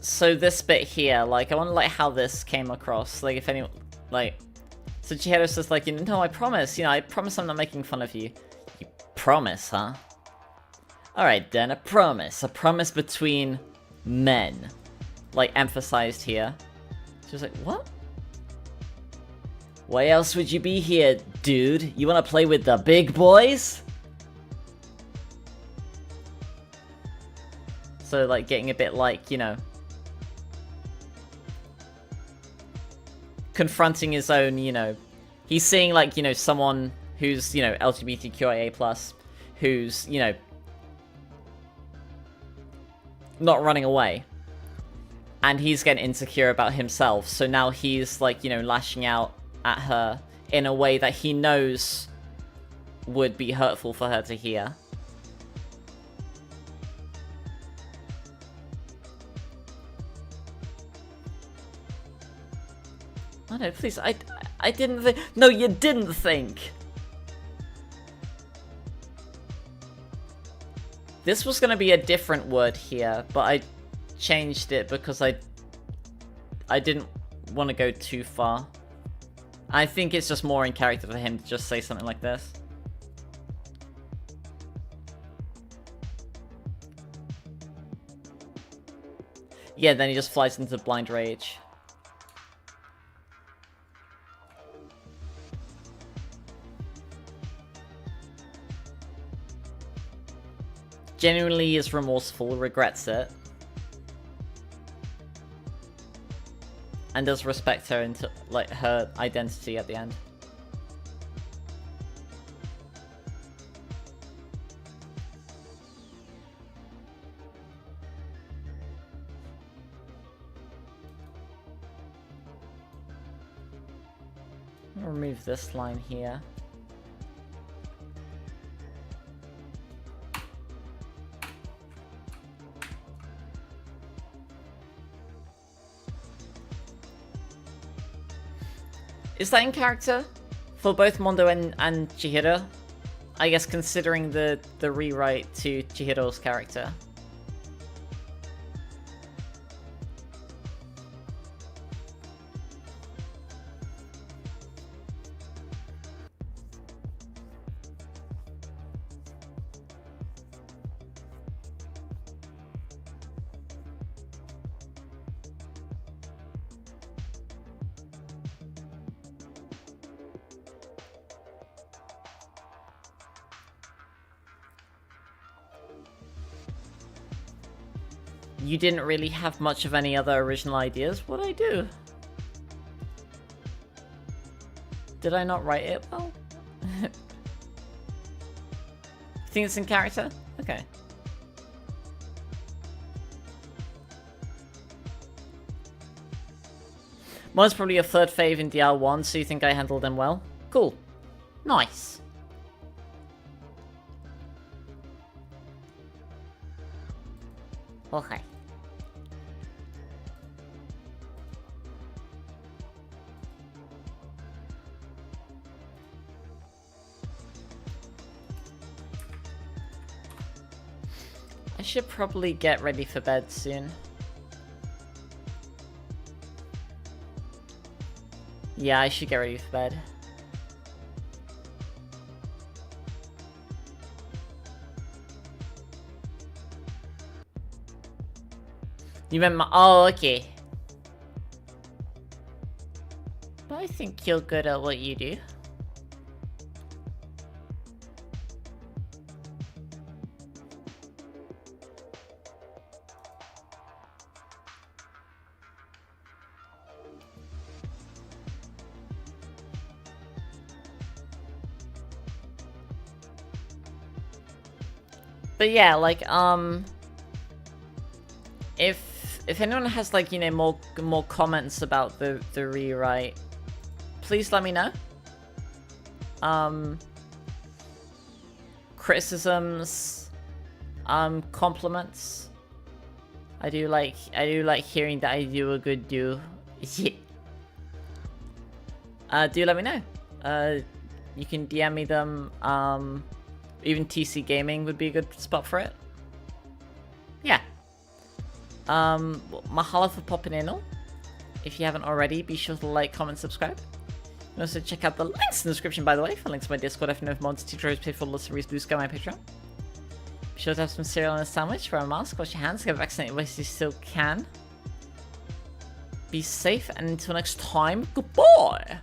so this bit here, like, I wonder, like, how this came across. Like, if anyone... Like... So Chihiro says, like, you know, no, I promise. You know, I promise I'm not making fun of you. You promise, huh? Alright, then, a promise. A promise between men. Like, emphasized here. She was like, what? Why else would you be here, dude? You wanna play with the big boys? So, like, getting a bit, like, you know... confronting his own, you know... He's seeing, like, you know, someone who's, you know, LGBTQIA+, who's, you know... not running away. And he's getting insecure about himself, so now he's, like, you know, lashing out at her in a way that he knows would be hurtful for her to hear. Oh no, please, I didn't think- No, you didn't think! This was gonna be a different word here, but I changed it because I didn't want to go too far. I think it's just more in character for him to just say something like this. Yeah, then he just flies into blind rage. Genuinely is remorseful, regrets it. And does respect her into, like, her identity at the end. I'll remove this line here. Is that in character? For both Mondo and Chihiro? I guess considering the rewrite to Chihiro's character. You didn't really have much of any other original ideas? What'd I do? Did I not write it well? Think it's in character? Okay. Mine's probably a third fave in DR1, so you think I handled them well? Cool. Nice. Okay. I should probably get ready for bed soon. Yeah, I should get ready for bed. You meant my... Oh, okay. But I think you're good at what you do. But yeah, like, if anyone has, like, you know, more comments about the rewrite, please let me know. Criticisms, compliments. I do like hearing that I do a good do. Yeah. Do let me know. You can DM me them. Even TC Gaming would be a good spot for it. Yeah. Mahalo for popping in all. If you haven't already, be sure to like, comment, subscribe. And also check out the links in the description, by the way, for links to my Discord, FNF mods, tutorials, paid for lots of Blue Sky, my Patreon. Be sure to have some cereal and a sandwich, wear a mask, wash your hands, get vaccinated if you still can. Be safe, and until next time, goodbye!